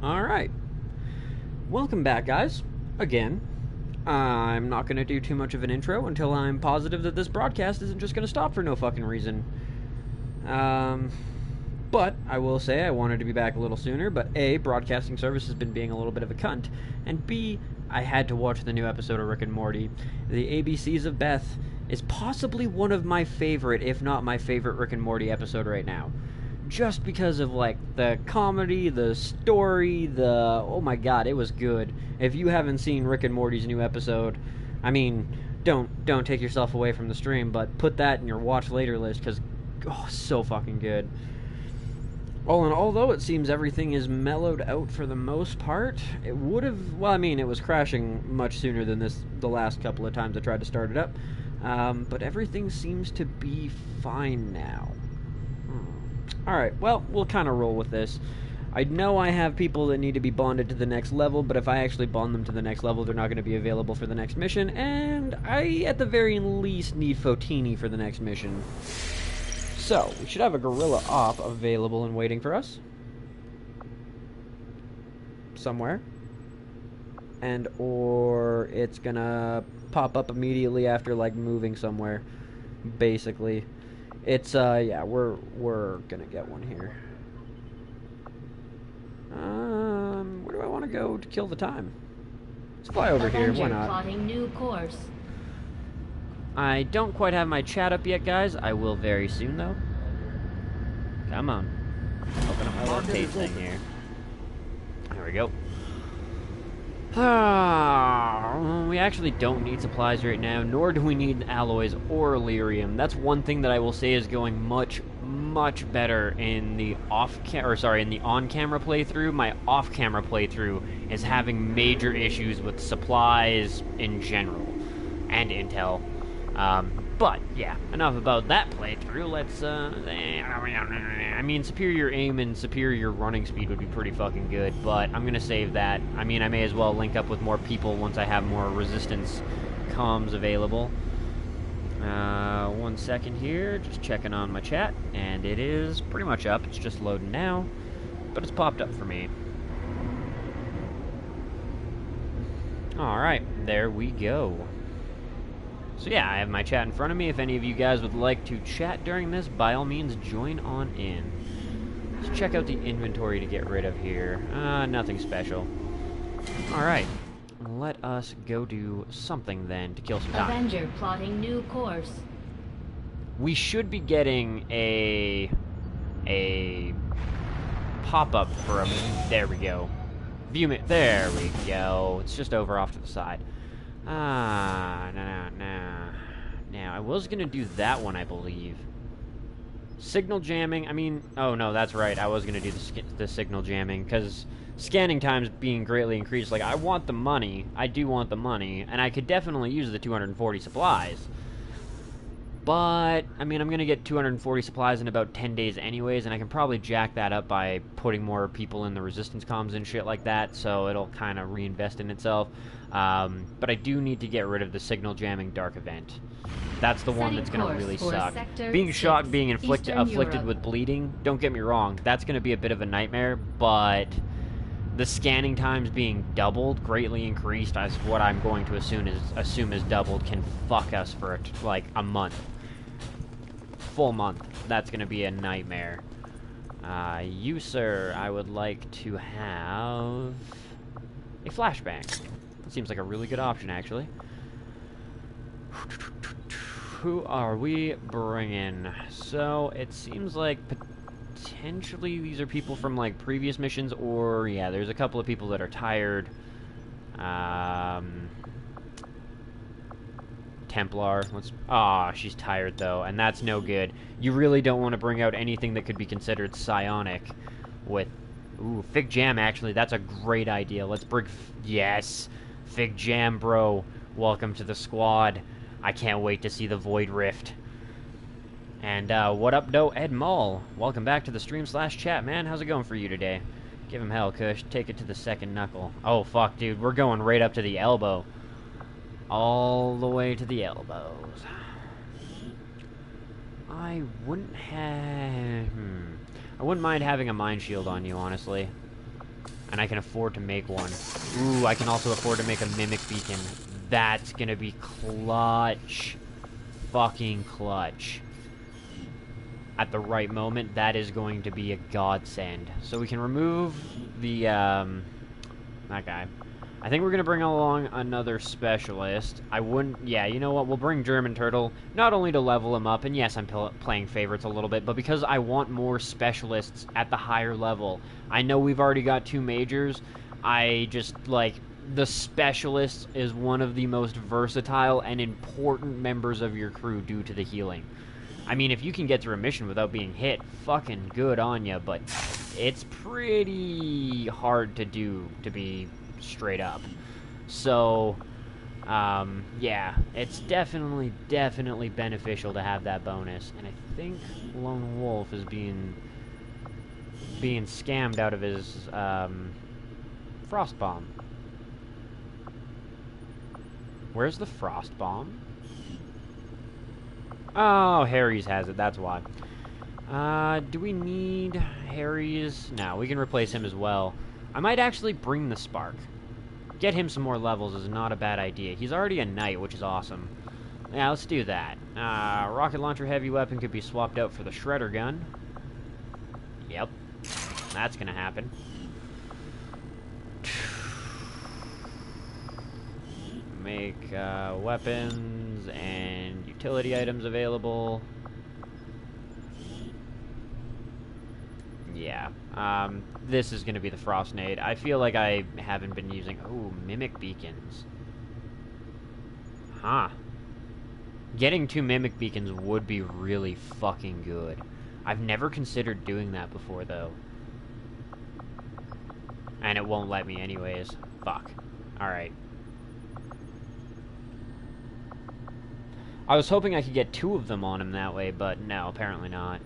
Alright. Welcome back, guys. Again. I'm not going to do too much of an intro until I'm positive that this broadcast isn't just going to stop for no fucking reason. But I will say I wanted to be back a little sooner, but A, broadcasting service has been being a little bit of a cunt, and B, I had to watch the new episode of Rick and Morty. The ABCs of Beth is possibly one of my favorite, if not my favorite Rick and Morty episode right now. Just because of, like, the comedy, the story, oh my god, it was good. If you haven't seen Rick and Morty's new episode, I mean, don't take yourself away from the stream, but put that in your watch later list, because, oh, so fucking good. All in all, though, it seems everything is mellowed out for the most part. It would have, well, I mean, it was crashing much sooner than the last couple of times I tried to start it up. But everything seems to be fine now. Alright, well, we'll kind of roll with this. I know I have people that need to be bonded to the next level, but if I actually bond them to the next level, they're not going to be available for the next mission, and I, at the very least, need Fotini for the next mission. So, we should have a Gorilla Op available and waiting for us. Somewhere. And, or it's gonna pop up immediately after, like, moving somewhere. Basically. It's, yeah, we're gonna get one here. Where do I want to go to kill the time? Let's fly over here, why not? Plotting new course. I don't quite have my chat up yet, guys. I will very soon, though. Come on. Open up my little tape thing here. There we go. We actually don't need supplies right now, nor do we need alloys or lyrium. That's one thing that I will say is going much better in the on-camera playthrough. My off-camera playthrough is having major issues with supplies in general and intel. But yeah, enough about that playthrough. Let's I mean, superior aim and superior running speed would be pretty fucking good, but I'm gonna save that. I mean, I may as well link up with more people once I have more resistance comms available. 1 second here, just checking on my chat, and it is pretty much up. It's just loading now, but it's popped up for me. Alright, there we go. So yeah, I have my chat in front of me. If any of you guys would like to chat during this, by all means, join on in. Let's check out the inventory to get rid of here. Nothing special. Alright, let us go do something then to kill some time. Avenger plotting new course. We should be getting a pop-up for a... There we go. There we go. It's just over off to the side. No. Now, I was gonna do that one, I believe. Signal jamming, I mean... Oh, no, that's right. I was gonna do the signal jamming, because scanning time's being greatly increased. Like, I want the money. I do want the money, and I could definitely use the 240 supplies. But, I mean, I'm gonna get 240 supplies in about 10 days anyways, and I can probably jack that up by putting more people in the resistance comms and shit like that, so it'll kind of reinvest in itself. But I do need to get rid of the signal jamming dark event. That's the one that's going to really suck. Being shot, being afflicted with bleeding, don't get me wrong, that's going to be a bit of a nightmare, but the scanning times being doubled, greatly increased, as what I'm going to assume is doubled, can fuck us for, like, a month. Full month. That's going to be a nightmare. You, sir, I would like to have a flashbang. Seems like a really good option, actually. Who are we bringing? So, it seems like potentially these are people from, like, previous missions, or, yeah, there's a couple of people that are tired. Templar. She's tired, though, and that's no good. You really don't want to bring out anything that could be considered psionic with... Ooh, Fig Jam, actually, that's a great idea. Let's bring... Yes! Fig Jam, bro. Welcome to the squad. I can't wait to see the Void Rift. And, what up, though? Ed Mull. Welcome back to the stream/chat, man. How's it going for you today? Give him hell, Kush. Take it to the second knuckle. Oh, fuck, dude. We're going right up to the elbow. All the way to the elbows. I wouldn't mind having a mind shield on you, honestly. And I can afford to make one. Ooh, I can also afford to make a Mimic Beacon. That's gonna be clutch. Fucking clutch. At the right moment, that is going to be a godsend. So we can remove the, that guy. I think we're going to bring along another specialist. I wouldn't... Yeah, you know what? We'll bring German Turtle, not only to level him up, and yes, I'm playing favorites a little bit, but because I want more specialists at the higher level. I know we've already got 2 majors. I just, like... The specialist is one of the most versatile and important members of your crew due to the healing. I mean, if you can get through a mission without being hit, fucking good on ya, but it's pretty hard to do, to be straight up. So, yeah, it's definitely beneficial to have that bonus. And I think Lone Wolf is being scammed out of his, Frost Bomb. Where's the Frost Bomb? Oh, Harry's has it, that's why. Do we need Harry's? No, we can replace him as well. I might actually bring the Spark. Get him some more levels is not a bad idea. He's already a knight, which is awesome. Yeah, let's do that. Rocket launcher heavy weapon could be swapped out for the shredder gun. Yep. That's gonna happen. Make weapons and utility items available. Yeah. This is going to be the Frost Nade. I feel like I haven't been using... Oh, Mimic Beacons. Huh. Getting 2 Mimic Beacons would be really fucking good. I've never considered doing that before, though. And it won't let me anyways. Fuck. Alright. I was hoping I could get 2 of them on him that way, but no, apparently not.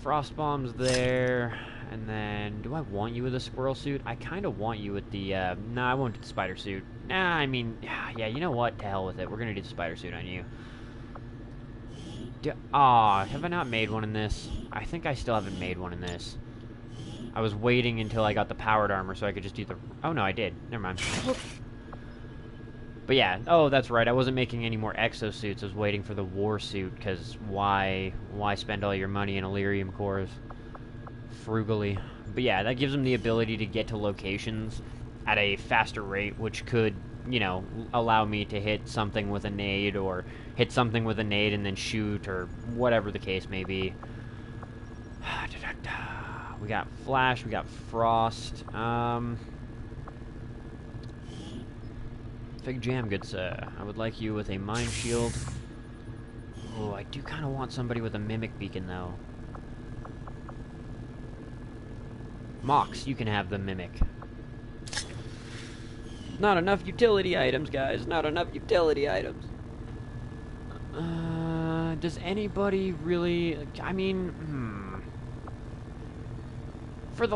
Frost Bomb's there, and then, do I want you with a squirrel suit? I kind of want you with the, nah, I won't do the spider suit. Nah, I mean, yeah, you know what? To hell with it. We're gonna do the spider suit on you. Have I not made one in this? I think I still haven't made one in this. I was waiting until I got the powered armor so I could just do the... Oh, no, I did. Never mind. But yeah, oh, that's right, I wasn't making any more exosuits. I was waiting for the war suit, because why spend all your money in Illyrium cores? Frugally. But yeah, that gives them the ability to get to locations at a faster rate, which could, you know, allow me to hit something with a nade, or hit something with a nade and then shoot, or whatever the case may be. We got Flash, we got Frost, Fig Jam, good sir. I would like you with a Mind Shield. Oh, I do kind of want somebody with a Mimic Beacon, though. Mox, you can have the Mimic. Not enough utility items, guys. Not enough utility items. Does anybody really... I mean, For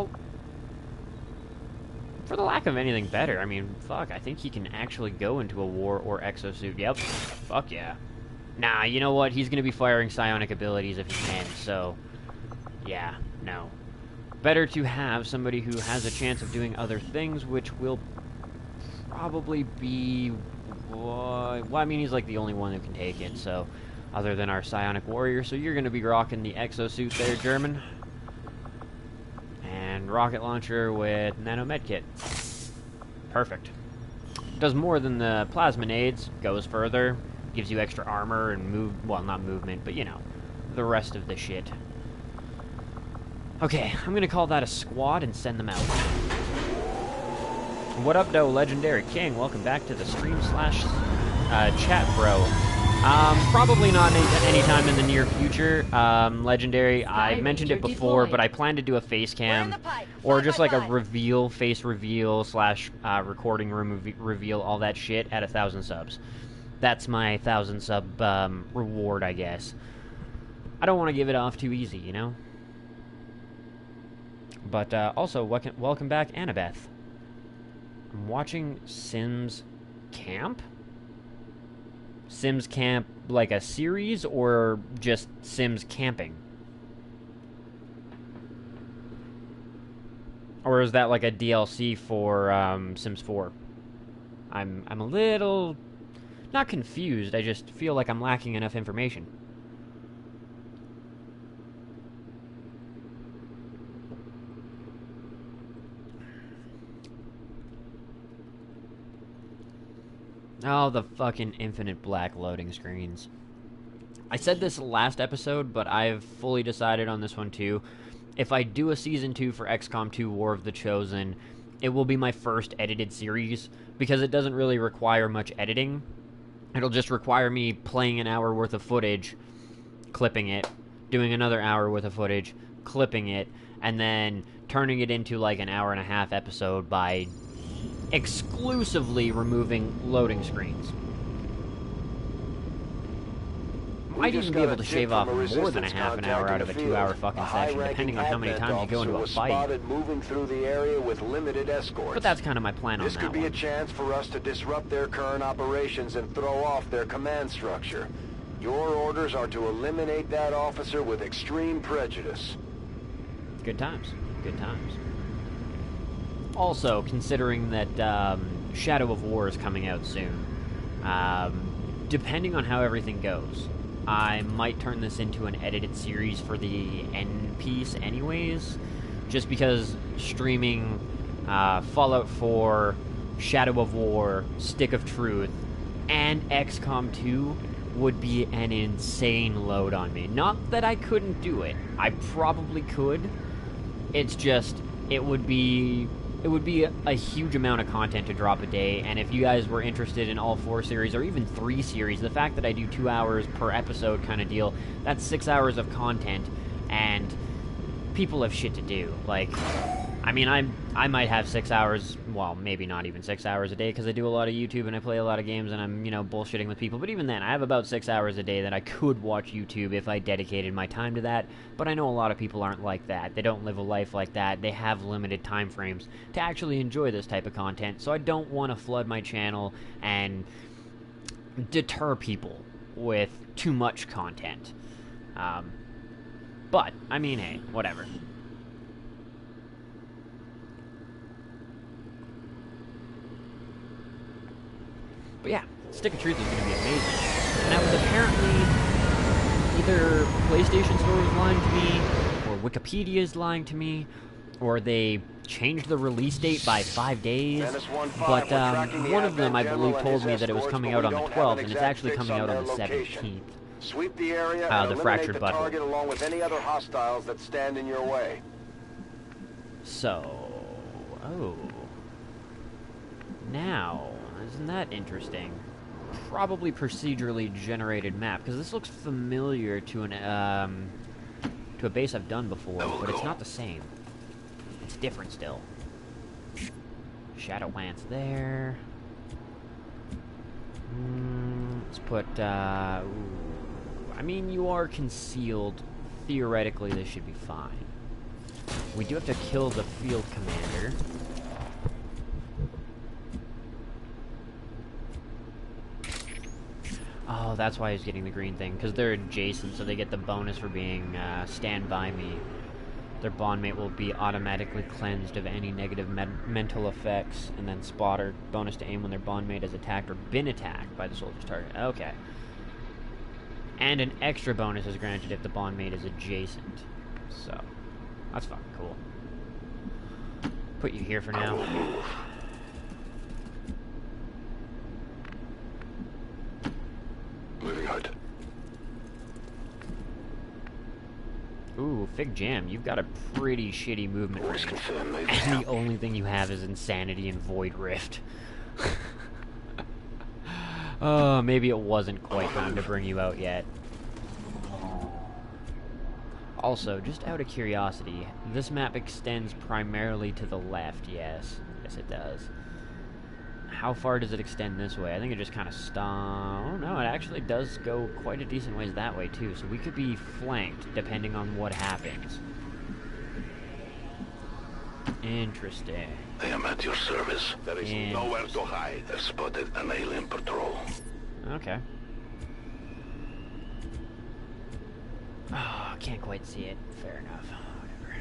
the lack of anything better, I mean, fuck, I think he can actually go into a war or exosuit. Yep. Fuck yeah. Nah, you know what? He's gonna be firing psionic abilities if he can, so... Yeah, no. Better to have somebody who has a chance of doing other things, which will probably be... Well, I mean, he's like the only one who can take it, so... Other than our psionic warrior, so you're gonna be rocking the exosuit there, German. And rocket launcher with nano medkit. Perfect. Does more than the plasma nades, goes further, gives you extra armor and well, not movement, but you know, the rest of the shit. Okay, I'm gonna call that a squad and send them out. What up, though, Legendary King? Welcome back to the stream slash chat, bro. Probably not anytime in the near future. Legendary, I mentioned it before, but I plan to do a face cam, or just like a reveal, face reveal slash recording room reveal, all that shit at 1,000 subs. That's my 1,000 sub reward, I guess. I don't want to give it off too easy, you know? But also, welcome back, Annabeth. I'm watching Sims Camp? Sims Camp like a series, or just Sims camping? Or is that like a DLC for Sims 4? I'm a little not confused. I just feel like I'm lacking enough information. Oh, the fucking infinite black loading screens. I said this last episode, but I've fully decided on this one too. If I do a season 2 for XCOM 2 War of the Chosen, it will be my first edited series because it doesn't really require much editing. It'll just require me playing an hour worth of footage, clipping it, doing another hour worth of footage, clipping it, and then turning it into like an hour and a half episode by exclusively removing loading screens. Might even be able to shave off more than a half an hour out of a 2-hour fucking session, depending on how many times you go into a fight. Moving through the area with limited escorts. But that's kind of my plan on that one. This could be a chance for us to disrupt their current operations and throw off their command structure. Your orders are to eliminate that officer with extreme prejudice. Good times. Good times. Also, considering that Shadow of War is coming out soon, depending on how everything goes, I might turn this into an edited series for the end piece anyways, just because streaming Fallout 4, Shadow of War, Stick of Truth, and XCOM 2 would be an insane load on me. Not that I couldn't do it. I probably could. It's just, it would be a huge amount of content to drop a day, and if you guys were interested in all 4 series, or even 3 series, the fact that I do 2 hours per episode kind of deal, that's 6 hours of content, and people have shit to do. Like, I mean, I might have 6 hours, well, maybe not even 6 hours a day, because I do a lot of YouTube and I play a lot of games and I'm, bullshitting with people, but even then, I have about 6 hours a day that I could watch YouTube if I dedicated my time to that, but I know a lot of people aren't like that. They don't live a life like that. They have limited time frames to actually enjoy this type of content, so I don't want to flood my channel and deter people with too much content. But, I mean, hey, whatever. But yeah, Stick of Truth is going to be amazing. And that was apparently either PlayStation Store is lying to me, or Wikipedia is lying to me, or they changed the release date by 5 days. But one of them, I believe, told me that it was coming out on the 12th, and it's actually coming out on the 17th. Sweep the area the fractured butthole. target along with any other hostiles that stand in your way. So, now, isn't that interesting? Probably procedurally generated map, because this looks familiar to an to a base I've done before, but it's not the same. It's different still. Shadowlands there. Let's put I mean, you are concealed. Theoretically, this should be fine. We do have to kill the field commander. Oh, that's why he's getting the green thing, because they're adjacent, so they get the bonus for being stand by me. Their bondmate will be automatically cleansed of any negative mental effects, and then spotter bonus to aim when their bondmate is attacked or been attacked by the soldier's target. Okay. And an extra bonus is granted if the bondmate is adjacent. So, that's fucking cool. Put you here for now. Moving out. Ooh, Fig Jam, you've got a pretty shitty movement range. And the only thing you have is Insanity and Void Rift. Oh, maybe it wasn't quite time to bring you out yet. Also, just out of curiosity, this map extends primarily to the left, yes. Yes, it does. How far does it extend this way? I think it just kind of stops. Oh, no, it actually does go quite a decent ways that way, too. So we could be flanked, depending on what happens. Interesting. I am at your service. There is nowhere to hide. I've spotted an alien patrol. Okay. Oh, can't quite see it. Fair enough. Whatever.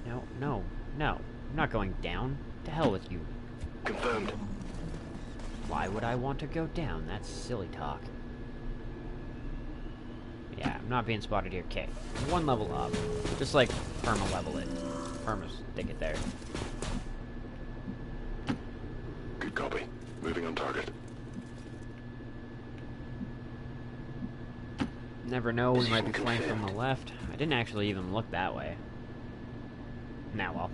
No, no, no. I'm not going down. To hell with you. Confirmed. Why would I want to go down? That's silly talk. Yeah, I'm not being spotted here. Okay, one level up. Just like perma level it. Perma stick it there. Good copy. Moving on target. Never know, we might be flanked from the left. I didn't actually even look that way. Now, well.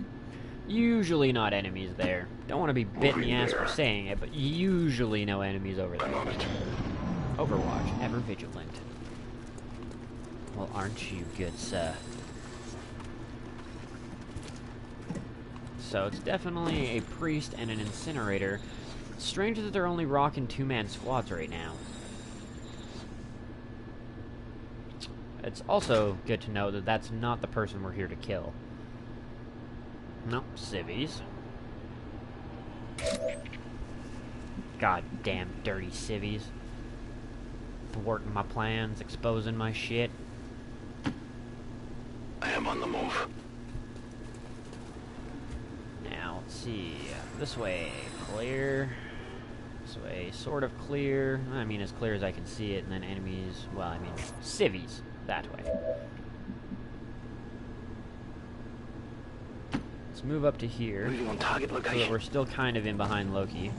Usually not enemies there. Don't want to be bit in the ass for saying it, but usually no enemies over there. Overwatch, ever vigilant. Well, aren't you good, sir? So it's definitely a priest and an incinerator. Strange that they're only rocking two-man squads right now. It's also good to know that that's not the person we're here to kill. Nope, civvies. God damn dirty civvies. Thwarting my plans, exposing my shit. I am on the move. Now, let's see. This way, clear. This way, sort of clear. I mean, as clear as I can see it, and then enemies, well, I mean, civvies. That way. Let's move up to here. Moving on target So location. that we're still kind of in behind Loki.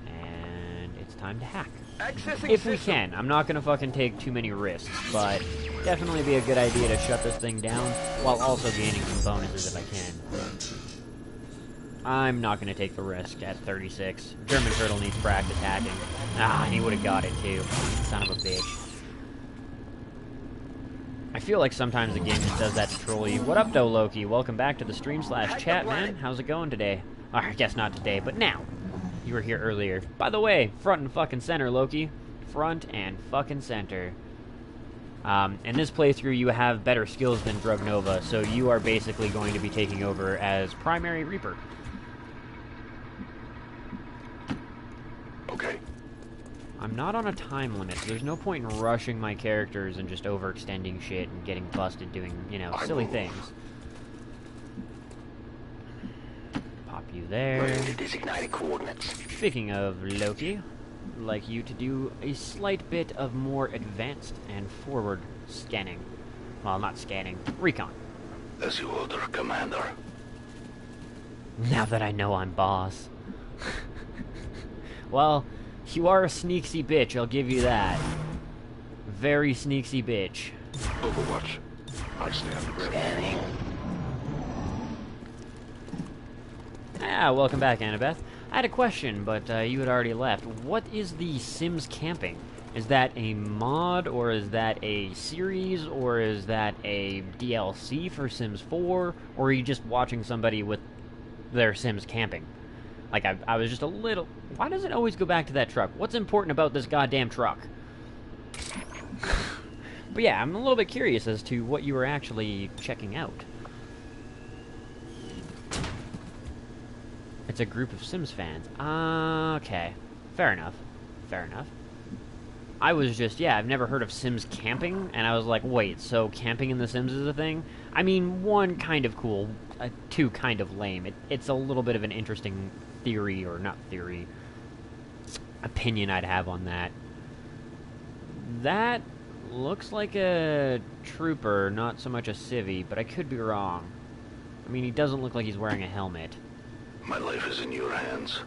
And it's time to hack. Accessing If we can. I'm not gonna fucking take too many risks, but definitely be a good idea to shut this thing down while also gaining some bonuses if I can. I'm not gonna take the risk at 36. German Turtle needs practice hacking. Ah, and he would've got it too. Son of a bitch. I feel like sometimes the game just does that to troll you. What up, though, Loki? Welcome back to the stream/chat, man. How's it going today? Or, I guess not today, but now. You were here earlier. By the way, front and fucking center, Loki. Front and fucking center. In this playthrough, you have better skills than Drug Nova, so you are basically going to be taking over as primary Reaper. Okay. I'm not on a time limit, so there's no point in rushing my characters and just overextending shit and getting busted doing, you know, silly things. Pop you there. Designated coordinates. Speaking of Loki, I'd like you to do a slight bit of more advanced and forward scanning. Well, not scanning, recon. As you order, Commander. Now that I know I'm boss. Well, you are a sneaky bitch, I'll give you that. Very sneaky bitch. Overwatch. I stand ready. Scanning. Ah, welcome back, Annabeth. I had a question, but you had already left. What is the Sims camping? Is that a mod, or is that a series, or is that a DLC for Sims 4? Or are you just watching somebody with their Sims camping? Like, I was just a little... Why does it always go back to that truck? What's important about this goddamn truck? But yeah, I'm a little bit curious as to what you were actually checking out. It's a group of Sims fans. Okay. Fair enough. Fair enough. I was just, yeah, I've never heard of Sims camping, and I was like, wait, so camping in The Sims is a thing? I mean, one, kind of cool, two, kind of lame. It's a little bit of an interesting theory, or not theory, opinion I'd have on that. That looks like a trooper, not so much a civvy, but I could be wrong. I mean, he doesn't look like he's wearing a helmet. My life is in your hands.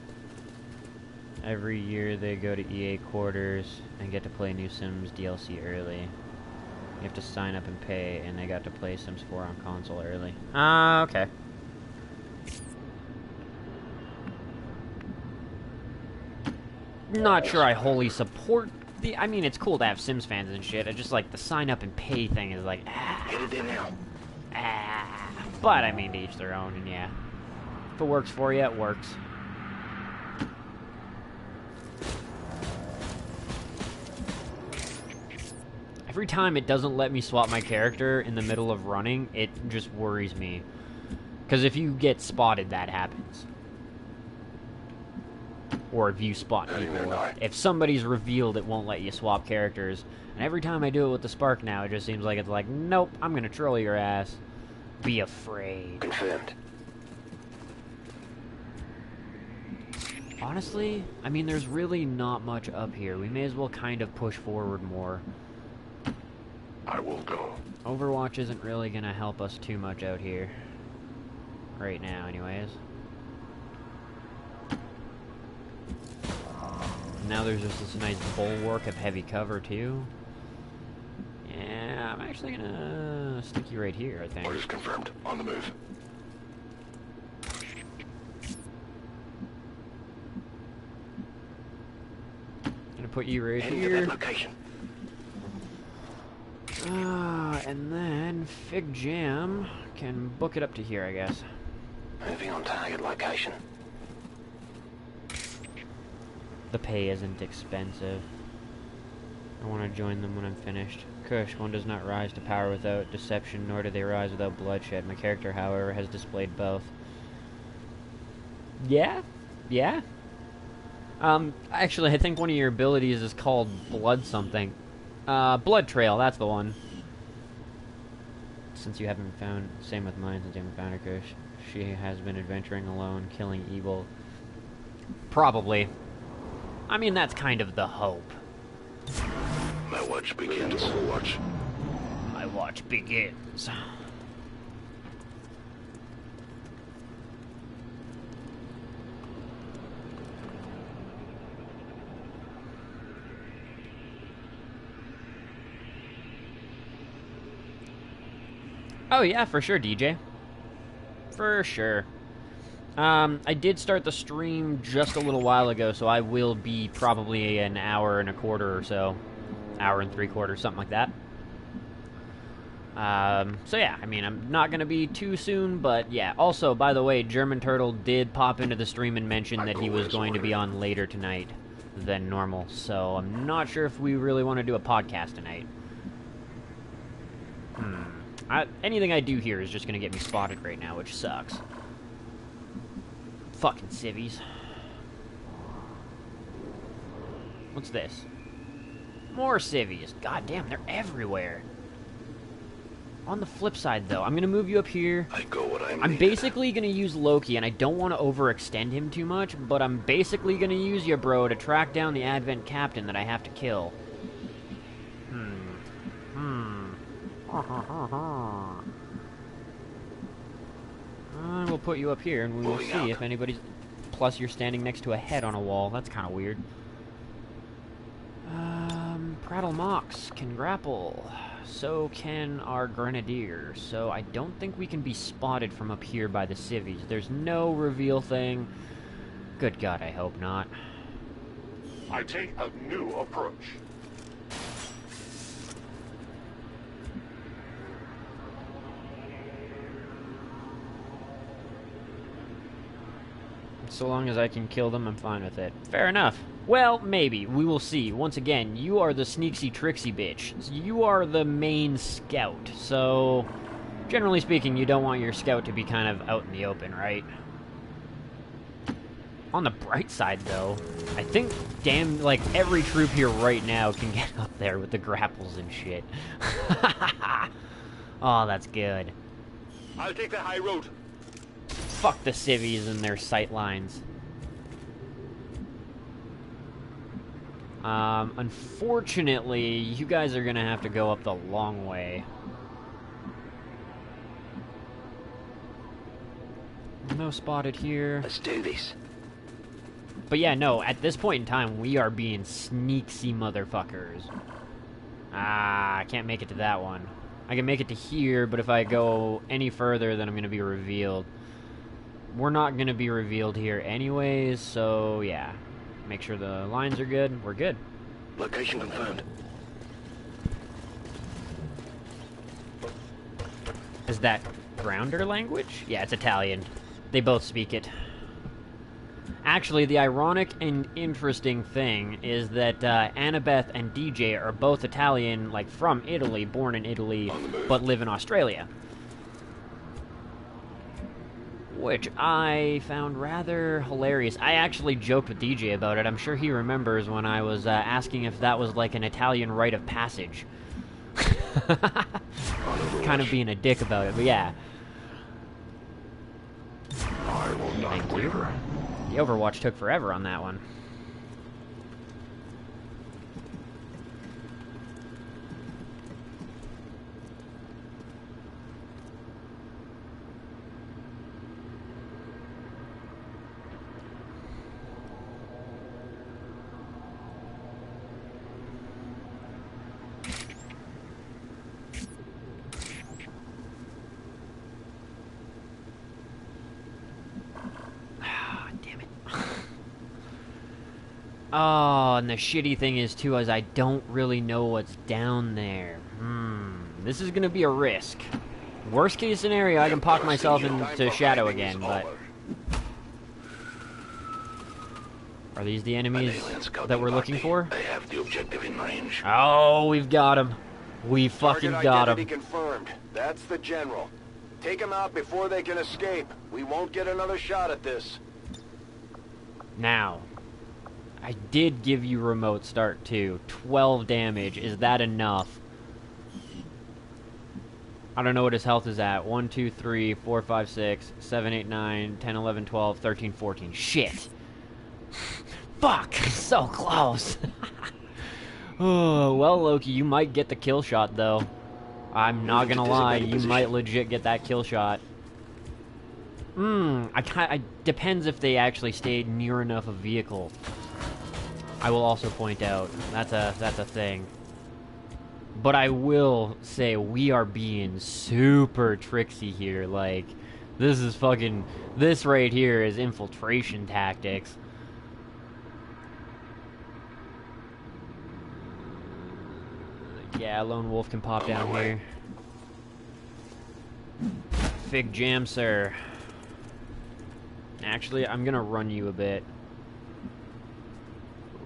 Every year they go to EA quarters and get to play new Sims DLC early. You have to sign up and pay, and they got to play Sims 4 on console early. Okay. Not sure I wholly support the... I mean, it's cool to have Sims fans and shit. I just like the sign up and pay thing is like... Headed in now. But, I mean, to each their own, and yeah. If it works for you, it works. Every time it doesn't let me swap my character in the middle of running, it just worries me. Because if you get spotted, that happens. Or if you spot people. If somebody's revealed, it won't let you swap characters. And every time I do it with the Spark now, it just seems like it's like, nope, I'm gonna troll your ass. Be afraid. Confirmed. Honestly, I mean, there's really not much up here. We may as well kind of push forward more. I will go. Overwatch isn't really going to help us too much out here. Right now, anyways. Now there's just this nice bulwark of heavy cover, too. Yeah, I'm actually gonna stick you right here, I think. Orders confirmed. On the move. Gonna put you right Heading to here. that location. And then Fig Jam can book it up to here, I guess. Moving on target location. The pay isn't expensive. I want to join them when I'm finished. Kush, one does not rise to power without deception, nor do they rise without bloodshed. My character, however, has displayed both. Yeah? Yeah? Actually, I think one of your abilities is called Blood something. Blood Trail, that's the one. Since you haven't found... Same with mine, since you haven't found her, Kush. She has been adventuring alone, killing evil. Probably. I mean, that's kind of the hope. My watch begins. Watch. My watch begins. Oh yeah, for sure, DJ. For sure. I did start the stream just a little while ago, so I will be probably an hour and a quarter or so. Hour and 3/4, something like that. So yeah, I mean, I'm not gonna be too soon, but yeah. Also, by the way, German Turtle did pop into the stream and mention that he was going to be on later tonight than normal, so I'm not sure if we really want to do a podcast tonight. Anything I do here is just gonna get me spotted right now, which sucks. Fucking civvies. What's this? More civvies. God damn, they're everywhere. On the flip side, though, I'm gonna move you up here. I go what I'm I'm needed. basically gonna use Loki, and I don't want to overextend him too much, but I'm basically gonna use you, bro, to track down the Advent Captain that I have to kill. We'll put you up here, and we will Moving see out. if anybody's... Plus, you're standing next to a head on a wall. That's kind of weird. Prattle Mox can grapple. So can our Grenadier. So I don't think we can be spotted from up here by the civvies. There's no reveal thing. Good God, I hope not. I take a new approach. So long as I can kill them, I'm fine with it. Fair enough. Well, maybe. We will see. Once again, you are the sneaksy tricksy bitch. You are the main scout. So, generally speaking, you don't want your scout to be kind of out in the open, right? On the bright side, though, I think like, every troop here right now can get up there with the grapples and shit. Oh, that's good. I'll take the high road. Fuck the civvies and their sight lines. Unfortunately, you guys are gonna have to go up the long way. No spotted here. Let's do this. But yeah, no, at this point in time, we are being sneaky motherfuckers. Ah, I can't make it to that one. I can make it to here, but if I go any further, then I'm gonna be revealed. We're not gonna be revealed here anyways, so yeah. Make sure the lines are good. We're good. Location confirmed. Is that grounder language? Yeah, it's Italian. They both speak it. Actually, the ironic and interesting thing is that Annabeth and DJ are both Italian, like from Italy, born in Italy, but live in Australia. Which I found rather hilarious. I actually joked with DJ about it. I'm sure he remembers when I was asking if that was like an Italian rite of passage. Kind of being a dick about it, but yeah. I will not waver. The Overwatch took forever on that one. Oh, and the shitty thing is, too, is I don't really know what's down there. This is gonna be a risk. Worst case scenario, I can pop myself into Shadow again, but... Are these the enemies that we're looking for? They have the objective in range. Oh, we've got him. We fucking Target got him. identity confirmed. That's the general. Take him out before they can escape. We won't get another shot at this. Now, I did give you remote start too. 12 damage. Is that enough? I don't know what his health is at. 1, 2, 3, 4, 5, 6, 7, 8, 9, 10, 11, 12, 13, 14. Shit. Fuck. So close. Oh, well, Loki, you might get the kill shot, though. I'm not gonna lie. You might legit get that kill shot. Depends if they actually stayed near enough a vehicle. I will also point out that's a thing. But I will say we are being super tricksy here. Like, this right here is infiltration tactics. Yeah, Lone Wolf can pop down here. Fig jam, sir. Actually, I'm gonna run you a bit.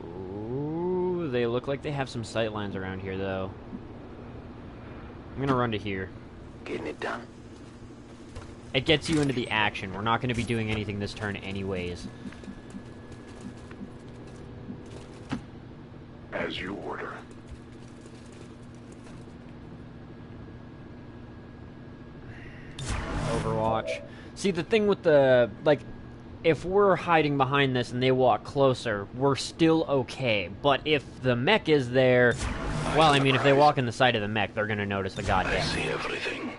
Ooh, they look like they have some sight lines around here, though. I'm gonna run to here. Getting it done. It gets you into the action. We're not gonna be doing anything this turn anyways. As you order. Overwatch. See, the thing with the, like, if we're hiding behind this and they walk closer, we're still okay. But if the mech is there, well, I mean, if they walk in the side of the mech, they're gonna notice the I goddamn. see everything.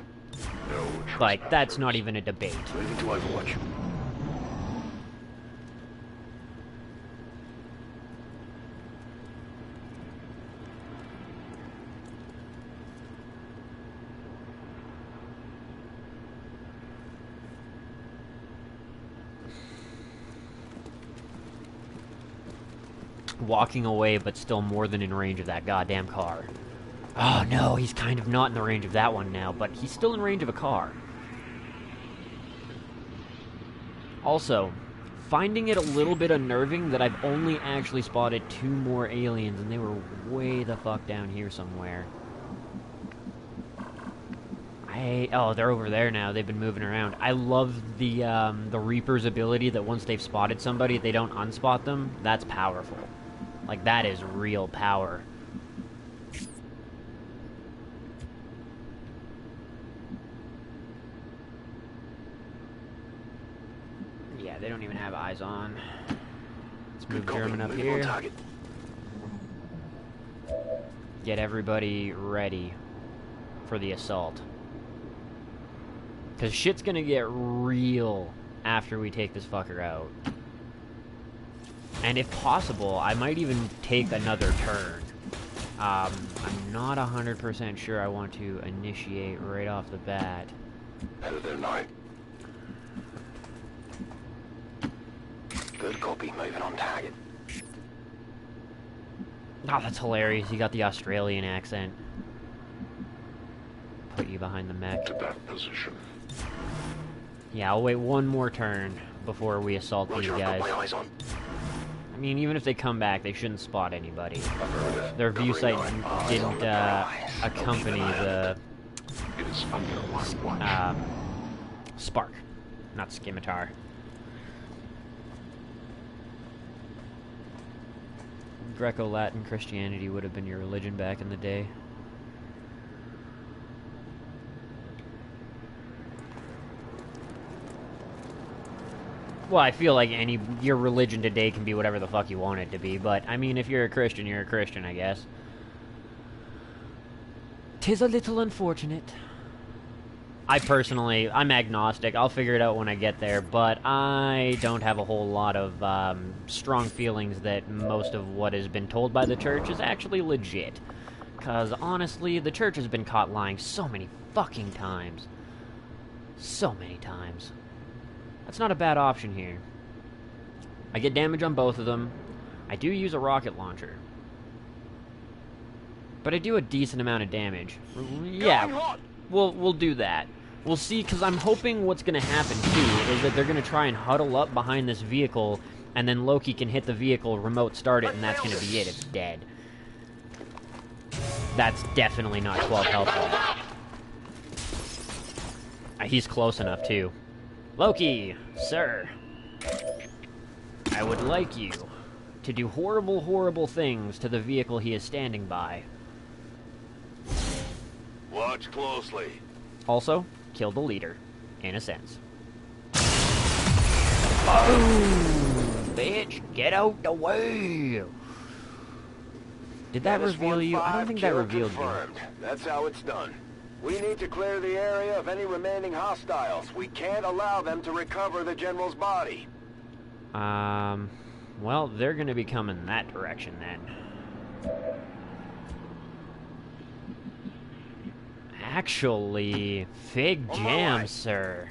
No Like, that's not even a debate. moving to Overwatch. Walking away, but still more than in range of that goddamn car. Oh no, he's kind of not in the range of that one now, but he's still in range of a car. Also, finding it a little bit unnerving that I've only actually spotted 2 more aliens, and they were way the fuck down here somewhere. Oh, they're over there now. They've been moving around. I love the Reaper's ability that once they've spotted somebody, they don't unspot them. That's powerful. Like, that is real power. Yeah, they don't even have eyes on. Let's move German up here. Get everybody ready for the assault. Because shit's gonna get real after we take this fucker out. And if possible, I might even take another turn. I'm not 100% sure I want to initiate right off the bat. Head of their night. Good copy, moving on target. Oh, that's hilarious. You got the Australian accent. Put you behind the mech. To that position. Yeah, I'll wait one more turn before we assault these Roger, I've got guys. my eyes on. I mean, even if they come back, they shouldn't spot anybody. Affirmative. Their view sight Covering nine. Eyes didn't on the prize. accompany Don't leave the It is under my watch. spark, not scimitar. Greco-Latin Christianity would have been your religion back in the day. Well, I feel like your religion today can be whatever the fuck you want it to be, but, I mean, if you're a Christian, you're a Christian, I guess. 'Tis a little unfortunate. I'm agnostic. I'll figure it out when I get there, but I don't have a whole lot of strong feelings that most of what has been told by the church is actually legit. Because, honestly, the church has been caught lying so many fucking times. So many times. That's not a bad option here. I get damage on both of them. I do use a rocket launcher. But I do a decent amount of damage. Yeah, we'll do that. We'll see, because I'm hoping what's going to happen, too, is that they're going to try and huddle up behind this vehicle, and then Loki can hit the vehicle, remote start it, and that's going to be it. It's dead. That's definitely not 12 health left. He's close enough, too. Loki, sir. I would like you to do horrible, horrible things to the vehicle he is standing by. Watch closely. Also, kill the leader, in a sense. Boom! Bitch, get out the way! Did that reveal you? I don't think that revealed you. That's how it's done. We need to clear the area of any remaining hostiles. We can't allow them to recover the General's body. Well, they're gonna be coming that direction then. Actually, Fig Jam, sir,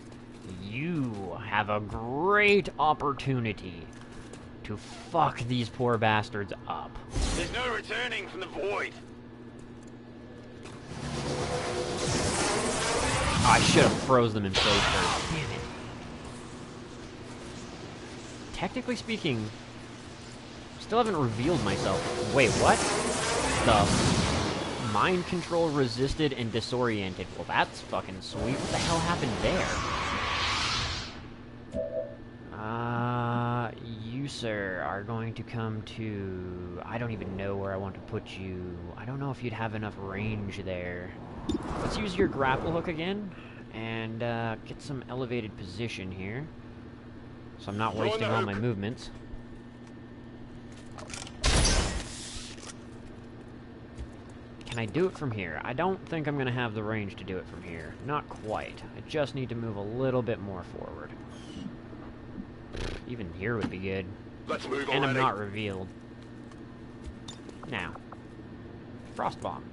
you have a great opportunity to fuck these poor bastards up. There's no returning from the void. Oh, I should have froze them in place first. Damn it. Technically speaking, still haven't revealed myself. Wait, what? The mind control resisted and disoriented. Well, that's fucking sweet. What the hell happened there? You, sir, are going to come to... I don't even know where I want to put you. I don't know if you'd have enough range there. Let's use your grapple hook again, and get some elevated position here, so I'm not wasting all my movements. Can I do it from here? I don't think I'm going to have the range to do it from here. Not quite. I just need to move a little bit more forward. Even here would be good. Let's move and already. I'm not revealed. Now. Frost Bomb.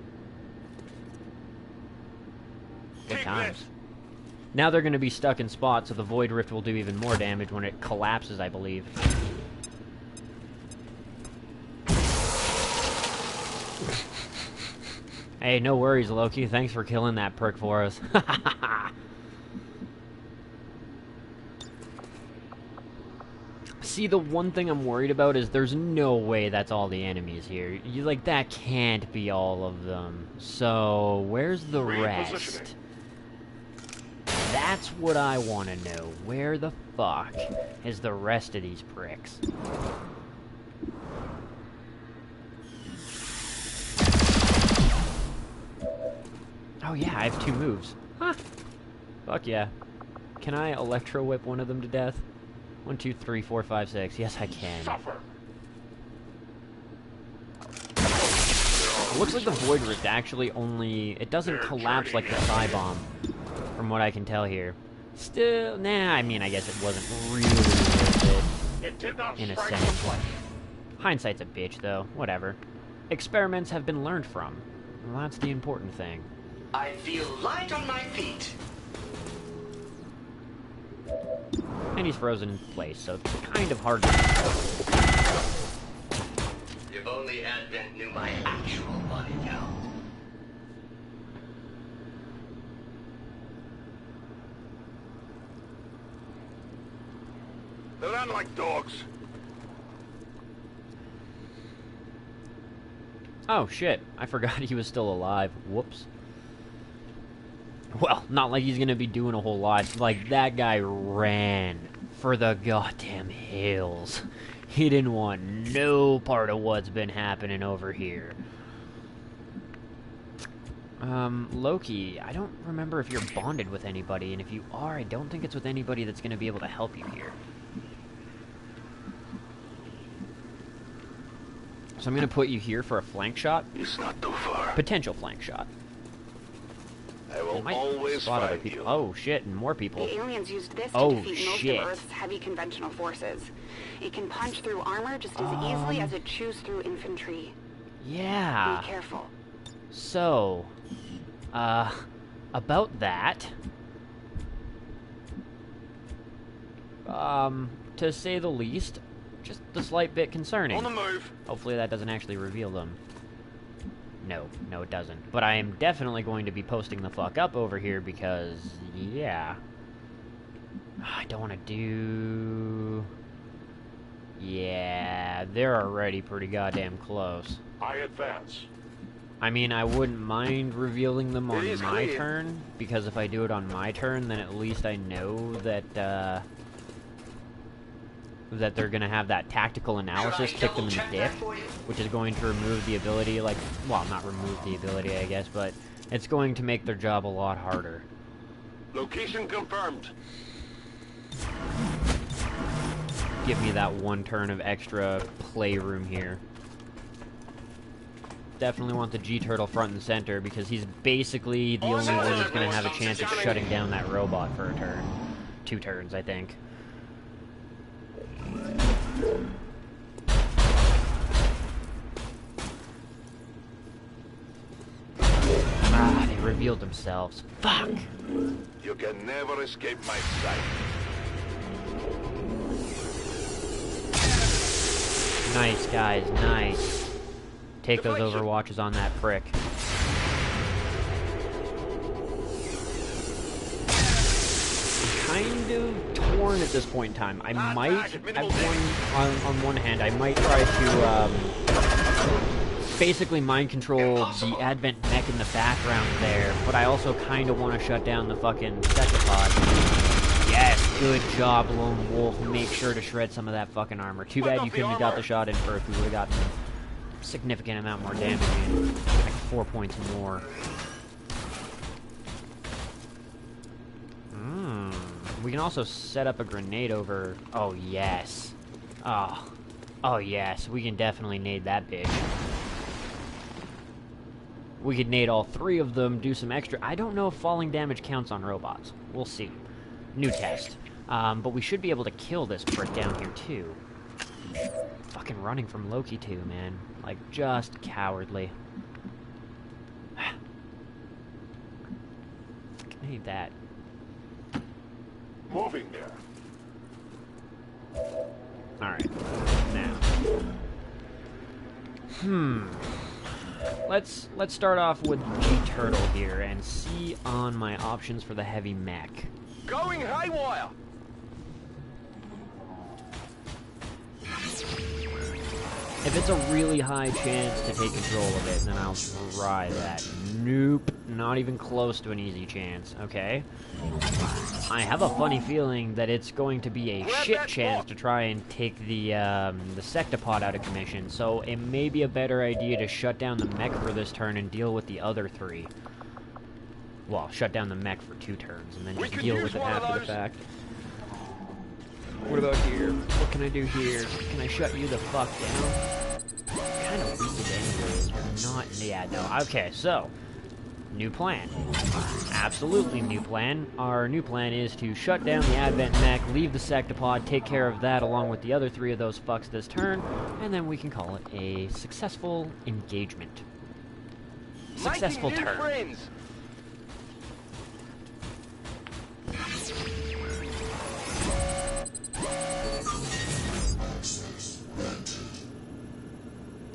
Good times. Now they're going to be stuck in spots, so the Void Rift will do even more damage when it collapses, I believe. Hey, no worries, Loki. Thanks for killing that prick for us. See, the one thing I'm worried about is there's no way that's all the enemies here. Like, that can't be all of them. So, where's the rest? That's what I want to know. Where the fuck is the rest of these pricks? Oh yeah, I have 2 moves. Huh. Fuck yeah. Can I Electro Whip one of them to death? 1, 2, 3, 4, 5, 6. Yes, I can. Suffer. It looks like the Void Rift actually only... It doesn't collapse like the Psy Bomb, from what I can tell here. Still... Nah, I mean, I guess it wasn't really worth It did not it, in a strike sense. the flesh. Hindsight's a bitch, though. Whatever. Experiments have been learned from. Well, that's the important thing. I feel light on my feet. And he's frozen in place, so it's kind of hard to... If only Advent knew my actual body count. They run like dogs. Oh, shit. I forgot he was still alive. Whoops. Well, not like he's gonna be doing a whole lot. Like, that guy ran for the goddamn hills. He didn't want no part of what's been happening over here. Loki, I don't remember if you're bonded with anybody, and if you are, I don't think it's with anybody that's gonna be able to help you here. So I'm going to put you here for a flank shot. It's not too far. Potential flank shot. I will Might always spot other find people. you. Oh, shit, and more people. The aliens used this Oh, to defeat most shit. of Earth's heavy conventional forces. It can punch through armor just as easily as it chews through infantry. Yeah. Be careful. So, about that, to say the least, just a slight bit concerning. On the move. Hopefully that doesn't actually reveal them. No, it doesn't. But I am definitely going to be posting the fuck up over here because, yeah. I don't want to do... Yeah, they're already pretty goddamn close. I advance. I mean, I wouldn't mind revealing them on It is my clear. turn, because if I do it on my turn, then at least I know that, that they're gonna have that tactical analysis kick them in the dick, which is going to remove the ability, like, well, not remove the ability, I guess, but it's going to make their job a lot harder. Location confirmed. Give me that one turn of extra playroom here. Definitely want the G-Turtle front and center, because he's basically the only one that's gonna have a chance of shutting down that robot for a turn. 2 turns, I think. Ah, they revealed themselves. Fuck! You can never escape my sight. Nice, guys, nice. Take those overwatches on that prick. I'm kind of torn at this point in time. I might, on one hand, I might try to, basically mind control the Advent mech in the background there, but I also kind of want to shut down the fucking Sectopod. Yes, good job, Lone Wolf. Make sure to shred some of that fucking armor. Too bad you couldn't have got the shot in first. We would have gotten a significant amount more damage in. Like 4 points more. We can also set up a grenade over... Oh, yes. Oh, yes. We can definitely nade that bitch. We could nade all 3 of them, do some extra... I don't know if falling damage counts on robots. We'll see. New test. But we should be able to kill this prick down here, too. Fucking running from Loki, too, man. Like, just cowardly. I need that. Moving there. Alright. Now. Let's start off with G-Turtle here and see on my options for the heavy mech. Going haywire. If it's a really high chance to take control of it, then I'll try that. Nope. Not even close to an easy chance. Okay. I have a funny feeling that it's going to be a shit chance to try and take the Sectopod out of commission, so it may be a better idea to shut down the mech for this turn and deal with the other 3. Well, shut down the mech for 2 turns, and then just deal with it after the fact. What about here? What can I do here? Can I shut you the fuck down? Kind of weak anyways. You're not... Yeah, no. Okay, so... New plan. Absolutely new plan. Our new plan is to shut down the Advent mech, leave the Sectopod, take care of that along with the other 3 of those fucks this turn, and then we can call it a successful engagement. Successful Making new turn. friends.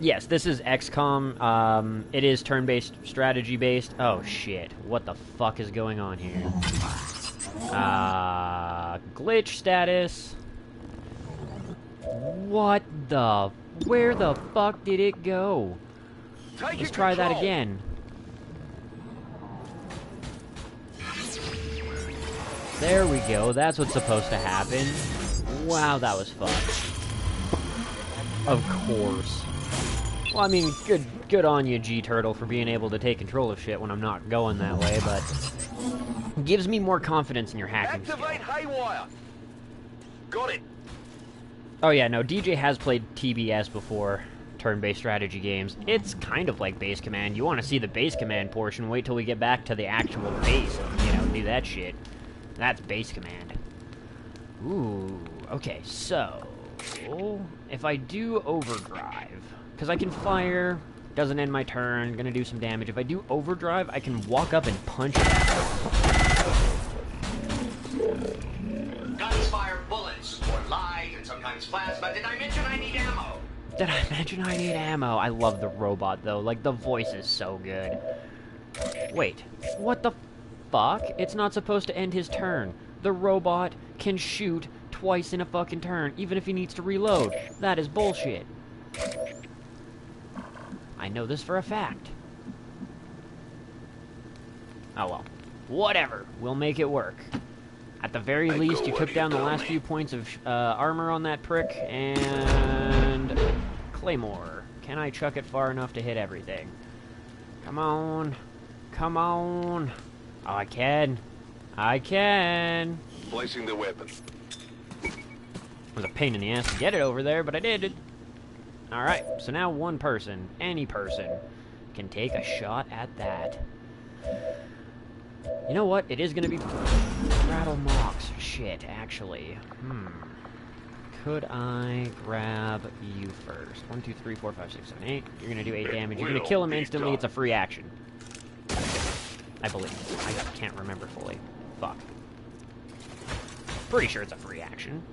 Yes, this is XCOM. It is turn-based, strategy-based. Oh, shit. What the fuck is going on here? Glitch status. What the... Where the fuck did it go? Let's try that again. There we go. That's what's supposed to happen. Wow, that was fun. Of course. Well, I mean, good on you, G-Turtle, for being able to take control of shit when I'm not going that way, but... gives me more confidence in your hacking skill. Activate haywire. Got it. Oh yeah, no, DJ has played TBS before. turn-based strategy games. It's kind of like base command. You want to see the base command portion, wait till we get back to the actual base and, you know, do that shit. That's base command. Ooh, okay, so... if I do overdrive, because I can fire, doesn't end my turn, gonna do some damage. If I do overdrive, I can walk up and punch it. Guns fire bullets, or light, and sometimes plasma. Did I mention I need ammo? Did I mention I need ammo? I love the robot, though. Like, the voice is so good. Wait, what the fuck? It's not supposed to end his turn. The robot can shoot twice in a fucking turn, even if he needs to reload. That is bullshit. I know this for a fact. Oh well. Whatever. We'll make it work. At the very least, you took down the last few points of armor on that prick, and... Claymore. Can I chuck it far enough to hit everything? Come on. Come on. Oh, I can. I can. Placing the weapon. It was a pain in the ass to get it over there, but I did it. Alright, so now one person, any person, can take a shot at that. You know what? It is going to be Rattle Mox. Shit, actually. Could I grab you first? 1, 2, 3, 4, 5, 6, 7, 8. You're going to do 8 damage. You're going to kill him instantly. It's a free action. I believe. I can't remember fully. Fuck. Pretty sure it's a free action.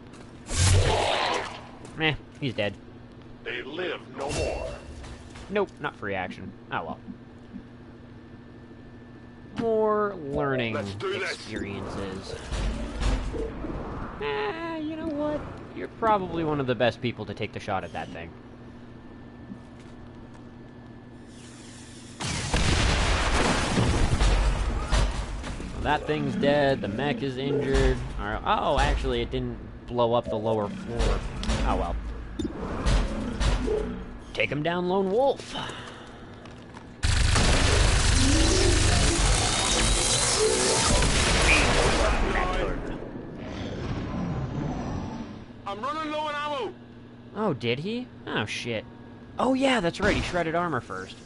Meh, he's dead. They live no more. Nope, not free action. Oh well. More learning experiences. You know what? You're probably one of the best people to take the shot at that thing. Well, that thing's dead. The mech is injured. Alright. Oh, actually, it didn't blow up the lower floor. Oh well. Take him down, Lone Wolf. I'm running low on ammo. Oh, did he? Oh, shit. Oh, yeah, that's right. He shredded armor first.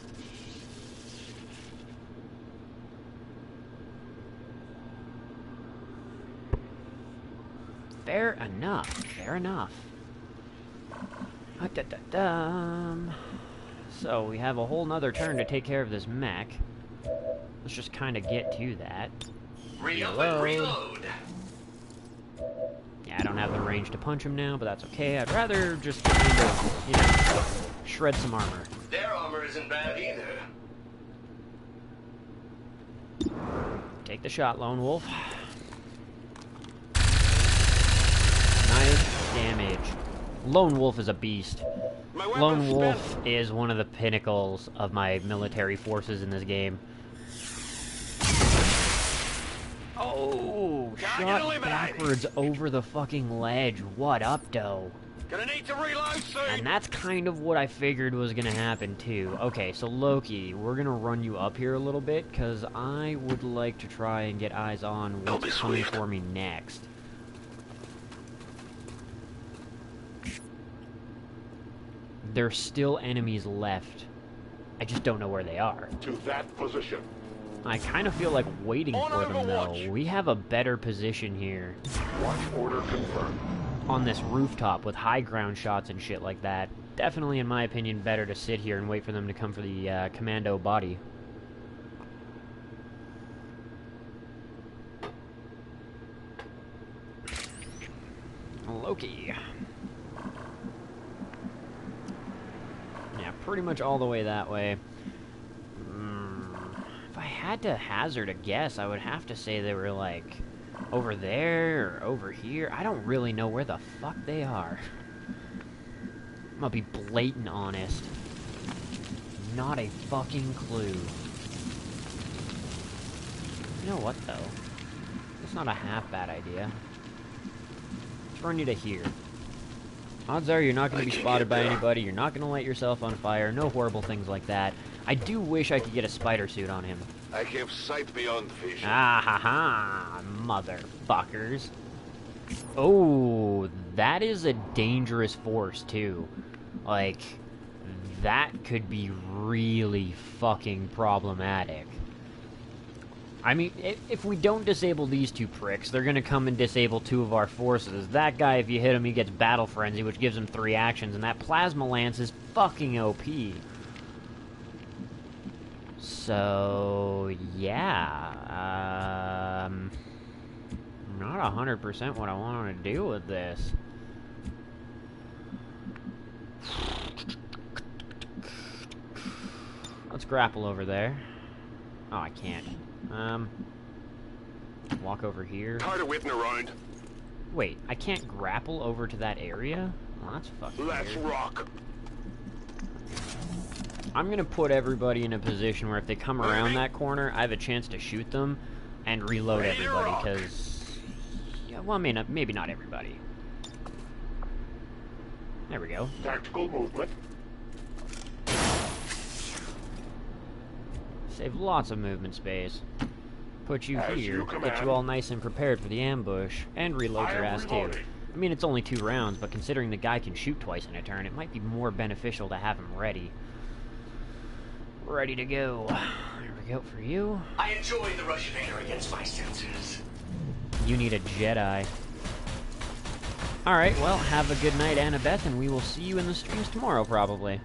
Fair enough. Fair enough. So, we have a whole nother turn to take care of this mech. Let's just kind of get to that. Reload. Yeah, I don't have the range to punch him now, but that's okay. I'd rather just kind of, you know, shred some armor. Their armor isn't bad either. Take the shot, Lone Wolf. Nice damage. Lone Wolf is a beast. Lone Wolf is one of the pinnacles of my military forces in this game. Oh, shot backwards over the fucking ledge. What up, doe? Gonna need to reload soon. And that's kind of what I figured was gonna happen, too. Okay, so Loki, we're gonna run you up here a little bit, because I would like to try and get eyes on what's coming for me next. There's still enemies left. I just don't know where they are. To that position. I kind of feel like waiting for them, though. We have a better position here. Watch order confirmed. On this rooftop with high ground shots and shit like that. Definitely, in my opinion, better to sit here and wait for them to come for the commando body. Loki. Yeah, pretty much all the way that way. If I had to hazard a guess, I would have to say they were, like, over there or over here. I don't really know where the fuck they are. I'm gonna be blatant honest. Not a fucking clue. You know what, though? It's not a half bad idea. Let's run you to here. Odds are you're not going to be spotted by anybody, you're not going to light yourself on fire, no horrible things like that. I do wish I could get a spider suit on him. I have sight beyond vision. Ah ha ha, motherfuckers. Oh, that is a dangerous force, too. Like, that could be really fucking problematic. I mean, if we don't disable these two pricks, they're gonna come and disable two of our forces. That guy, if you hit him, he gets Battle Frenzy, which gives him 3 actions, and that Plasma Lance is fucking OP. So, yeah, not 100% what I want to do with this. Let's grapple over there. Oh, I can't. Walk over here. Tired of waiting around. Wait, I can't grapple over to that area? Well, that's fucking Let's weird. rock. I'm gonna put everybody in a position where if they come around that corner, I have a chance to shoot them and reload Ready to everybody, rock. because... Yeah, well, maybe not everybody. There we go. Tactical movement. Save lots of movement space. Put you As here, you get command. you all nice and prepared for the ambush, and reload I your am ass too. reloading. I mean, it's only 2 rounds, but considering the guy can shoot twice in a turn, it might be more beneficial to have him ready. Ready to go. There we go for you. I enjoy the rush of air against my senses. You need a Jedi. Alright, well, have a good night, Annabeth, and we will see you in the streams tomorrow, probably.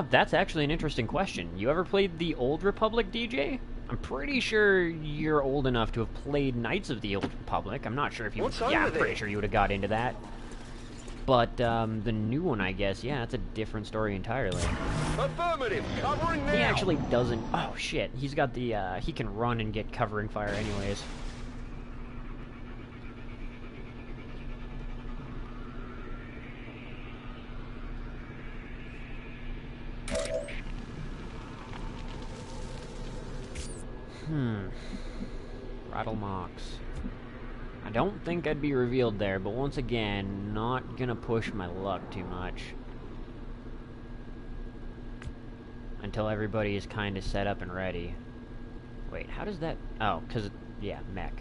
That's actually an interesting question. You ever played the Old Republic, DJ? I'm pretty sure you're old enough to have played Knights of the Old Republic. I'm not sure if you... What's under yeah, I'm there? pretty sure you would have got into that. But, the new one, I guess, yeah, it's a different story entirely. Affirmative, covering now. He actually doesn't... Oh, shit. He's got the, he can run and get covering fire anyways. Rattle Mox. I don't think I'd be revealed there, but once again, not gonna push my luck too much. Until everybody is kind of set up and ready. Wait, how does that... Oh, because... Yeah, mech.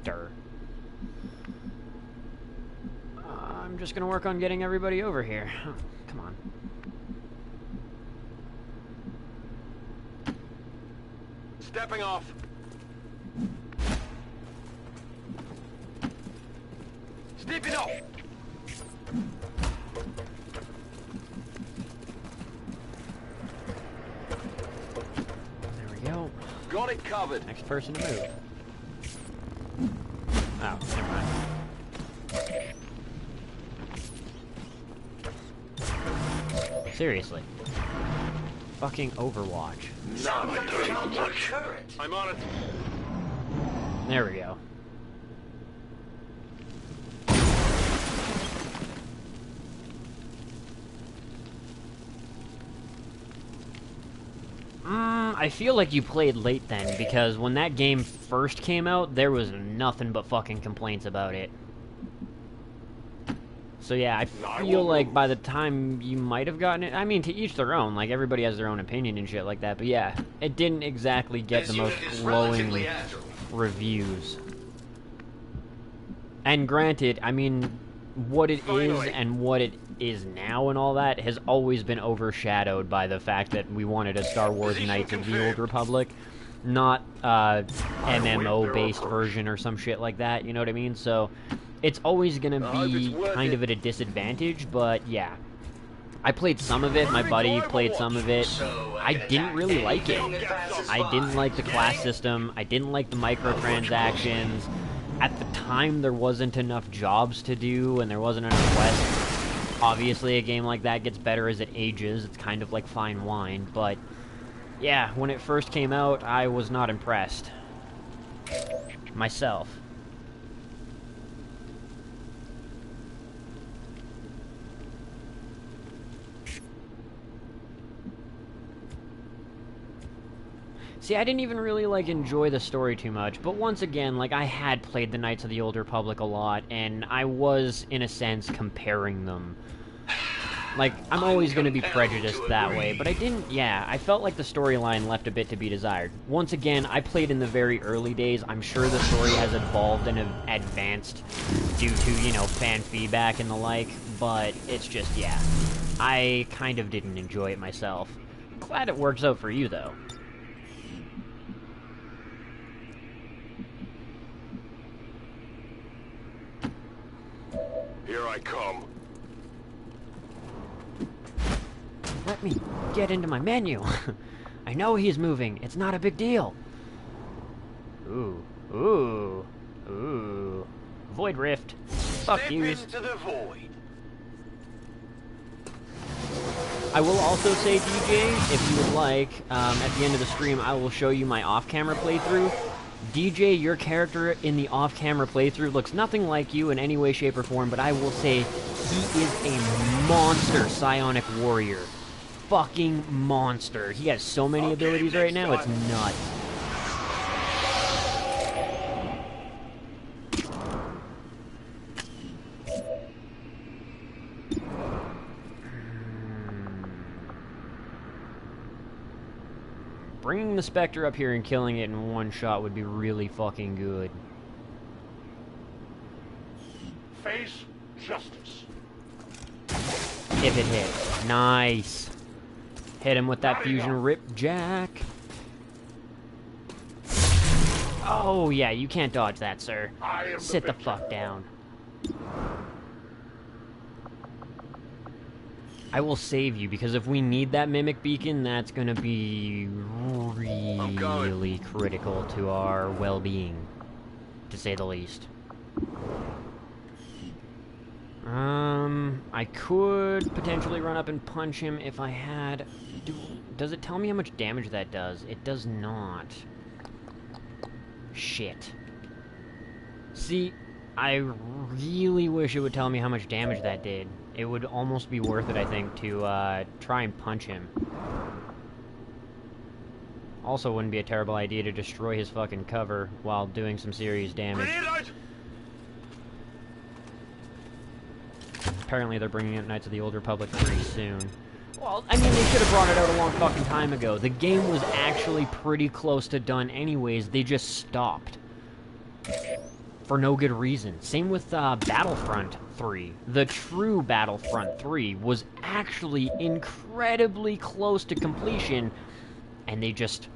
Durr. I'm just gonna work on getting everybody over here. Oh, come on. Stepping off. Stepping off. There we go. Got it covered. Next person to move. Oh, never mind. Seriously. Fucking Overwatch. Sounds like you're on the current. I'm on it. There we go. I feel like you played late then, because when that game first came out, there was nothing but fucking complaints about it. So yeah, I feel like by the time you might have gotten it, I mean, to each their own, like, everybody has their own opinion and shit like that, but yeah, it didn't exactly get This the most unit is glowing relatively agile. reviews. And granted, I mean, what it is and what it is now and all that has always been overshadowed by the fact that we wanted a Star Wars Knights of the Old Republic, not MMO-based version or some shit like that, you know what I mean? So, it's always gonna be kind of at a disadvantage, but yeah. I played some of it, my buddy played some of it. I didn't really like it. I didn't like the class system, I didn't like the microtransactions. At the time, there wasn't enough jobs to do, and there wasn't enough quests. Obviously, a game like that gets better as it ages. It's kind of like fine wine, but... Yeah, when it first came out, I was not impressed. Myself. See, I didn't even really, like, enjoy the story too much, but once again, like, I had played the Knights of the Old Republic a lot, and I was, in a sense, comparing them. Like, I'm always going to be prejudiced that way, but I didn't, yeah, I felt like the storyline left a bit to be desired. Once again, I played in the very early days. I'm sure the story has evolved and advanced due to, you know, fan feedback and the like, but it's just, yeah. I kind of didn't enjoy it myself. Glad it works out for you, though. Here I come. Let me get into my menu. I know he's moving. It's not a big deal. Ooh. Ooh. Ooh. Void Rift. Fuck Step you. into the void. I will also say, DJ, if you would like, at the end of the stream, I will show you my off-camera playthrough. DJ, your character in the off-camera playthrough looks nothing like you in any way, shape, or form, but I will say he is a monster psionic warrior. Fucking monster. He has so many abilities right now, it's nuts. Bringing the Spectre up here and killing it in one shot would be really fucking good. Face justice. If it hits. Nice. Hit him with that fusion rip jack. Oh, yeah, you can't dodge that, sir. Sit the fuck down. I will save you, because if we need that Mimic Beacon, that's gonna be really critical to our well-being, to say the least. I could potentially run up and punch him if I had... Does it tell me how much damage that does? It does not. Shit. See, I really wish it would tell me how much damage that did. It would almost be worth it, I think, to try and punch him. Also, wouldn't be a terrible idea to destroy his fucking cover while doing some serious damage. Apparently they're bringing out Knights of the Old Republic pretty soon. Well, I mean, they should have brought it out a long fucking time ago. The game was actually pretty close to done anyways, they just stopped. For no good reason. Same with Battlefront 3. The true Battlefront 3 was actually incredibly close to completion, and they just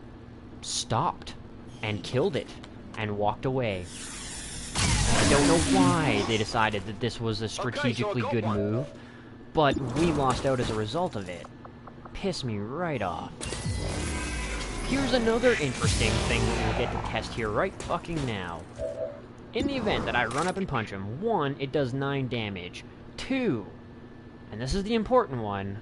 stopped and killed it and walked away. I don't know why they decided that this was a strategically good move, but we lost out as a result of it. Piss me right off. Here's another interesting thing that we'll get to test here right fucking now. In the event that I run up and punch him, 1, it does 9 damage. 2, and this is the important one...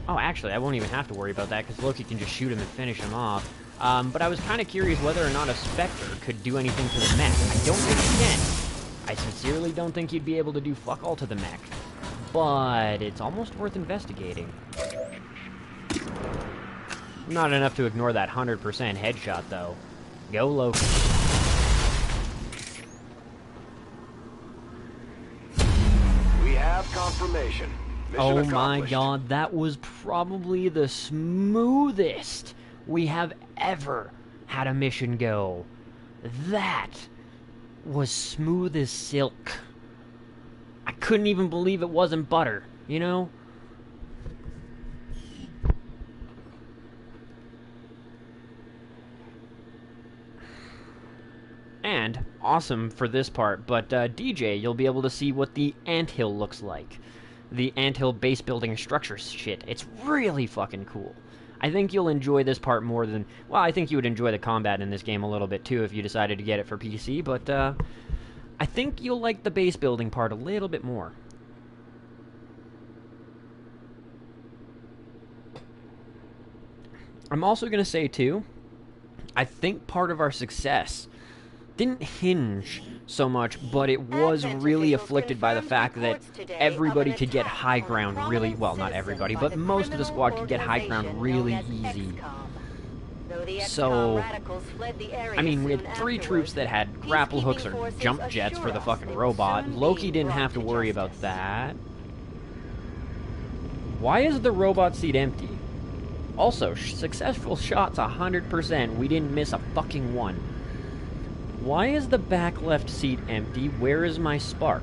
Oh, actually, I won't even have to worry about that, because Loki can just shoot him and finish him off. But I was kind of curious whether or not a Spectre could do anything to the mech. I don't think he can. I sincerely don't think he'd be able to do fuck all to the mech. But it's almost worth investigating. Not enough to ignore that 100% headshot, though. Go Loki. We have confirmation. Mission Oh my accomplished. god, that was probably the smoothest we have ever had a mission go. That was smooth as silk. I couldn't even believe it wasn't butter, you know? And, awesome for this part, but DJ, you'll be able to see what the anthill looks like. The anthill base building structure shit. It's really fucking cool. I think you'll enjoy this part more than... Well, I think you would enjoy the combat in this game a little bit too if you decided to get it for PC, but I think you'll like the base building part a little bit more. I'm also going to say too, I think part of our success didn't hinge so much, but it was really afflicted by the fact that everybody could get high ground really, well, not everybody, but most of the squad could get high ground really easy. So, I mean, we had 3 troops that had grapple hooks or jump jets for the fucking robot. Loki didn't have to worry about that. Why is the robot seat empty? Also, successful shots 100%. We didn't miss a fucking one. Why is the back left seat empty? Where is my spark?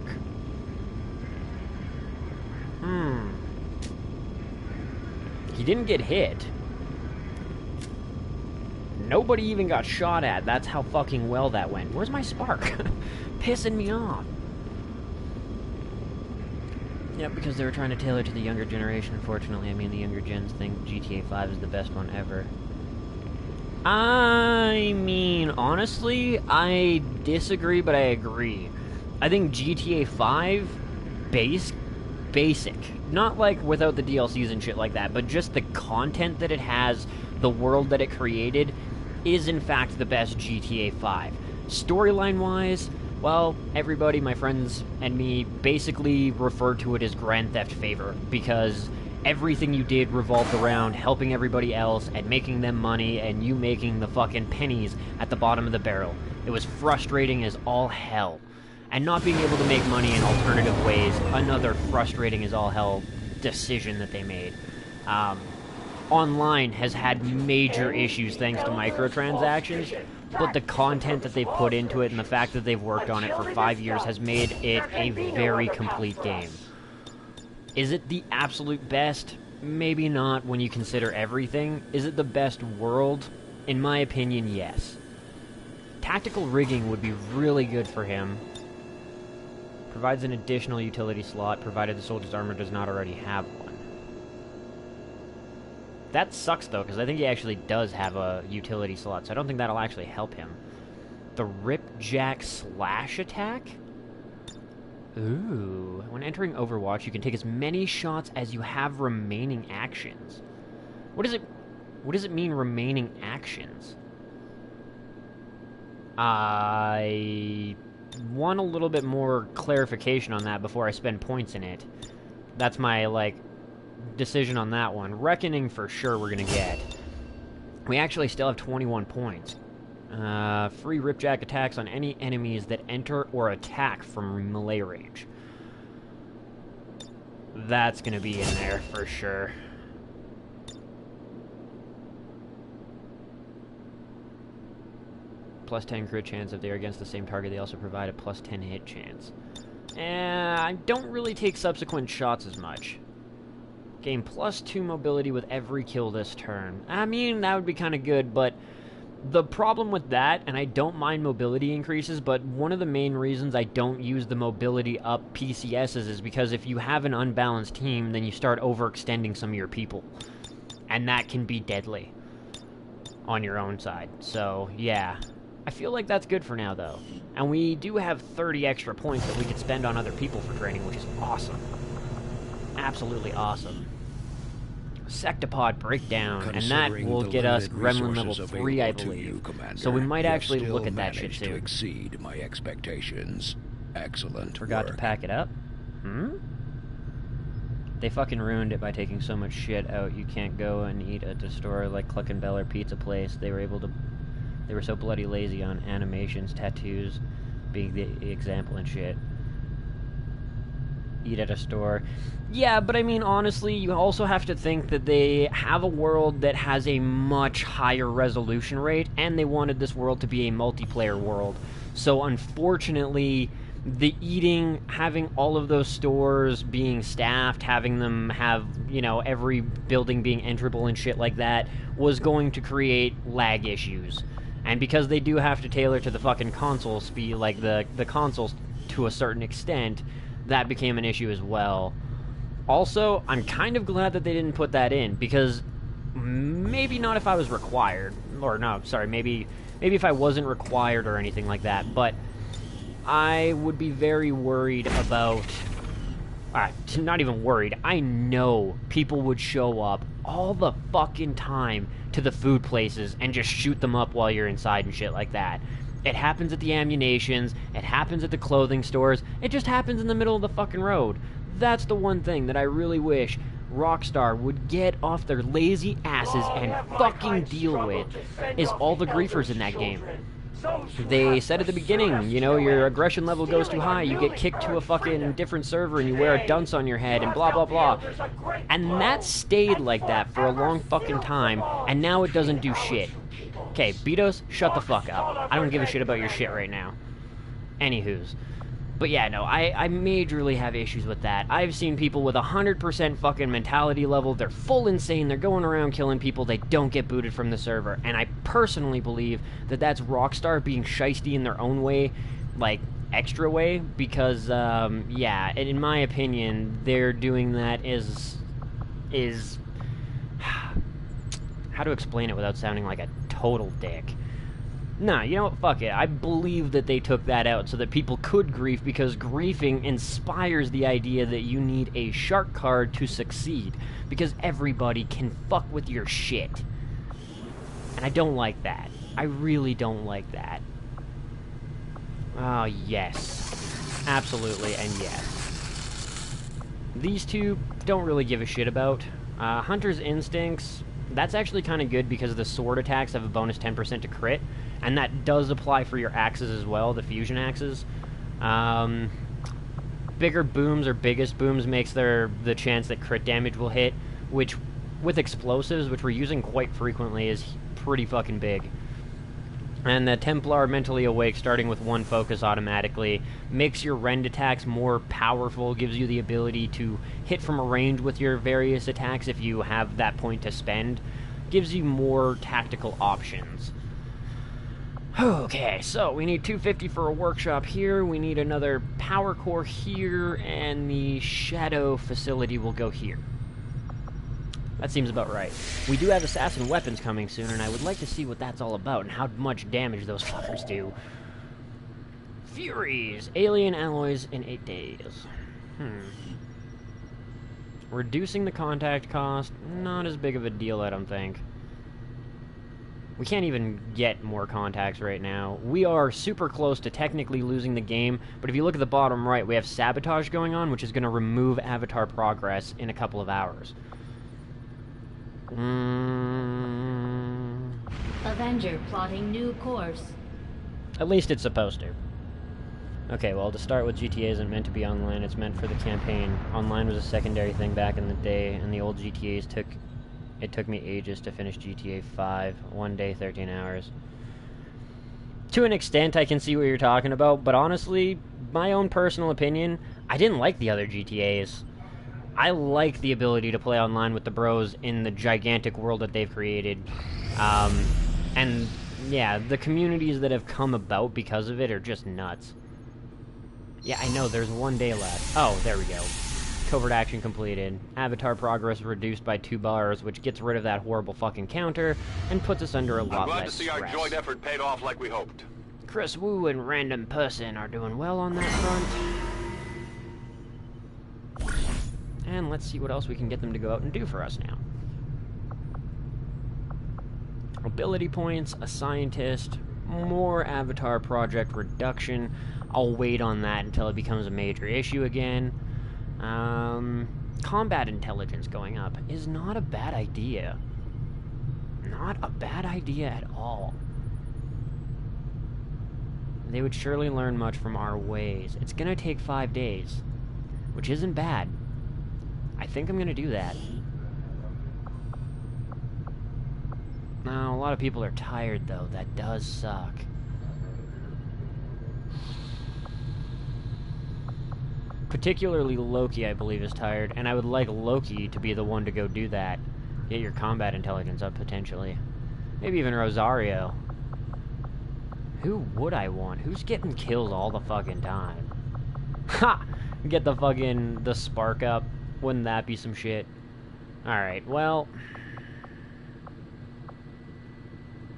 He didn't get hit. Nobody even got shot at. That's how fucking well that went. Where's my spark? Pissing me off. Yep, because they were trying to tailor to the younger generation, unfortunately. I mean, the younger gens think GTA 5 is the best one ever. I mean, honestly, I disagree, but I agree. I think GTA 5, basic. Not like without the DLCs and shit like that, but just the content that it has, the world that it created, is in fact the best GTA 5. Storyline-wise, well, everybody, my friends and me, basically refer to it as Grand Theft Favor, because everything you did revolved around helping everybody else and making them money and you making the fucking pennies at the bottom of the barrel. It was frustrating as all hell. And not being able to make money in alternative ways, another frustrating as all hell decision that they made. Online has had major issues thanks to microtransactions, but the content that they've put into it and the fact that they've worked on it for 5 years has made it a very complete game. Is it the absolute best? Maybe not when you consider everything. Is it the best world? In my opinion, yes. Tactical rigging would be really good for him. Provides an additional utility slot, provided the soldier's armor does not already have one. That sucks, though, because I think he actually does have a utility slot, so I don't think that'll actually help him. The Ripjack Slash attack? Ooh. When entering Overwatch, you can take as many shots as you have remaining actions. What does it mean, remaining actions? I want a little bit more clarification on that before I spend points in it. That's my, decision on that one. Reckoning for sure we're gonna get. We actually still have 21 points. Free Ripjack attacks on any enemies that enter or attack from melee range. That's gonna be in there for sure. Plus 10 crit chance if they're against the same target. They also provide a plus 10 hit chance. I don't really take subsequent shots as much. Gain plus 2 mobility with every kill this turn. I mean, that would be kind of good, but the problem with that, and I don't mind mobility increases, but one of the main reasons I don't use the mobility up PCSs is because if you have an unbalanced team, then you start overextending some of your people. And that can be deadly on your own side. So, yeah. I feel like that's good for now, though. And we do have 30 extra points that we could spend on other people for training, which is awesome. Absolutely awesome. Sectopod breakdown, and that will get us Gremlin level 3, I believe. So we might actually look at that shit soon. To exceed my expectations. Excellent Forgot work. to pack it up? They fucking ruined it by taking so much shit out. You can't go and eat at a store like Cluck and Bell or Pizza Place. They were so bloody lazy on animations, tattoos being the example and shit. Eat at a store. Yeah, but I mean, honestly, you also have to think that they have a world that has a much higher resolution rate, and they wanted this world to be a multiplayer world. So unfortunately, the eating, having all of those stores being staffed, having them have, every building being enterable and shit like that, was going to create lag issues. And because they do have to tailor to the fucking console speed, like the consoles to a certain extent, that became an issue as well. Also, I'm kind of glad that they didn't put that in, because maybe not if I was required, or no, sorry, maybe if I wasn't required or anything like that, but I would be very worried about, not even worried, I know people would show up all the fucking time to the food places and just shoot them up while you're inside and shit like that. It happens at the ammunitions, it happens at the clothing stores, it just happens in the middle of the fucking road. That's the one thing that I really wish Rockstar would get off their lazy asses and fucking deal with, is all the griefers in that game. They said at the beginning, your aggression level goes too high, you get kicked to a fucking different server and you wear a dunce on your head and blah blah blah. And that stayed like that for a long fucking time, and now it doesn't do shit. Okay, Beatos, shut the fuck up. I don't give a shit about your shit right now. Anywho's. But yeah, no, I majorly have issues with that. I've seen people with 100% fucking mentality level, they're full insane, they're going around killing people, they don't get booted from the server. And I personally believe that that's Rockstar being shiesty in their own way, like, extra way, because, yeah, in my opinion, they're doing that is... How to explain it without sounding like a total dick? Nah, you know what, fuck it. I believe that they took that out so that people could grief, because griefing inspires the idea that you need a shark card to succeed, because everybody can fuck with your shit. And I don't like that. I really don't like that. Oh, yes. Absolutely, and yes. These two don't really give a shit about. Hunter's Instincts, that's actually kind of good because the sword attacks have a bonus 10% to crit, and that does apply for your axes as well, the fusion axes. Bigger booms or biggest booms makes the chance that crit damage will hit, which, with explosives, which we're using quite frequently, is pretty fucking big. And the Templar Mentally Awake, starting with one focus automatically, makes your rend attacks more powerful, gives you the ability to hit from a range with your various attacks if you have that point to spend. Gives you more tactical options. Okay, so we need 250 for a workshop here, we need another power core here, and the shadow facility will go here. That seems about right. We do have assassin weapons coming soon, and I would like to see what that's all about and how much damage those fuckers do. Furies! Alien alloys in 8 days. Reducing the contact cost, not as big of a deal, I don't think. We can't even get more contacts right now. We are super close to technically losing the game, but if you look at the bottom right, we have sabotage going on, which is going to remove avatar progress in a couple of hours. Avenger plotting new course. At least it's supposed to. Okay, well, to start with, GTA isn't meant to be online, it's meant for the campaign. Online was a secondary thing back in the day, and the old GTAs took me ages to finish GTA 5. 1 day, 13 hours. To an extent, I can see what you're talking about, but honestly, my own personal opinion, I didn't like the other GTAs. I like the ability to play online with the bros in the gigantic world that they've created. And, yeah, the communities that have come about because of it are just nuts. Yeah, I know, there's 1 day left. Oh, there we go. Covert action completed. Avatar progress reduced by 2 bars, which gets rid of that horrible fucking counter, and puts us under a lot less stress. I'm glad to see our joint effort paid off like we hoped. Chris Wu and Random Person are doing well on that front. And let's see what else we can get them to go out and do for us now. Ability points, a scientist, more avatar project reduction. I'll wait on that until it becomes a major issue again. Combat intelligence going up is not a bad idea. Not a bad idea at all. They would surely learn much from our ways. It's gonna take 5 days, which isn't bad. I think I'm gonna do that. Now, a lot of people are tired, though. That does suck. Particularly Loki, I believe, is tired, and I would like Loki to be the one to go do that. Get your combat intelligence up, potentially. Maybe even Rosario. Who would I want? Who's getting kills all the fucking time? Ha! Get the spark up. Wouldn't that be some shit? Alright, well...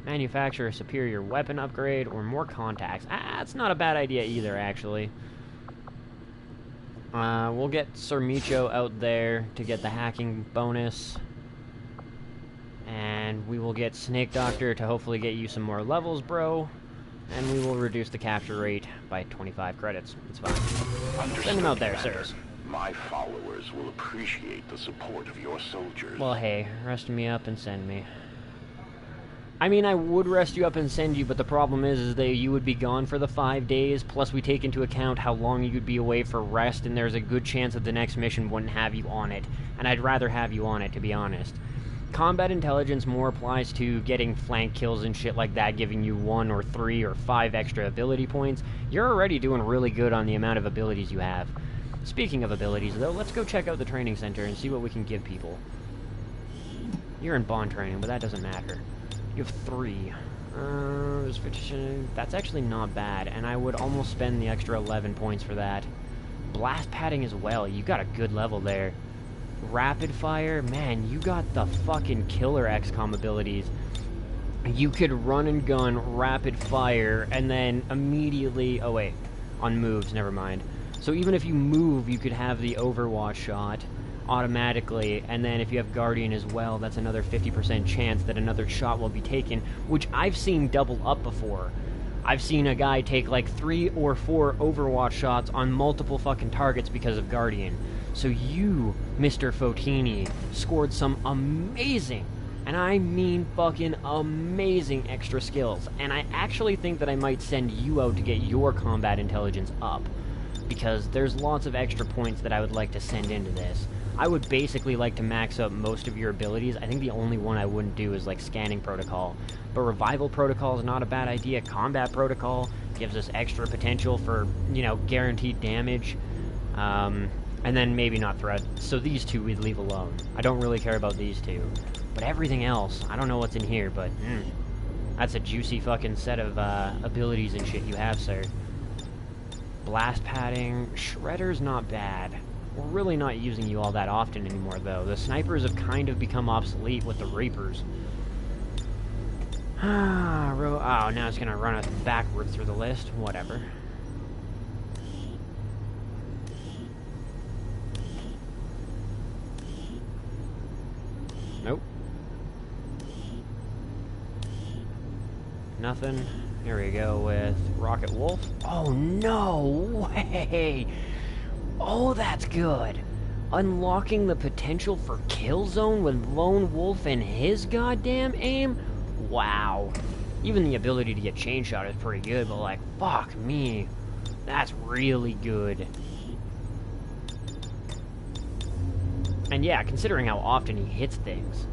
Manufacture a superior weapon upgrade or more contacts. That's not a bad idea either, actually. We'll get Sir Micho out there to get the hacking bonus. And we will get Snake Doctor to hopefully get you some more levels, bro. And we will reduce the capture rate by 25 credits. It's fine. Understood, Send them out there, Commander. sirs. My followers will appreciate the support of your soldiers. Well, hey, rest me up and send me. I mean, I would rest you up and send you, but the problem is that you would be gone for the 5 days, plus we take into account how long you'd be away for rest, and there's a good chance that the next mission wouldn't have you on it. And I'd rather have you on it, to be honest. combat intelligence more applies to getting flank kills and shit like that, giving you 1 or 3 or 5 extra ability points. You're already doing really good on the amount of abilities you have. Speaking of abilities, though, let's go check out the training center and see what we can give people. You're in bond training, but that doesn't matter. You have 3. That's actually not bad, and I would almost spend the extra 11 points for that. Blast padding as well. You got a good level there. Rapid fire, man, you got the fucking killer XCOM abilities. You could run and gun, rapid fire, and then immediately... Oh, wait. On moves, never mind. So even if you move, you could have the Overwatch shot automatically, and then if you have Guardian as well, that's another 50% chance that another shot will be taken, which I've seen double up before. I've seen a guy take like 3 or 4 Overwatch shots on multiple fucking targets because of Guardian. So you, Mr. Fotini, scored some amazing, and I mean fucking amazing extra skills, and I actually think that I might send you out to get your combat intelligence up, because there's lots of extra points that I would like to send into this. I would basically like to max up most of your abilities. I think the only one I wouldn't do is like scanning protocol. But revival protocol is not a bad idea. Combat protocol gives us extra potential for, you know, guaranteed damage. And then maybe not threat. So these 2 we'd leave alone. I don't really care about these 2. But everything else, I don't know what's in here, but that's a juicy fucking set of abilities and shit you have, sir. Blast padding. Shredder's not bad. We're really not using you all that often anymore, though. The snipers have kind of become obsolete with the Reapers. Oh, now it's gonna run us backwards through the list. Whatever. Nope. Nothing. Here we go with Rocket Wolf. Oh, no way! Oh, that's good. Unlocking the potential for kill zone with Lone Wolf and his goddamn aim? Wow. Even the ability to get chain shot is pretty good, but like, fuck me. That's really good. And yeah, considering how often he hits things.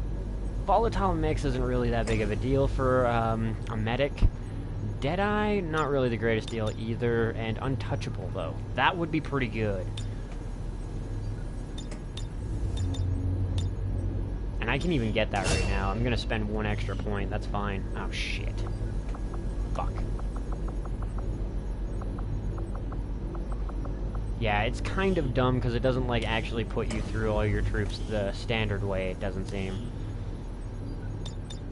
Volatile mix isn't really that big of a deal for a medic. Deadeye, not really the greatest deal either, and Untouchable, though. That would be pretty good. And I can even get that right now. I'm gonna spend 1 extra point, that's fine. Oh, shit. Fuck. Yeah, it's kind of dumb, because it doesn't, like, actually put you through all your troops the standard way, it doesn't seem.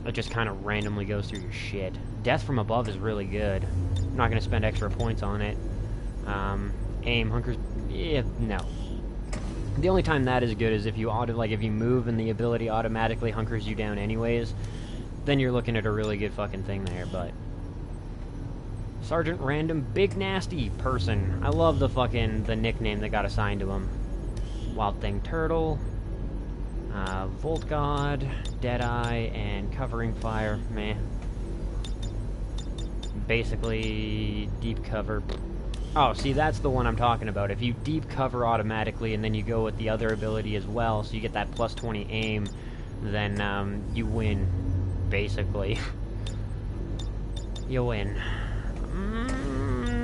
It just kind of randomly goes through your shit. Death from above is really good. I'm not going to spend extra points on it. Aim, hunkers... Yeah, no. The only time that is good is if you if you move and the ability automatically hunkers you down anyways, then you're looking at a really good fucking thing there, but... Sergeant Random Big Nasty Person. I love the nickname that got assigned to him. Wild Thing Turtle... Volt God, Deadeye, and Covering Fire, meh. Basically, deep cover. Oh, see, that's the one I'm talking about. If you deep cover automatically and then you go with the other ability as well, so you get that plus 20 aim, then you win, basically. You win.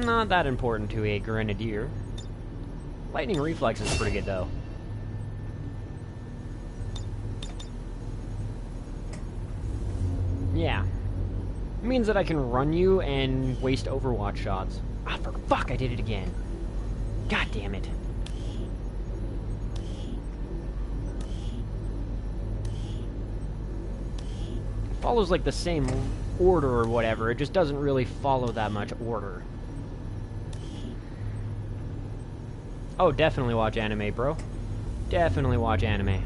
Not that important to a Grenadier. Lightning Reflex is pretty good, though. Yeah. It means that I can run you and waste Overwatch shots. Ah, for fuck, I did it again. God damn it. It follows, like, the same order or whatever. It just doesn't really follow that much order. Oh, definitely watch anime, bro. Definitely watch anime.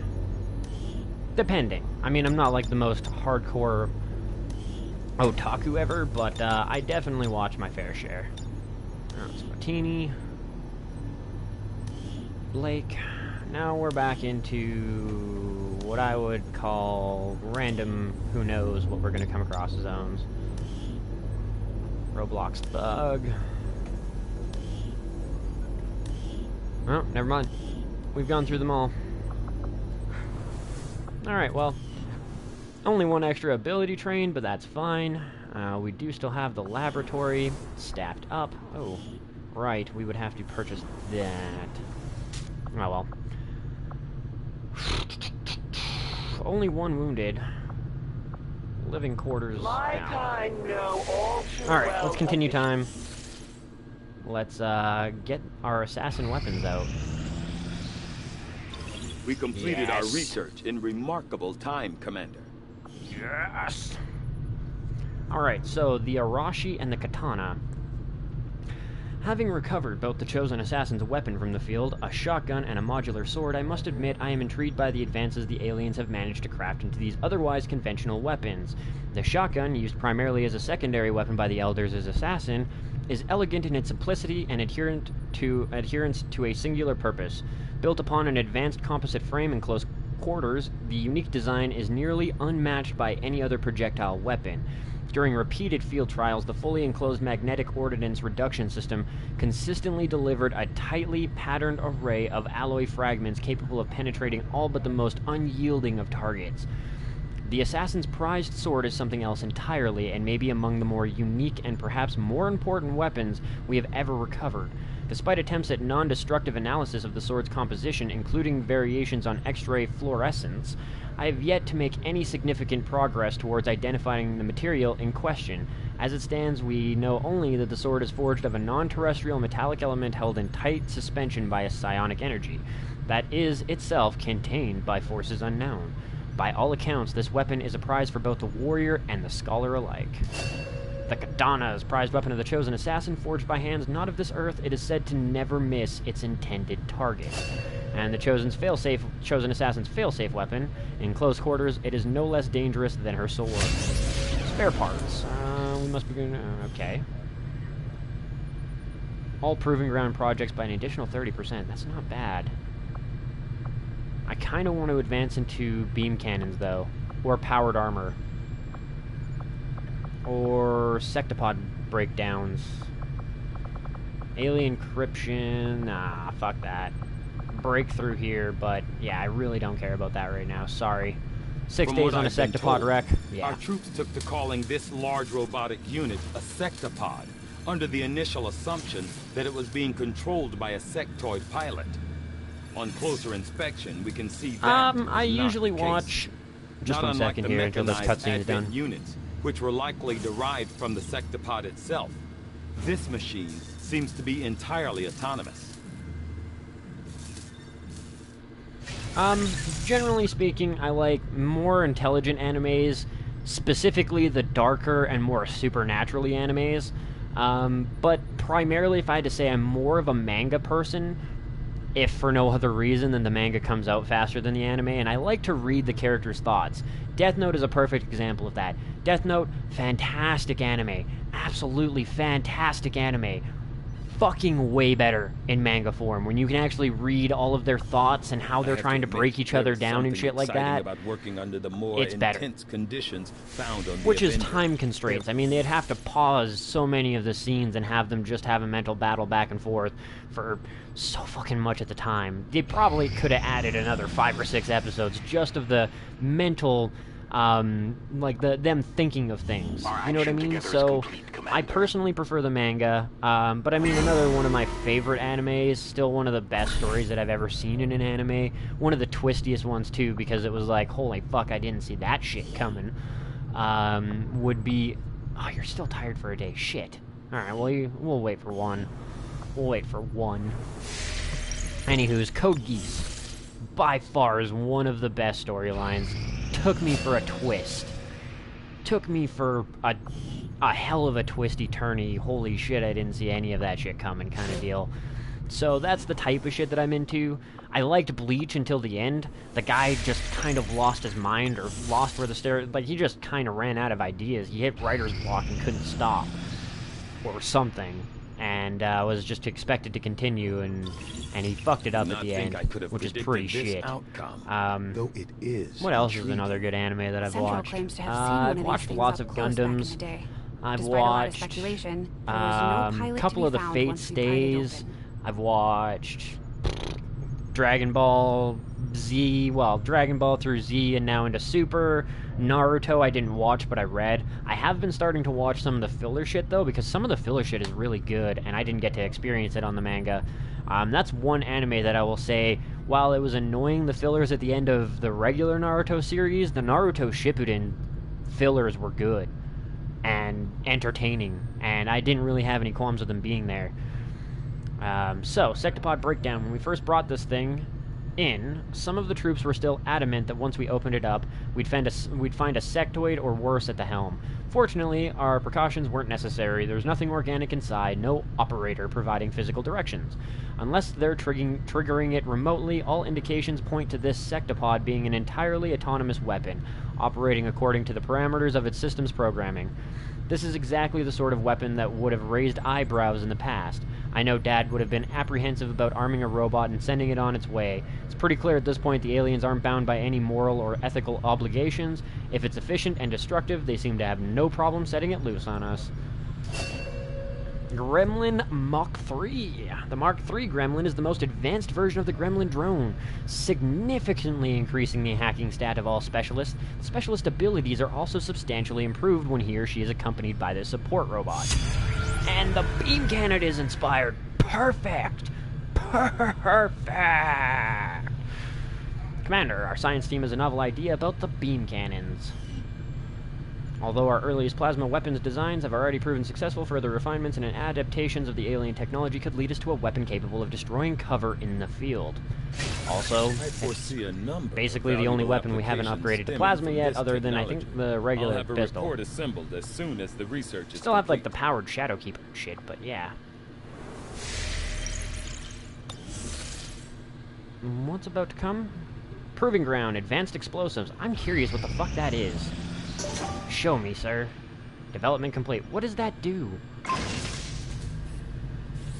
Depending. I mean, I'm not, like, the most hardcore... otaku ever, but I definitely watch my fair share. Spatini. Blake. Now we're back into what I would call random, who knows what we're going to come across zones. Roblox Thug. Oh, never mind. We've gone through them all. Alright, well, Only one extra ability train, but that's fine. We do still have the laboratory staffed up. Oh, right, we would have to purchase that. Oh well. Only one wounded. Living quarters. Like I know all too Alright, well. let's continue time. Let's get our assassin weapons out. We completed our Yes. research in remarkable time, Commander. Yes! Alright, so the Arashi and the katana. Having recovered both the chosen assassin's weapon from the field, a shotgun and a modular sword, I must admit I am intrigued by the advances the aliens have managed to craft into these otherwise conventional weapons. The shotgun, used primarily as a secondary weapon by the Elders as assassin, is elegant in its simplicity and adherence to a singular purpose. Built upon an advanced composite frame in close quarters, the unique design is nearly unmatched by any other projectile weapon. During repeated field trials, the fully enclosed magnetic ordnance reduction system consistently delivered a tightly patterned array of alloy fragments capable of penetrating all but the most unyielding of targets. The assassin's prized sword is something else entirely, and may be among the more unique and perhaps more important weapons we have ever recovered. Despite attempts at non-destructive analysis of the sword's composition, including variations on X-ray fluorescence, I have yet to make any significant progress towards identifying the material in question. As it stands, we know only that the sword is forged of a non-terrestrial metallic element held in tight suspension by a psionic energy, that is itself contained by forces unknown. By all accounts, this weapon is a prize for both the warrior and the scholar alike. The katana is prized weapon of the chosen assassin, forged by hands not of this earth. It is said to never miss its intended target. And the chosen assassin's failsafe weapon, in close quarters, it is no less dangerous than her sword. Spare parts. We must begin. Okay. All proving ground projects by an additional 30%. That's not bad. I kind of want to advance into beam cannons, though, or powered armor. Or sectopod breakdowns. Alien encryption. Nah, fuck that. Breakthrough here, but yeah, I really don't care about that right now. Sorry. 6 From days what on a I've been sectopod told, wreck. Yeah. Our troops took to calling this large robotic unit a sectopod, under the initial assumption that it was being controlled by a sectoid pilot. On closer inspection, we can see that I was not usually the case. watch. Just Not one unlike second the here until this mechanized cutscene is advent done. units, which were likely derived from the sectopod itself. This machine seems to be entirely autonomous. Generally speaking, I like more intelligent animes, specifically the darker and more supernaturally animes. But primarily, if I had to say, I'm more of a manga person, if for no other reason than the manga comes out faster than the anime, and I like to read the characters' thoughts. Death Note is a perfect example of that. Death Note, fantastic anime. Absolutely fantastic anime. Fucking way better in manga form, when you can actually read all of their thoughts and how they're trying to break each other down and shit like that. About working under the more It's better. intense conditions found on the Which is Avenger. time constraints. I mean, they'd have to pause so many of the scenes and have them just have a mental battle back and forth for so fucking much at the time. They probably could have added another 5 or 6 episodes just of the mental, like them thinking of things. You know what I mean? So, I personally prefer the manga, but I mean, another one of my favorite animes, still one of the best stories that I've ever seen in an anime. One of the twistiest ones, too, because it was like, holy fuck, I didn't see that shit coming. Would be... Oh, you're still tired for a day. Shit. Alright, well, we'll wait for one. We'll wait for one. Anywho's, Code Geass. By far is one of the best storylines. Took me for a twist. Took me for a hell of a twisty-turny, holy shit, I didn't see any of that shit coming kind of deal. So that's the type of shit that I'm into. I liked Bleach until the end. The guy just kind of lost his mind, or lost where the stairs... Like, he just kind of ran out of ideas. He hit writer's block and couldn't stop. Or something. And was just expected to continue, and he fucked it up at the end, which is pretty shit. Though it is what else is another good anime that I've Central watched? claims to have seen one I've of these watched things lots up of close back in Gundams. the day. I've Despite a lot of watched speculation, there was no pilot couple to of be the found Fate once we pried it Stays. open. I've watched Dragon Ball Z, well, Dragon Ball through Z and now into Super. Naruto I didn't watch, but I read. I have been starting to watch some of the filler shit, though, because some of the filler shit is really good, and I didn't get to experience it on the manga. That's one anime that I will say, while it was annoying the fillers at the end of the regular Naruto series, the Naruto Shippuden fillers were good and entertaining, and I didn't really have any qualms with them being there. So, Sectopod breakdown. When we first brought this thing in, some of the troops were still adamant that once we opened it up, we'd find a sectoid or worse at the helm. Fortunately, our precautions weren't necessary. There was nothing organic inside, no operator providing physical directions. Unless they're triggering it remotely, all indications point to this sectopod being an entirely autonomous weapon, operating according to the parameters of its system's programming. This is exactly the sort of weapon that would have raised eyebrows in the past. I know Dad would have been apprehensive about arming a robot and sending it on its way. It's pretty clear at this point the aliens aren't bound by any moral or ethical obligations. If it's efficient and destructive, they seem to have no problem setting it loose on us. Gremlin Mach 3. The Mark III Gremlin is the most advanced version of the Gremlin drone, significantly increasing the hacking stat of all specialists. The specialist abilities are also substantially improved when he or she is accompanied by the support robot. And the beam cannon is inspired. Perfect! Perfect! Commander, our science team has a novel idea about the beam cannons. Although our earliest plasma weapons designs have already proven successful, further refinements and adaptations of the alien technology could lead us to a weapon capable of destroying cover in the field. Also, basically the only weapon we haven't upgraded to plasma yet, other than, I think, the regular pistol. Assembled as soon as the research is Still have, like, the powered Shadowkeeper shit, but yeah. What's about to come? Proving Ground, Advanced Explosives. I'm curious what the fuck that is. Show me, sir. Development complete. What does that do?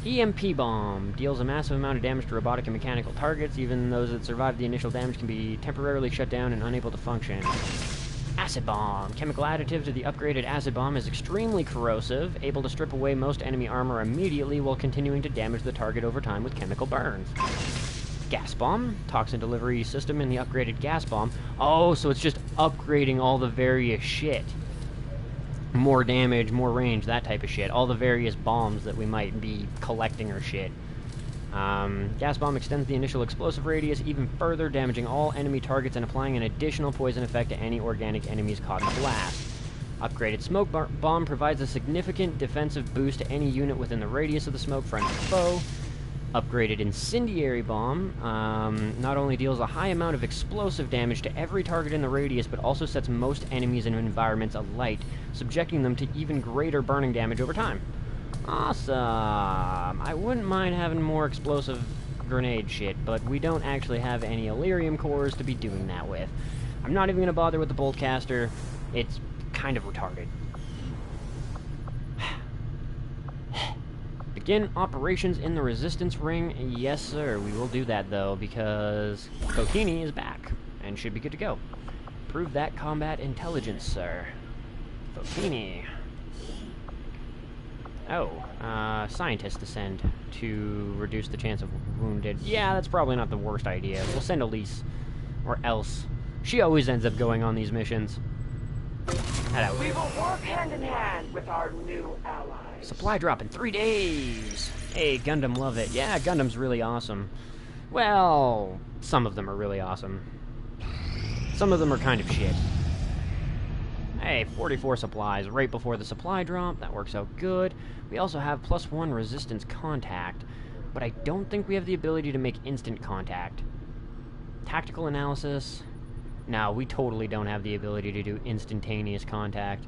EMP Bomb. Deals a massive amount of damage to robotic and mechanical targets. Even those that survive the initial damage can be temporarily shut down and unable to function. Acid Bomb. Chemical additive to the upgraded Acid Bomb is extremely corrosive, able to strip away most enemy armor immediately while continuing to damage the target over time with chemical burns. Gas Bomb. Toxin delivery system in the upgraded Gas Bomb. Oh, so it's just upgrading all the various shit. More damage, more range, that type of shit. All the various bombs that we might be collecting or shit. Gas Bomb extends the initial explosive radius even further, damaging all enemy targets and applying an additional poison effect to any organic enemies caught in the blast. Upgraded Smoke Bomb provides a significant defensive boost to any unit within the radius of the smoke, friend or foe. Upgraded Incendiary Bomb not only deals a high amount of explosive damage to every target in the radius, but also sets most enemies and environments alight, subjecting them to even greater burning damage over time. Awesome! I wouldn't mind having more explosive grenade shit, but we don't actually have any Illyrium cores to be doing that with. I'm not even going to bother with the Boltcaster. It's kind of retarded. Begin operations in the Resistance Ring. Yes, sir. We will do that, though, because Kokini is back and should be good to go. Prove that combat intelligence, sir. Kokini. Oh, scientist to send to reduce the chance of wounded. Yeah, that's probably not the worst idea. We'll send Elise. Or else. She always ends up going on these missions. Hello. We will work hand in hand with our new allies. Supply drop in 3 days! Hey, Gundam love it. Yeah, Gundam's really awesome. Well, some of them are really awesome. Some of them are kind of shit. Hey, 44 supplies right before the supply drop. That works out good. We also have +1 resistance contact, but I don't think we have the ability to make instant contact. Tactical analysis. No, we totally don't have the ability to do instantaneous contact.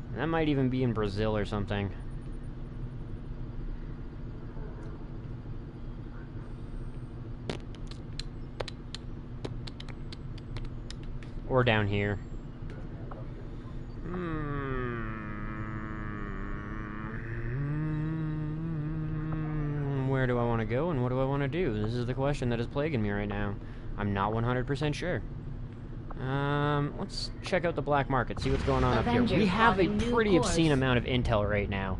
And that might even be in Brazil or something. Or down here. Where do I want to go and what do I want to do? This is the question that is plaguing me right now. I'm not 100% sure. Let's check out the black market, see what's going on up here. We have a pretty obscene amount of intel right now.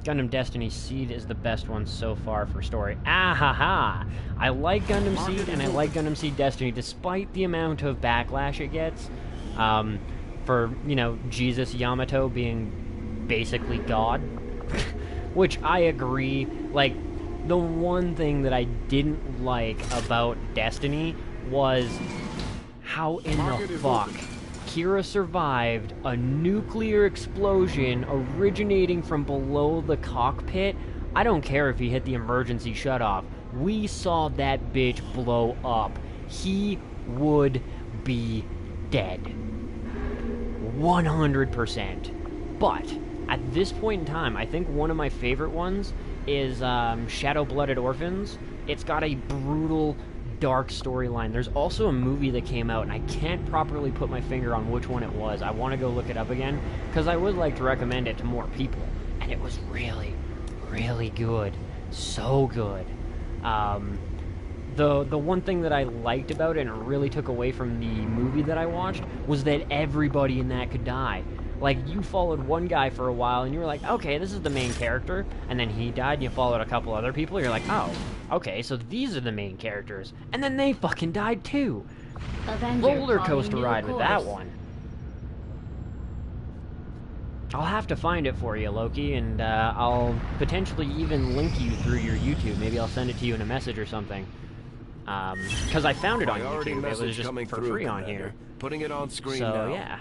Gundam Destiny Seed is the best one so far for story. Ah ha ha! I like Gundam Seed and I like Gundam Seed Destiny, despite the amount of backlash it gets. For, you know, Jesus Yamato being basically God. Which I agree. Like, the one thing that I didn't like about Destiny was how in the fuck Kira survived a nuclear explosion originating from below the cockpit. I don't care if he hit the emergency shutoff. We saw that bitch blow up. He would be dead. 100%. But at this point in time, I think one of my favorite ones is Shadow-Blooded Orphans. It's got a brutal, dark storyline. There's also a movie that came out, and I can't properly put my finger on which one it was. I want to go look it up again, because I would like to recommend it to more people. And it was really, really good. So good. The one thing that I liked about it, and it really took away from the movie that I watched, was that everybody in that could die. Like, you followed one guy for a while, and you were like, okay, this is the main character, and then he died, and you followed a couple other people, you're like, oh, okay, so these are the main characters, and then they fucking died too. Avenger Roller coaster plotting ride new with that course. one. I'll have to find it for you, Loki, and I'll potentially even link you through your YouTube. Maybe I'll send it to you in a message or something. Because I found it on Priority YouTube. It message was just coming for through, free on Commander. here. Putting it on screen So, now. yeah.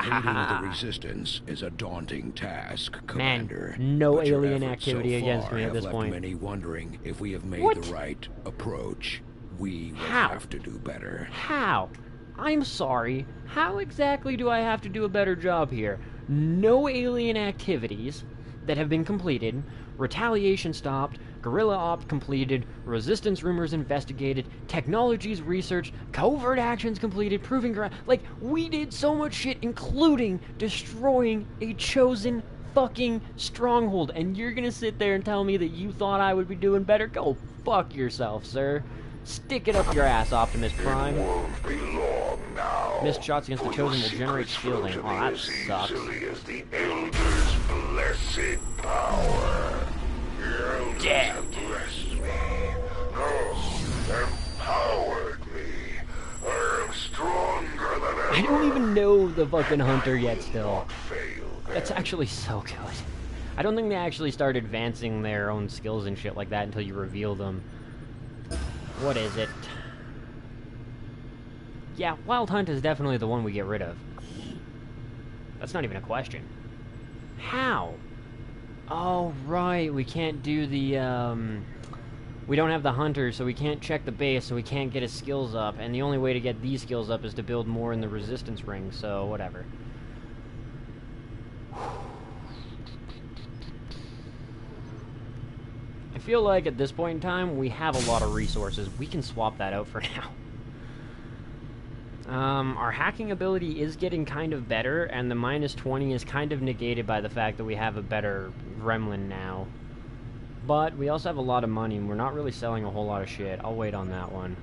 Leading the Resistance is a daunting task, Man, Commander. no But your alien efforts activity so against far me at have this left point. many wondering if we have made What? the right approach. We will How? have to do better. How? I'm sorry. How exactly do I have to do a better job here? No alien activities that have been completed, retaliation stopped, guerrilla op completed, resistance rumors investigated, technologies researched, covert actions completed, proving ground. Like, we did so much shit, including destroying a chosen fucking stronghold, and you're gonna sit there and tell me that you thought I would be doing better? Go fuck yourself, sir. Stick it up your ass, Optimus Prime. Won't be long now. Missed shots against the Chosen will generate shielding. Oh, that sucks. Easily as the Elder's blessed power. The Elders Dead. have blessed me. No, empowered me. I am stronger than ever. I don't even know the fucking hunter yet still. Fail. That's actually so good. I don't think they actually start advancing their own skills and shit like that until you reveal them. What is it? Yeah, Wild Hunt is definitely the one we get rid of. That's not even a question. How? Oh, right, we can't do the, we don't have the hunter, so we can't check the base, so we can't get his skills up, and the only way to get these skills up is to build more in the resistance ring, so whatever. I feel like at this point in time, we have a lot of resources. We can swap that out for now. Our hacking ability is getting kind of better, and the minus 20 is kind of negated by the fact that we have a better gremlin now. But we also have a lot of money, and we're not really selling a whole lot of shit. I'll wait on that one.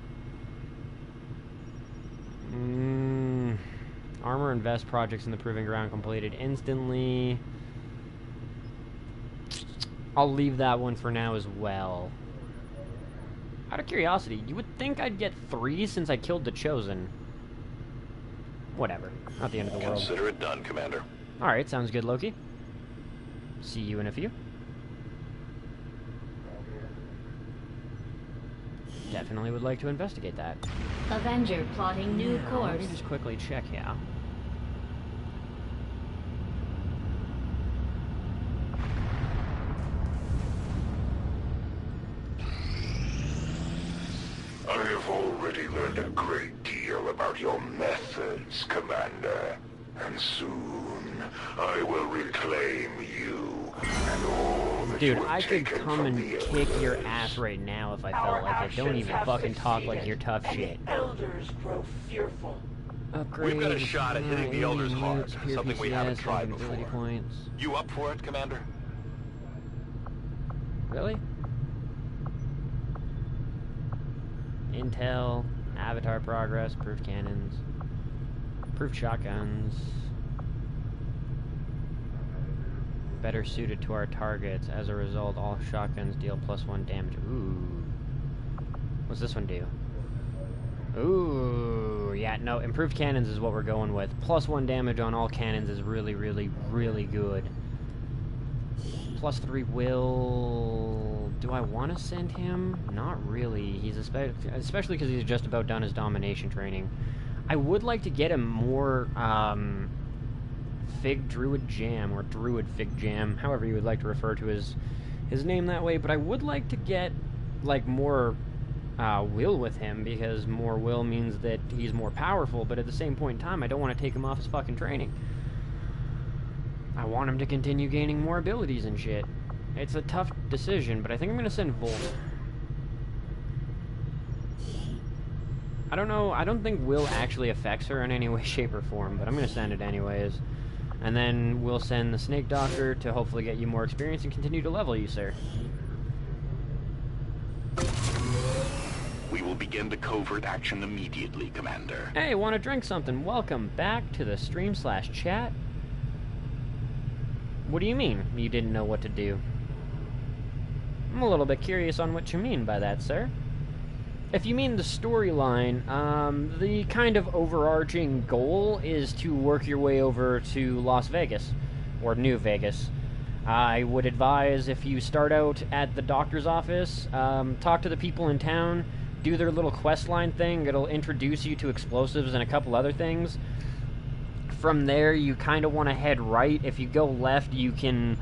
Armor and vest projects in the Proving Ground completed instantly. I'll leave that one for now as well. Out of curiosity, you would think I'd get 3 since I killed the Chosen. Whatever. Not the end of the world. Consider it done, Commander. Alright, sounds good, Loki. See you in a few. Definitely would like to investigate that. Avenger plotting new Now, course. let me just quickly check here. I have already learned a great deal about your methods, Commander. And soon, I will reclaim you and all that Dude, you have I could taken come from and the kick your Elders. ass right now if I Our felt like it. Don't actions even have fucking talk like succeeded, you're tough and shit. The elders grow fearful. Upgrade. We've got a shot at hitting the Elders alien hard, units, superior something we PCS, haven't tried ability before. points. You up for it, Commander? Really? Intel, avatar progress, proof cannons, proof shotguns. better suited to our targets. As a result, all shotguns deal +1 damage. Ooh. What's this one do? Ooh, yeah, no, improved cannons is what we're going with. +1 damage on all cannons is really, really, really good. +3 will... Do I want to send him? Not really. He's especially because he's just about done his domination training. I would like to get him more, Fig Druid Jam, or Druid Fig Jam, however you would like to refer to his name that way, but I would like to get, like, more will with him, because more will means that he's more powerful, but at the same point in time, I don't want to take him off his fucking training. I want him to continue gaining more abilities and shit. It's a tough decision, but I think I'm gonna send Volt. I don't know, I don't think will actually affects her in any way, shape, or form, but I'm gonna send it anyways. And then we'll send the Snake Doctor to hopefully get you more experience and continue to level you, sir. We will begin the covert action immediately, Commander. Hey, wanna drink something? Welcome back to the stream/chat. What do you mean, you didn't know what to do? I'm a little bit curious on what you mean by that, sir. If you mean the storyline, the kind of overarching goal is to work your way over to Las Vegas, or New Vegas. I would advise, if you start out at the doctor's office, talk to the people in town, do their little quest line thing. It'll introduce you to explosives and a couple other things. From there, you kind of want to head right. If you go left, you can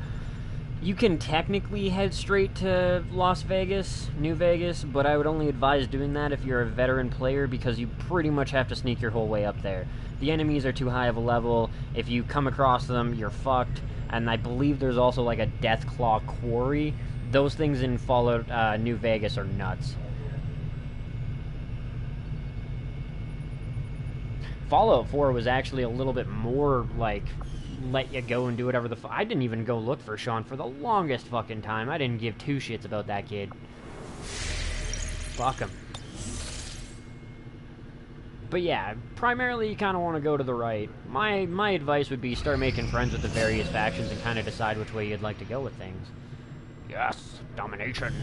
technically head straight to Las Vegas, New Vegas, but I would only advise doing that if you're a veteran player, because you pretty much have to sneak your whole way up there. The enemies are too high of a level. If you come across them, you're fucked. And I believe there's also like a Deathclaw quarry. Those things in Fallout New Vegas are nuts. Fallout 4 was actually a little bit more, like, let you go and do whatever the I didn't even go look for Sean for the longest fucking time. I didn't give two shits about that kid. Fuck him. But yeah, primarily you kind of want to go to the right. My advice would be start making friends with the various factions and kind of decide which way you'd like to go with things. Yes, domination.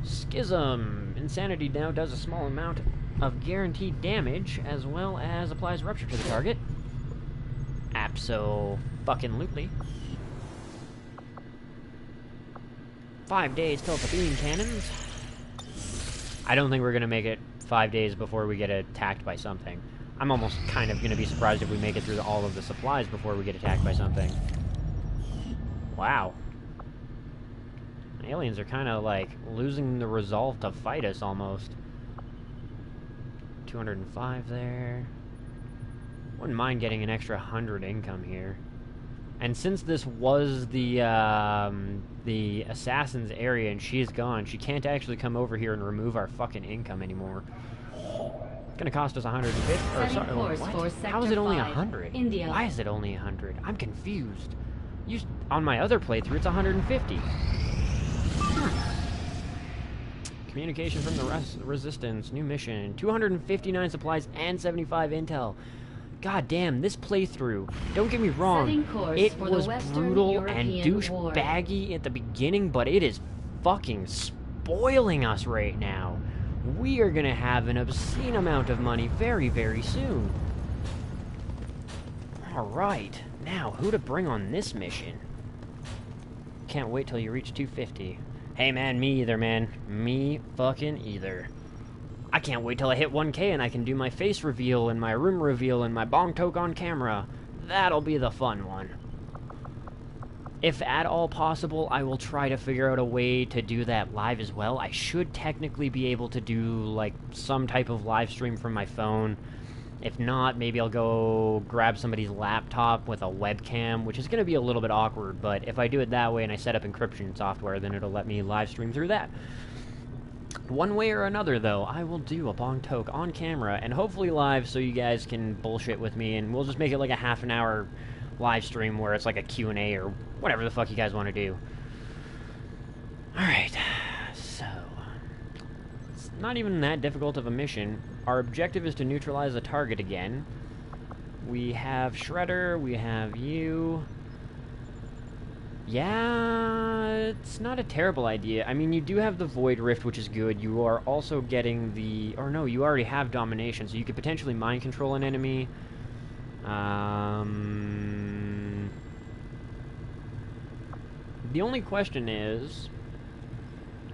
Schism. Insanity now does a small amount of guaranteed damage, as well as applies rupture to the target. Abso-fucking-lutely. 5 days till the beam cannons. I don't think we're gonna make it 5 days before we get attacked by something. I'm almost kind of gonna be surprised if we make it through all of the supplies before we get attacked by something. Wow. Aliens are kind of like losing the resolve to fight us almost. 205 there. Wouldn't mind getting an extra 100 income here. And since this was the assassin's area and she's gone, she can't actually come over here and remove our fucking income anymore. It's gonna cost us 150. Or sorry, what? How is it only 100? India. Why is it only 100? I'm confused. On my other playthrough, it's 150. Communication from the Resistance, new mission, 259 supplies and 75 intel. God damn, this playthrough, don't get me wrong, it was brutal and douchebaggy at the beginning, but it is fucking spoiling us right now. We are gonna have an obscene amount of money very, very soon. Alright, now who to bring on this mission? Can't wait till you reach 250. Hey man, me either, man. Me fucking either. I can't wait till I hit 1K and I can do my face reveal and my room reveal and my bong toke on camera. That'll be the fun one. If at all possible, I will try to figure out a way to do that live as well. I should technically be able to do, like, some type of live stream from my phone. If not, maybe I'll go grab somebody's laptop with a webcam, which is going to be a little bit awkward, but if I do it that way and I set up encryption software, then it'll let me live stream through that. One way or another, though, I will do a bong toke on camera, and hopefully live so you guys can bullshit with me, and we'll just make it like a half an hour live stream where it's like a Q&A or whatever the fuck you guys want to do. Alright, so... it's not even that difficult of a mission. Our objective is to neutralize a target again. We have Shredder, we have you. Yeah, it's not a terrible idea. I mean, you do have the Void Rift, which is good. You are also getting the... Or no, you already have Domination, so you could potentially mind control an enemy. The only question is...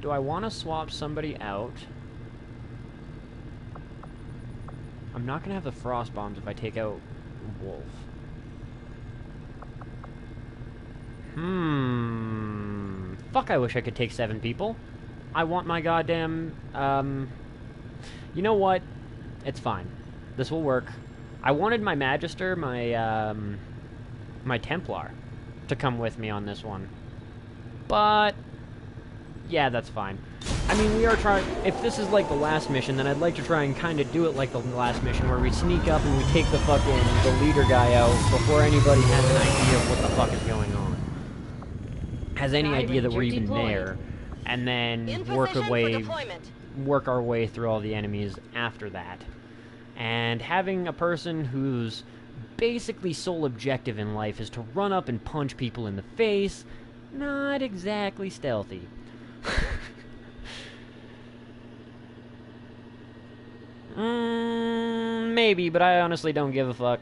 Do I want to swap somebody out? I'm not going to have the Frost Bombs if I take out Wolf. Fuck, I wish I could take 7 people. I want my goddamn, You know what? It's fine. This will work. I wanted my Magister, my Templar, to come with me on this one. But... yeah, that's fine. I mean, we are trying... If this is like the last mission, then I'd like to try and kind of do it like the last mission, where we sneak up and we take the leader guy out before anybody has an idea of what the fuck is going on. Has any idea that we're even there. And then work our way through all the enemies after that. And having a person whose basically sole objective in life is to run up and punch people in the face, not exactly stealthy. Maybe, but I honestly don't give a fuck.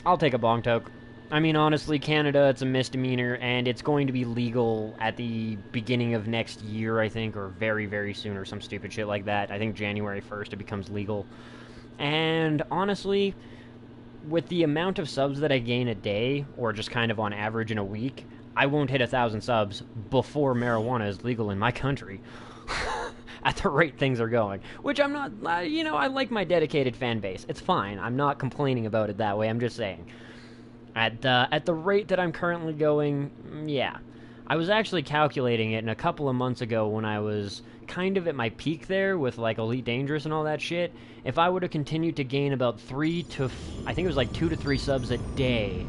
I'll take a bong toke. I mean, honestly, Canada, it's a misdemeanor, and it's going to be legal at the beginning of next year, I think, or very, very soon, or some stupid shit like that. I think January 1st it becomes legal. And honestly, with the amount of subs that I gain a day, or just kind of on average in a week, I won't hit 1,000 subs before marijuana is legal in my country. At the rate things are going. Which I'm not, you know, I like my dedicated fan base. It's fine. I'm not complaining about it that way. I'm just saying. At the rate that I'm currently going, yeah. I was actually calculating it, and a couple of months ago when I was kind of at my peak there with, like, Elite Dangerous and all that shit, if I would have continued to gain about 2 to 3 subs a day,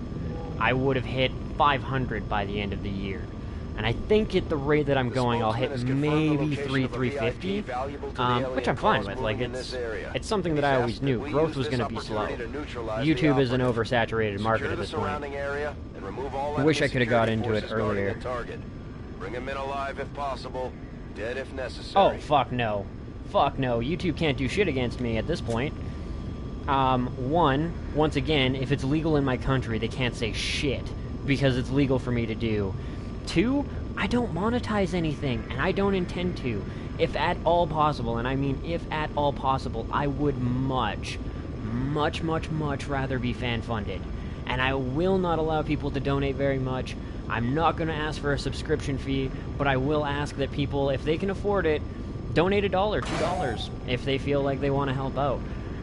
I would have hit 500 by the end of the year. And I think at the rate that I'm going, I'll hit maybe 350, which I'm fine with. Like, it's something that I always knew. Growth was going to be slow. YouTube is an oversaturated market at this point. I wish I could have got into it earlier. Bring him in alive if possible, dead if necessary. Oh, fuck no. Fuck no. YouTube can't do shit against me at this point. Once again, if it's legal in my country, they can't say shit, because it's legal for me to do. 2, I don't monetize anything, and I don't intend to. If at all possible, and I mean if at all possible, I would much rather be fan-funded. And I will not allow people to donate very much. I'm not going to ask for a subscription fee, but I will ask that people, if they can afford it, donate $1, $2, if they feel like they want to help out.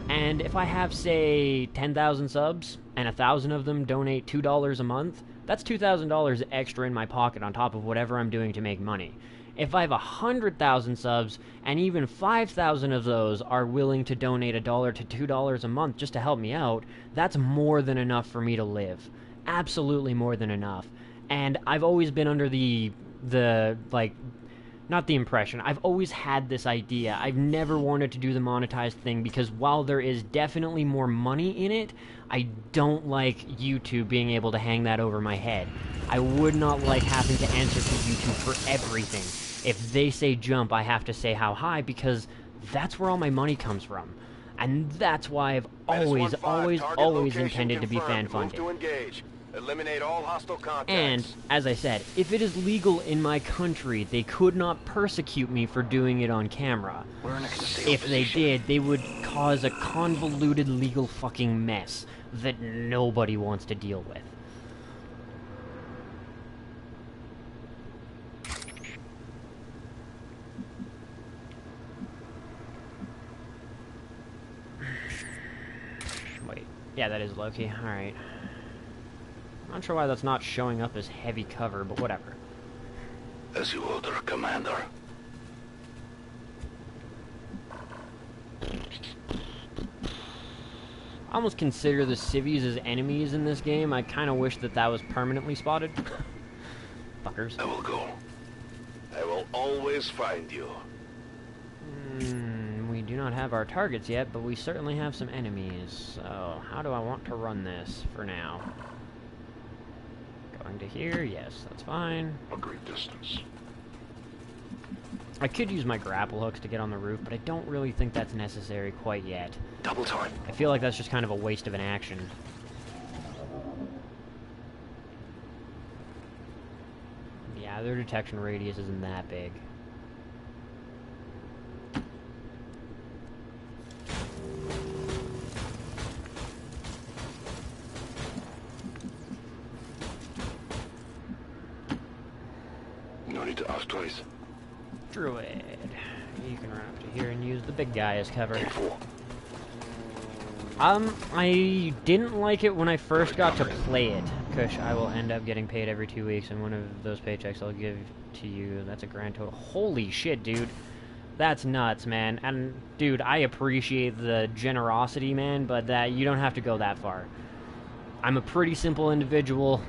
And if I have, say, 10,000 subs, and 1,000 of them donate $2 a month, that's $2,000 extra in my pocket on top of whatever I'm doing to make money. If I have 100,000 subs, and even 5,000 of those are willing to donate $1 to $2 a month just to help me out, that's more than enough for me to live. Absolutely more than enough. And I've always been under not the impression, I've always had this idea. I've never wanted to do the monetized thing because while there is definitely more money in it, I don't like YouTube being able to hang that over my head. I would not like having to answer to YouTube for everything. If they say jump, I have to say how high because that's where all my money comes from. And that's why I've always intended to be fan-funded. Eliminate all hostile contacts. And, as I said, if it is legal in my country, they could not persecute me for doing it on camera. If they did, they would cause a convoluted legal fucking mess that nobody wants to deal with. Wait. Yeah, that is Loki. Alright. Not sure why that's not showing up as heavy cover, but whatever. As you order, Commander. I almost consider the civvies as enemies in this game. I kind of wish that was permanently spotted. Fuckers. I will go. I will always find you. We do not have our targets yet, but we certainly have some enemies. So, how do I want to run this for now? Going to here, yes, that's fine. A great distance. I could use my grapple hooks to get on the roof, but I don't really think that's necessary quite yet. Double time. I feel like that's just kind of a waste of an action. Yeah, their detection radius isn't that big. No need to ask twice. Druid. You can run up to here and use the big guy as cover. I didn't like it when I first got to play it. Kush, I will end up getting paid every 2 weeks, and one of those paychecks I'll give to you. That's a grand total. Holy shit, dude. That's nuts, man. And, dude, I appreciate the generosity, man, but that you don't have to go that far. I'm a pretty simple individual.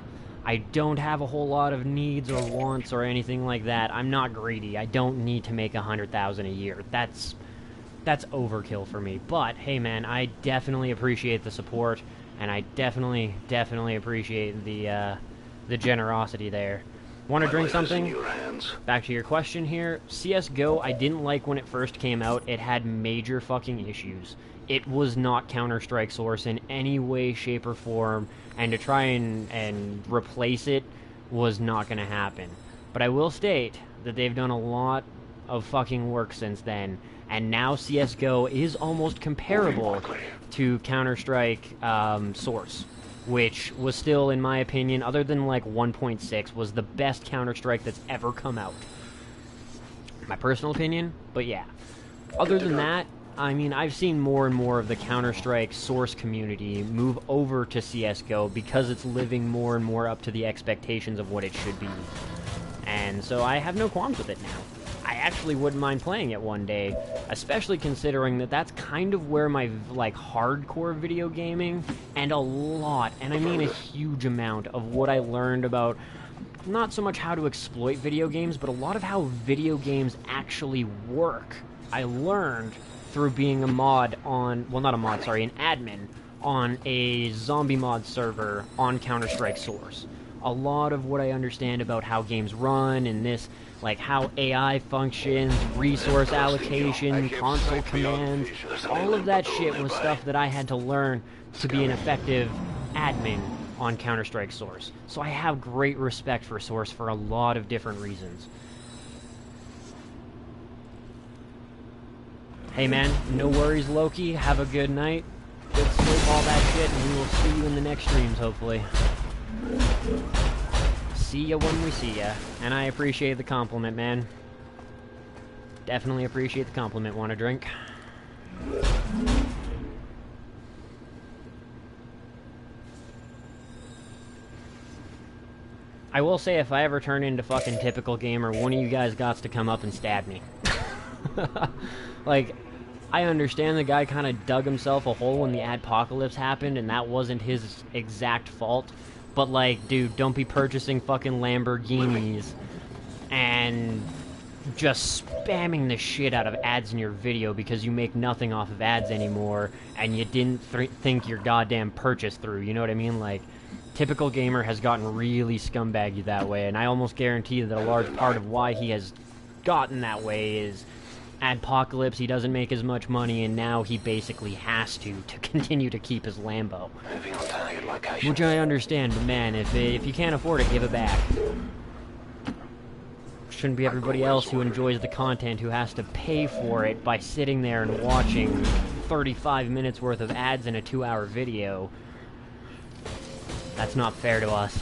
I don't have a whole lot of needs or wants or anything like that. I'm not greedy. I don't need to make $100,000 a year. That's overkill for me. But hey, man, I definitely appreciate the support, and I definitely appreciate the generosity there. Want to drink something? Back to your question here. CS:GO, I didn't like when it first came out. It had major fucking issues. It was not Counter-Strike Source in any way, shape, or form, and to try and replace it was not going to happen. But I will state that they've done a lot of fucking work since then, and now CS:GO is almost comparable to Counter-Strike Source, which was still, in my opinion, other than like 1.6, was the best Counter-Strike that's ever come out. My personal opinion, but yeah. Other than that, I mean, I've seen more and more of the Counter-Strike Source community move over to CS:GO because it's living more and more up to the expectations of what it should be. And so I have no qualms with it now. I actually wouldn't mind playing it one day, especially considering that that's kind of where my, like, hardcore video gaming, and a lot, and I mean a huge amount, of what I learned about not so much how to exploit video games, but a lot of how video games actually work. I learned through being a mod on, well, not a mod, sorry, an admin on a zombie mod server on Counter-Strike Source. A lot of what I understand about how games run and this, like how AI functions, resource allocation, console commands, all of that shit was stuff that I had to learn to be an effective admin on Counter-Strike Source. So I have great respect for Source for a lot of different reasons. Hey man, no worries, Loki. Have a good night. Good sleep, all that shit, and we will see you in the next streams, hopefully. See ya when we see ya. And I appreciate the compliment, man. Definitely appreciate the compliment. Want a drink? I will say, if I ever turn into fucking typical gamer, one of you guys got to come up and stab me. Like, I understand the guy kind of dug himself a hole when the adpocalypse happened, and that wasn't his exact fault. But, like, dude, don't be purchasing fucking Lamborghinis and just spamming the shit out of ads in your video because you make nothing off of ads anymore and you didn't think your goddamn purchase through, you know what I mean? Like, typical gamer has gotten really scumbaggy that way, and I almost guarantee that a large part of why he has gotten that way is adpocalypse. He doesn't make as much money, and now he basically has to continue to keep his Lambo. Which I understand, but man, if you can't afford it, give it back. Shouldn't be everybody else who enjoys the content who has to pay for it by sitting there and watching 35 minutes worth of ads in a 2-hour video. That's not fair to us.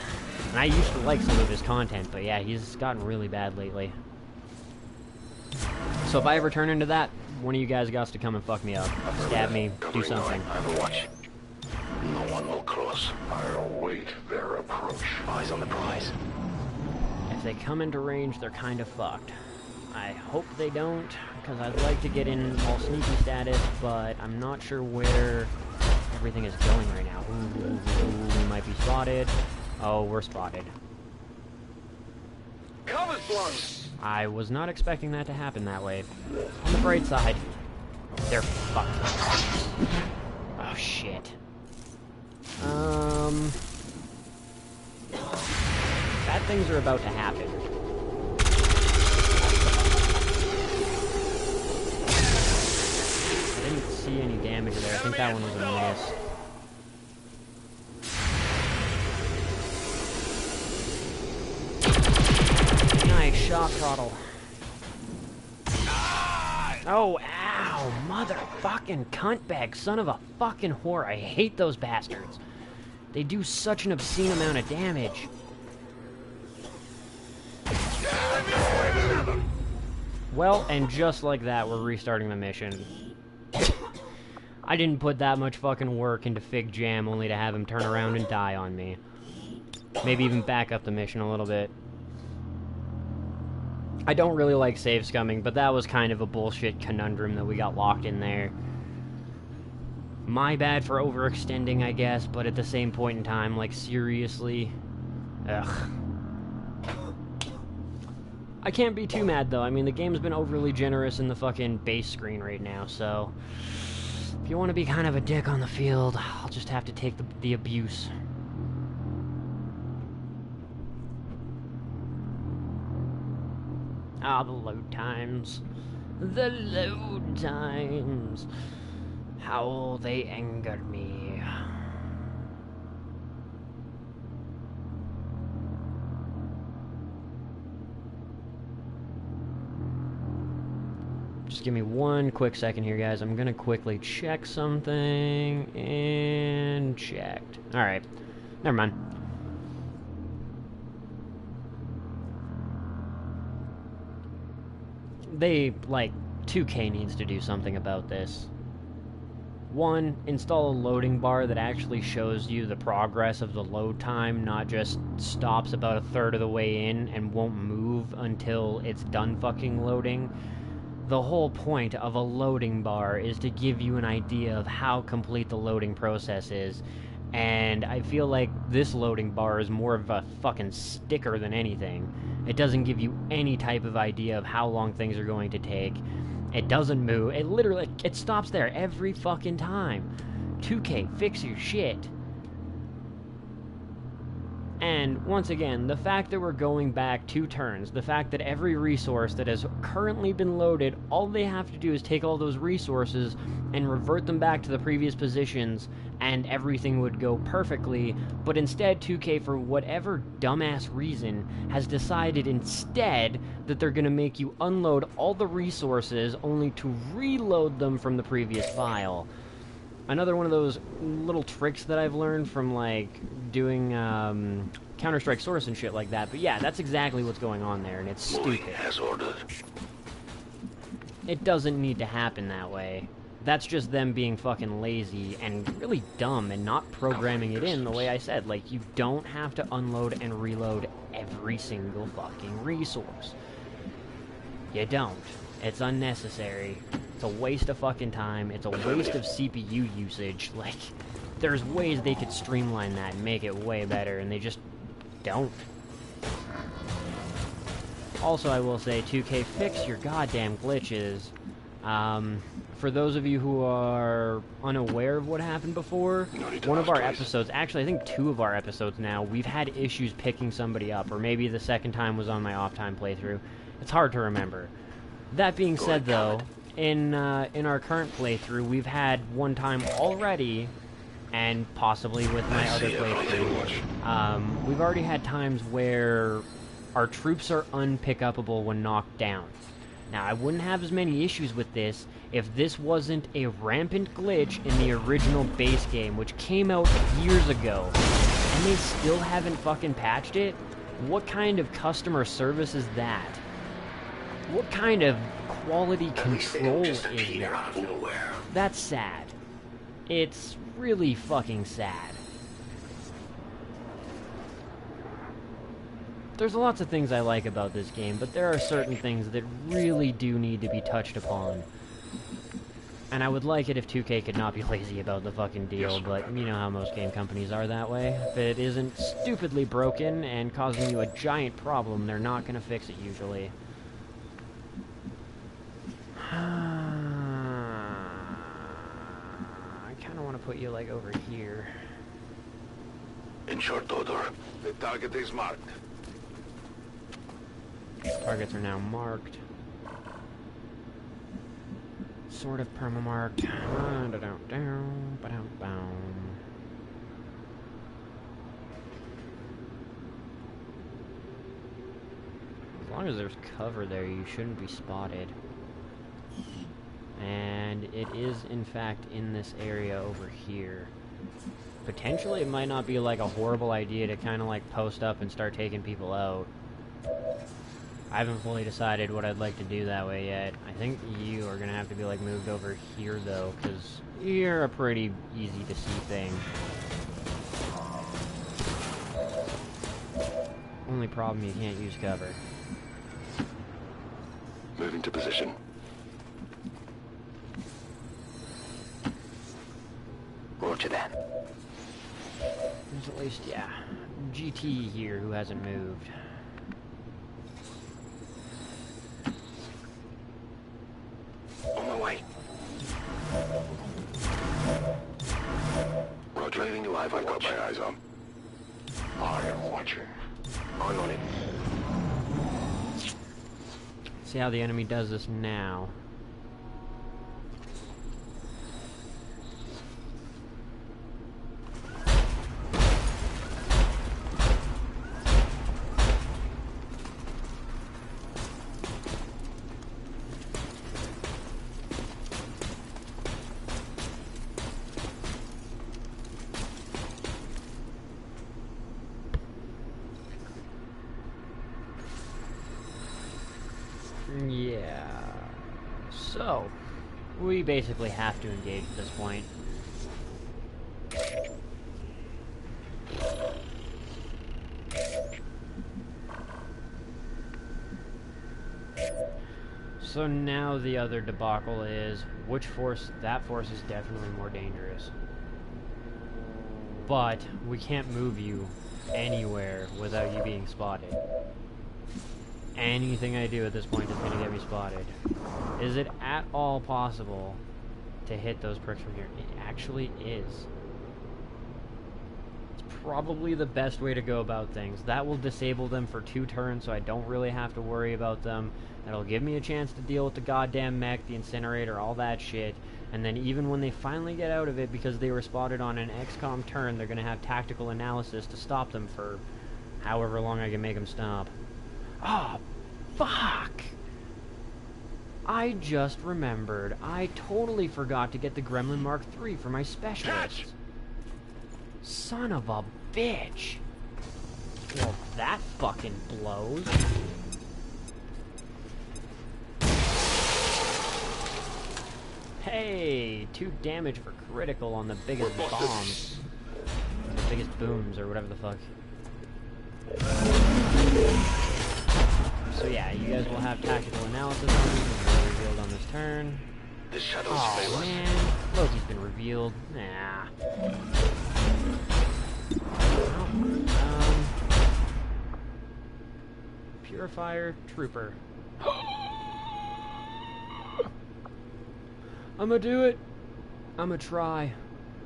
And I used to like some of his content, but yeah, he's gotten really bad lately. So if I ever turn into that, one of you guys got to come and fuck me up. Stab me, do something. Watch. No one will cross. I'll wait their approach. Eyes on the prize. If they come into range, they're kind of fucked. I hope they don't, because I'd like to get in all sneaky status, but I'm not sure where everything is going right now. Ooh, we might be spotted. Oh, we're spotted. Cover's blown! I was not expecting that to happen that way. On the bright side, they're fucked. Oh, shit. things are about to happen. I didn't see any damage there. I think that one was a miss. Nice shock throttle. Oh, ow, motherfucking cuntbag, son of a fucking whore. I hate those bastards. They do such an obscene amount of damage. Well, and just like that, we're restarting the mission. I didn't put that much fucking work into Fig Jam only to have him turn around and die on me. Maybe even back up the mission a little bit. I don't really like save scumming, but that was kind of a bullshit conundrum that we got locked in there. My bad for overextending, I guess, but at the same point in time, like, seriously? Ugh. I can't be too mad, though. I mean, the game's been overly generous in the fucking base screen right now, so... if you want to be kind of a dick on the field, I'll just have to take the abuse. Ah, the load times. The load times. How they angered me. Just give me one quick second here, guys. I'm gonna quickly check something. And checked. Alright. Never mind. They, like, 2K needs to do something about this. One, install a loading bar that actually shows you the progress of the load time, not just stops about a third of the way in and won't move until it's done fucking loading. The whole point of a loading bar is to give you an idea of how complete the loading process is, and I feel like this loading bar is more of a fucking sticker than anything. It doesn't give you any type of idea of how long things are going to take. It doesn't move. It literally, it stops there every fucking time. 2K, fix your shit. And, once again, the fact that we're going back 2 turns, the fact that every resource that has currently been loaded, all they have to do is take all those resources and revert them back to the previous positions, and everything would go perfectly, but instead 2K, for whatever dumbass reason, has decided instead that they're gonna make you unload all the resources only to reload them from the previous file. Another one of those little tricks that I've learned from, like, doing, Counter-Strike Source and shit like that. But yeah, that's exactly what's going on there, and it's stupid. As ordered. It doesn't need to happen that way. That's just them being fucking lazy and really dumb and not programming it in the way I said. Like, you don't have to unload and reload every single fucking resource. You don't. It's unnecessary. It's a waste of fucking time. It's a waste of CPU usage. Like, there's ways they could streamline that and make it way better, and they just don't. Also, I will say, 2K, fix your goddamn glitches. For those of you who are unaware of what happened before, one of our episodes, actually I think 2 of our episodes now, we've had issues picking somebody up, or maybe the second time was on my off-time playthrough. It's hard to remember. That being said, though, in our current playthrough, we've had one time already, and possibly with my other playthrough, we've already had times where our troops are unpick-upable when knocked down. Now, I wouldn't have as many issues with this if this wasn't a rampant glitch in the original base game, which came out years ago, and they still haven't fucking patched it. What kind of customer service is that? What kind of quality control is that? That's sad. It's really fucking sad. There's lots of things I like about this game, but there are certain things that really do need to be touched upon. And I would like it if 2K could not be lazy about the fucking deal, but you know how most game companies are that way. If it isn't stupidly broken and causing you a giant problem, they're not gonna fix it usually. I kinda wanna put you, like, over here. In short order, the target is marked. Targets are now marked. Sort of perma-marked. As long as there's cover there, you shouldn't be spotted. And it is, in fact, in this area over here. Potentially, it might not be, like, a horrible idea to kind of, like, post up and start taking people out. I haven't fully decided what I'd like to do that way yet. I think you are going to have to be, like, moved over here, though, because you're a pretty easy-to-see thing. Only problem, you can't use cover. Moving to position. Roger that. There's at least, yeah, GT here who hasn't moved. On my way. Roger. Leaving you live. I've got my eyes on. I am watching. I'm on it. See how the enemy does this now. Yeah. So, we basically have to engage at this point. So now the other debacle is, which force? That force is definitely more dangerous. But we can't move you anywhere without you being spotted. Anything I do at this point is going to get me spotted. Is it at all possible to hit those pricks from here? It actually is. It's probably the best way to go about things. That will disable them for 2 turns, so I don't really have to worry about them. That'll give me a chance to deal with the goddamn mech, the incinerator, all that shit. And then even when they finally get out of it, because they were spotted on an XCOM turn, they're going to have tactical analysis to stop them for however long I can make them stop. Oh, fuck! I just remembered. I totally forgot to get the Gremlin Mark III for my specialist. Son of a bitch! Well, that fucking blows. Hey! 2 damage for critical on the biggest bombs. The biggest booms, or whatever the fuck. So yeah, you guys will have tactical analysis on these, and they're revealed on this turn. The shadows Oh man, Loki's been revealed. Nah. Well, Purifier, Trooper. I'ma do it. I'ma try.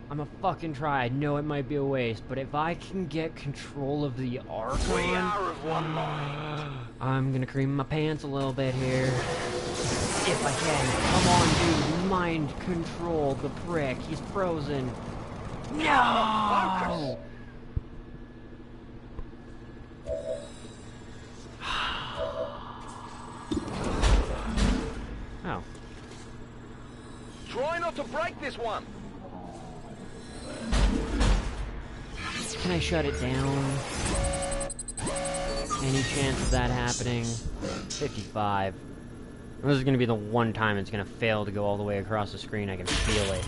I'ma fucking try. I know it might be a waste, but if I can get control of the Archon, We are of one mind. I'm gonna cream my pants a little bit here. If I can. Come on, dude. Mind control the prick. He's frozen. No! Oh. Try not to break this one. Can I shut it down? Any chance of that happening? 55. This is going to be the one time it's going to fail to go all the way across the screen. I can feel it.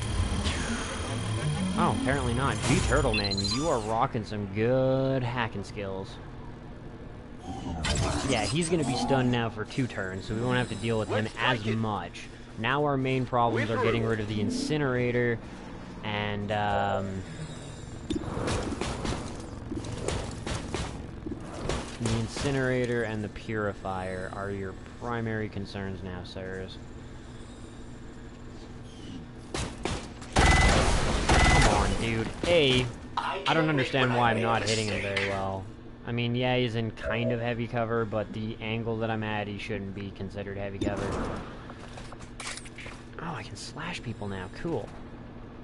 Oh, apparently not. G-Turtle, man, you are rocking some good hacking skills. Yeah, he's going to be stunned now for 2 turns, so we won't have to deal with him as much. Now our main problems are getting rid of the incinerator and, the incinerator and the purifier are your primary concerns now, sirs. Come on, dude. I don't understand why I'm not hitting him very well. I mean, yeah, he's in kind of heavy cover, but the angle that I'm at, he shouldn't be considered heavy cover. Oh, I can slash people now. Cool.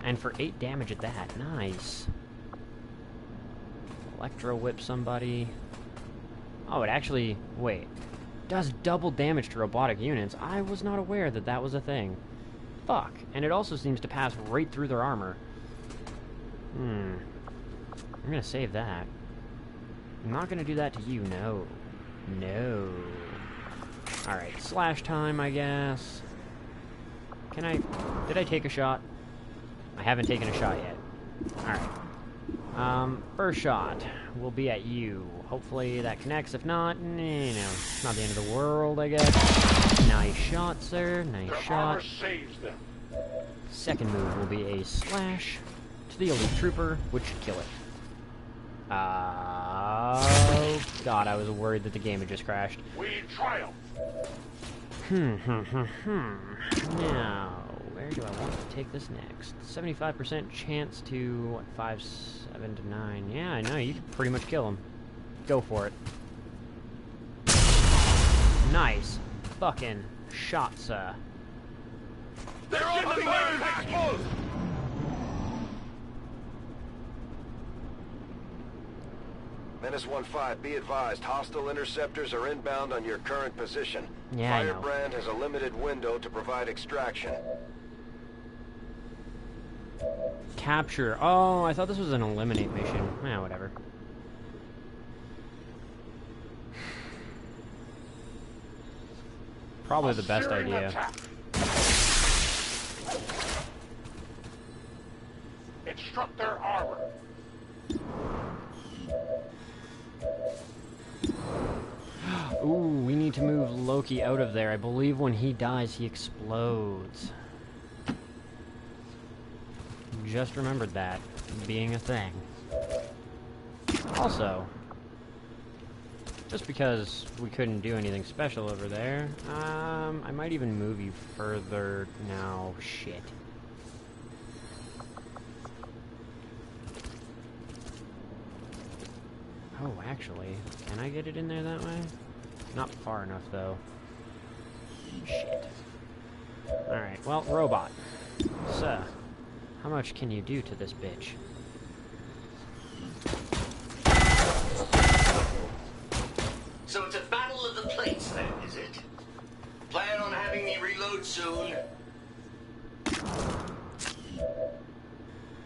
And for 8 damage at that. Nice. Electro whip somebody. Oh, it actually... Wait. Does double damage to robotic units. I was not aware that that was a thing. Fuck. And it also seems to pass right through their armor. I'm gonna save that. I'm not gonna do that to you, no. No. Alright, slash time, I guess. Can I... Did I take a shot? I haven't taken a shot yet. Alright. First shot will be at you. Hopefully that connects. If not, you know, it's not the end of the world, I guess. Nice shot, sir. Nice shot. Second move will be a slash to the elite trooper, which should kill it. Oh, God, I was worried that the game had just crashed. We triumph! Now, where do I want to take this next? 75% chance to, what, 5, 7 to 9. Yeah, I know, you can pretty much kill him. Go for it. Nice. Fucking shots, They're on the fire! Menace 1-5, be advised, hostile interceptors are inbound on your current position. Yeah, I know. Firebrand has a limited window to provide extraction. Capture. Oh, I thought this was an eliminate mission. Yeah, whatever. Probably the best idea. It struck their armor. Ooh, we need to move Loki out of there. I believe when he dies, he explodes. Just remembered that being a thing. Also, just because we couldn't do anything special over there, I might even move you further now. Shit. Oh, actually, can I get it in there that way? Not far enough, though. Shit. Alright, well, robot. So, how much can you do to this bitch? So it's a battle of the plates then, is it? Plan on having me reload soon?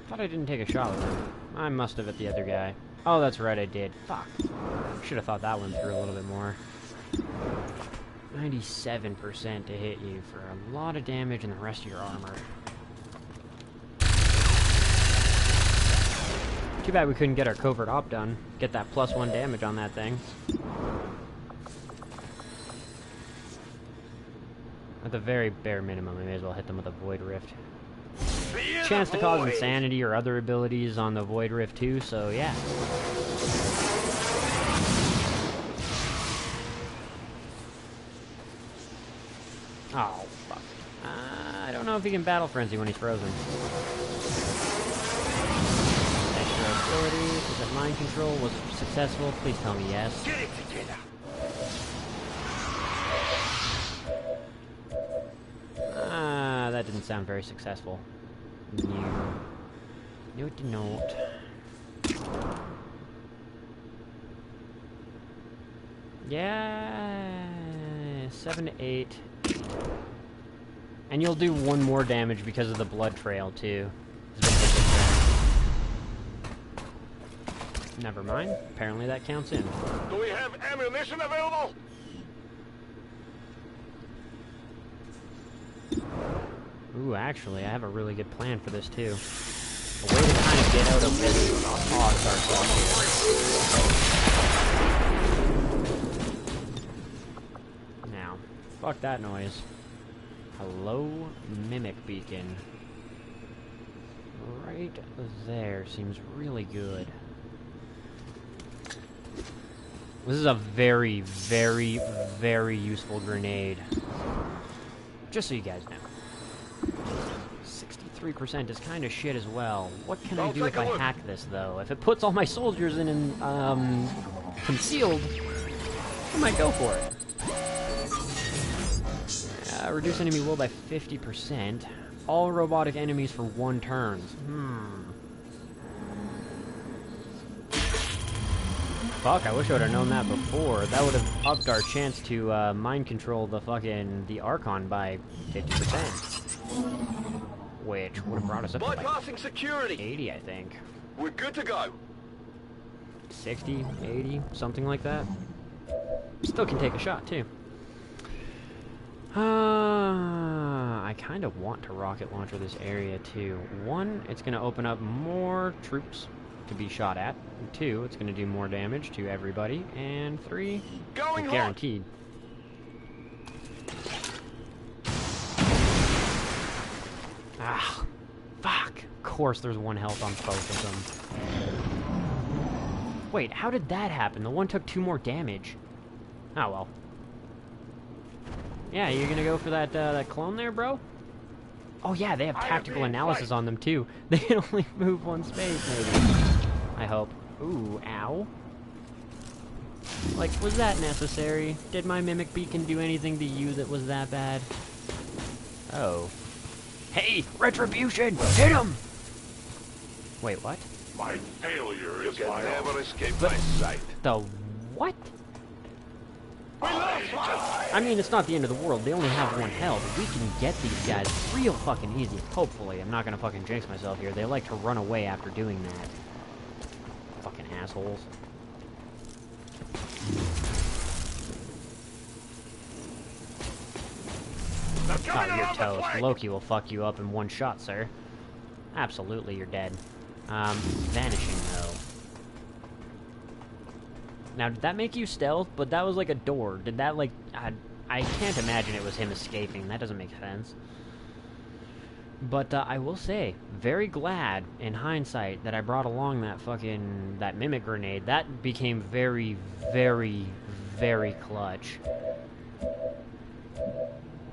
Thought I didn't take a shot with him. I must have at the other guy. Oh, that's right, I did. Fuck. Should have thought that one through a little bit more. 97% to hit you for a lot of damage and the rest of your armor. Too bad we couldn't get our covert op done. Get that +1 damage on that thing. At the very bare minimum, I may as well hit them with a Void Rift. Chance to cause insanity or other abilities on the Void Rift too, so yeah. Oh, fuck. I don't know if he can Battle Frenzy when he's frozen. Extra ability, is it Mind Control? Was it successful? Please tell me yes. Get it together! That didn't sound very successful. No. No, it did not. Yeah, 7 to 8. And you'll do 1 more damage because of the blood trail, too. Never mind. Apparently that counts in. Do we have ammunition available? Ooh, actually, I have a really good plan for this, too. A way to kind of get out of this odds ourselves here. Now, fuck that noise. Hello, Mimic Beacon. Right there seems really good. This is a very, very, very useful grenade. Just so you guys know. 63% is kind of shit as well. What can I do if I hack this, though? If it puts all my soldiers in concealed, I might go for it. Reduce enemy will by 50%. All robotic enemies for 1 turn. Fuck, I wish I would have known that before. That would have upped our chance to mind control the Archon by 50%. Which would have brought us up to like security. 80, I think. We're good to go. 60, 80, something like that. Still can take a shot, too. I kind of want to rocket launcher this area, too. 1, it's going to open up more troops to be shot at. 2, it's going to do more damage to everybody. And 3, Going guaranteed. Ah, fuck. Of course there's 1 health on both of them. Wait, how did that happen? The one took 2 more damage. Oh, well. Yeah, you're gonna go for that clone there, bro? Oh yeah, they have tactical analysis on them, too. They can only move 1 space, maybe. I hope. Ooh, ow. Like, was that necessary? Did my mimic beacon do anything to you that was that bad? Oh. Hey, retribution! Hit him! Wait, what? My failure is my Never escape But- my sight. The what? I mean, it's not the end of the world. They only have 1 health. We can get these guys real fucking easy. Hopefully. I'm not gonna fucking jinx myself here. They like to run away after doing that. Fucking assholes. Oh, you're toast. Loki will fuck you up in 1 shot, sir. Absolutely, you're dead. Vanishing, though. Now, did that make you stealth? But that was like a door. Did that, like... I can't imagine it was him escaping. That doesn't make sense. But, I will say, very glad, in hindsight, that I brought along that mimic grenade. That became very, very, very clutch.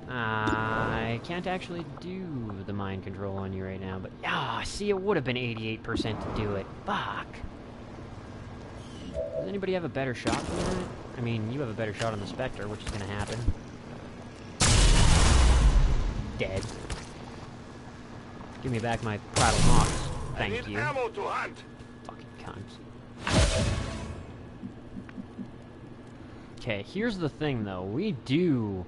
I can't actually do the mind control on you right now, but... Ah, see, it would have been 88% to do it. Fuck. Does anybody have a better shot than that? I mean, you have a better shot on the Spectre, which is gonna happen. Dead. Give me back my Prattle Mox. Thank you. Ammo to hunt. Fucking cunts. Okay, here's the thing, though. We do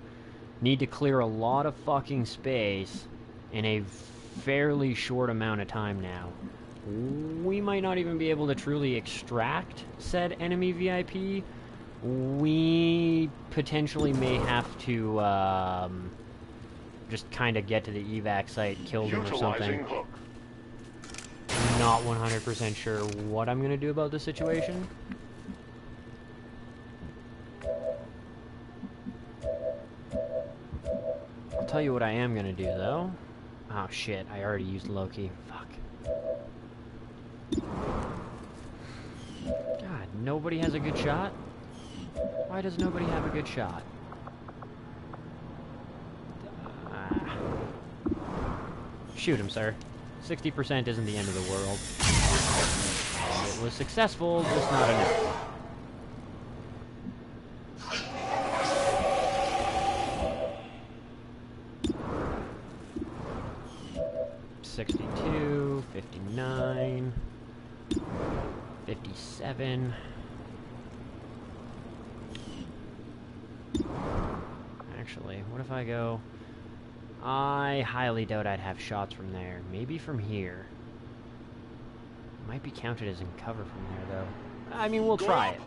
need to clear a lot of fucking space in a fairly short amount of time now. We might not even be able to truly extract said enemy VIP. We potentially may have to just kind of get to the evac site, kill them or something. hook. Not 100% sure what I'm gonna do about the situation. I'll tell you what I am gonna do, though. Oh shit, I already used Loki. Fuck. God, nobody has a good shot? Why does nobody have a good shot? Shoot him, sir. 60% isn't the end of the world. It was successful, just not enough. $62, $59, $57. Actually, what if I go... I highly doubt I'd have shots from there. Maybe from here. Might be counted as in cover from there, though. I mean, we'll try it.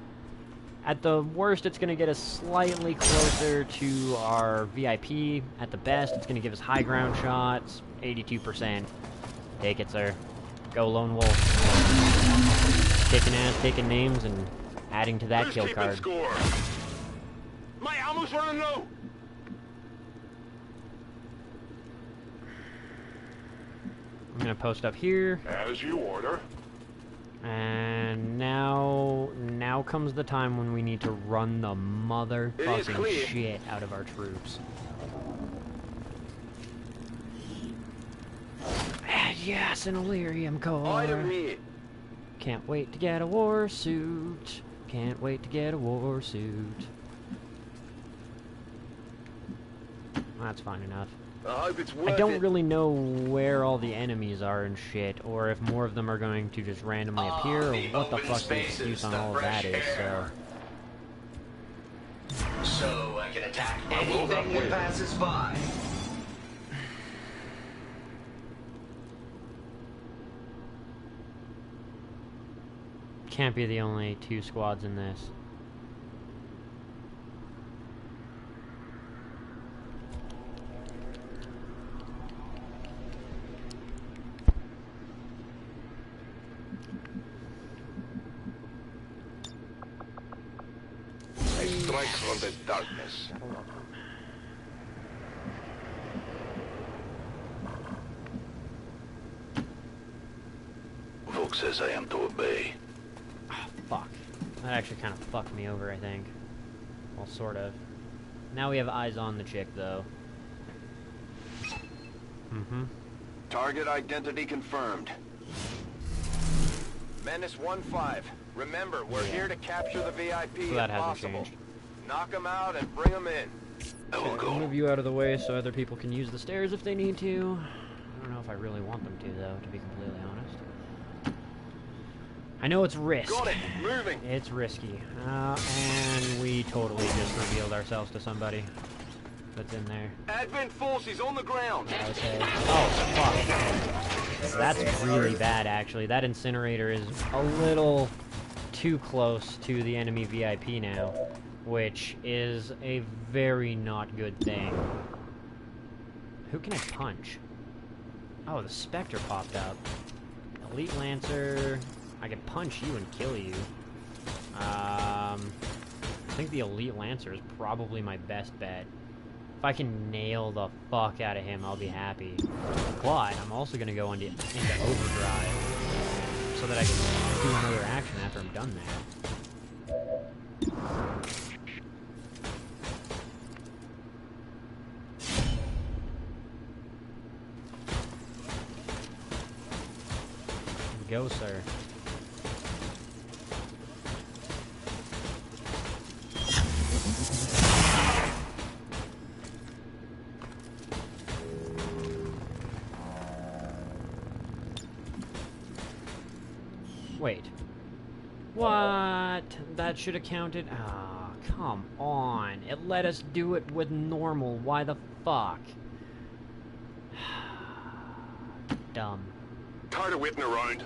At the worst, it's going to get us slightly closer to our VIP. At the best, it's going to give us high ground shots. 82%. Take it, sir. Go, Lone Wolf. Kicking ass, taking names, and adding to that kill card. Score. My ammo's running low. I'm going to post up here. As you order. And now comes the time when we need to run the motherfucking shit out of our troops. Yes, an Illyrium core. Item here. Can't wait to get a war suit. Can't wait to get a war suit. That's fine enough. I hope it's worth I don't it. really know where all the enemies are and shit, or if more of them are going to just randomly appear, or what the fuck the excuse on all of that is, so... So I can attack anything that passes by. Can't be the only 2 squads in this. I strike from the darkness. Volk says I am to obey. Fuck. That actually kind of fucked me over, I think. Well, sort of. Now we have eyes on the chick, though. Mm-hmm. Target identity confirmed. Menace 1-5. Remember, we're here to capture the VIP So if that hasn't possible. changed. Knock them out and bring them in. I'll move you out of the way so other people can use the stairs if they need to. I don't know if I really want them to, though, to be completely honest. I know it's risk. Got it. Moving. It's risky. And we totally just revealed ourselves to somebody that's in there. Advent forces on the ground. Okay. Oh, fuck. That's really bad, actually. That incinerator is a little too close to the enemy VIP now, which is a very not good thing. Who can I punch? Oh, the Spectre popped up. Elite Lancer. I can punch you and kill you. I think the Elite Lancer is probably my best bet. If I can nail the fuck out of him, I'll be happy. But I'm also going to go into overdrive so that I can do another action after I'm done there. Go, sir. Wait. What? That should have counted? Ah, come on. It let us do it with normal. Why the fuck? Dumb. Tired of waiting around.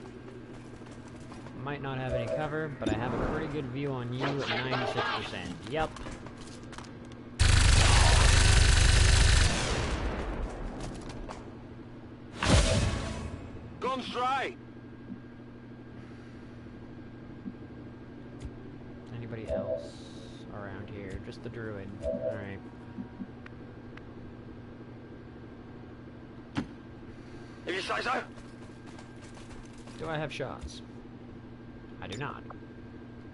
Might not have any cover, but I have a pretty good view on you at 96%. Yep. Guns dry. Anybody else around here? Just the druid. Alright. If you say so. Do I have shots? I do not.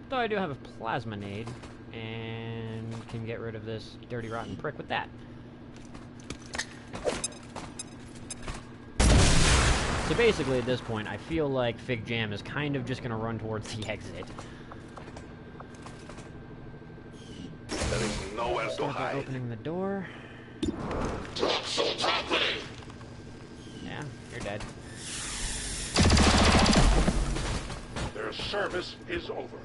Though I do have a plasma nade, and can get rid of this dirty rotten prick with that. So basically at this point, I feel like Fig Jam is kind of just going to run towards the exit. There is nowhere to Start by hide. opening the door. Yeah, you're dead. Their service is over.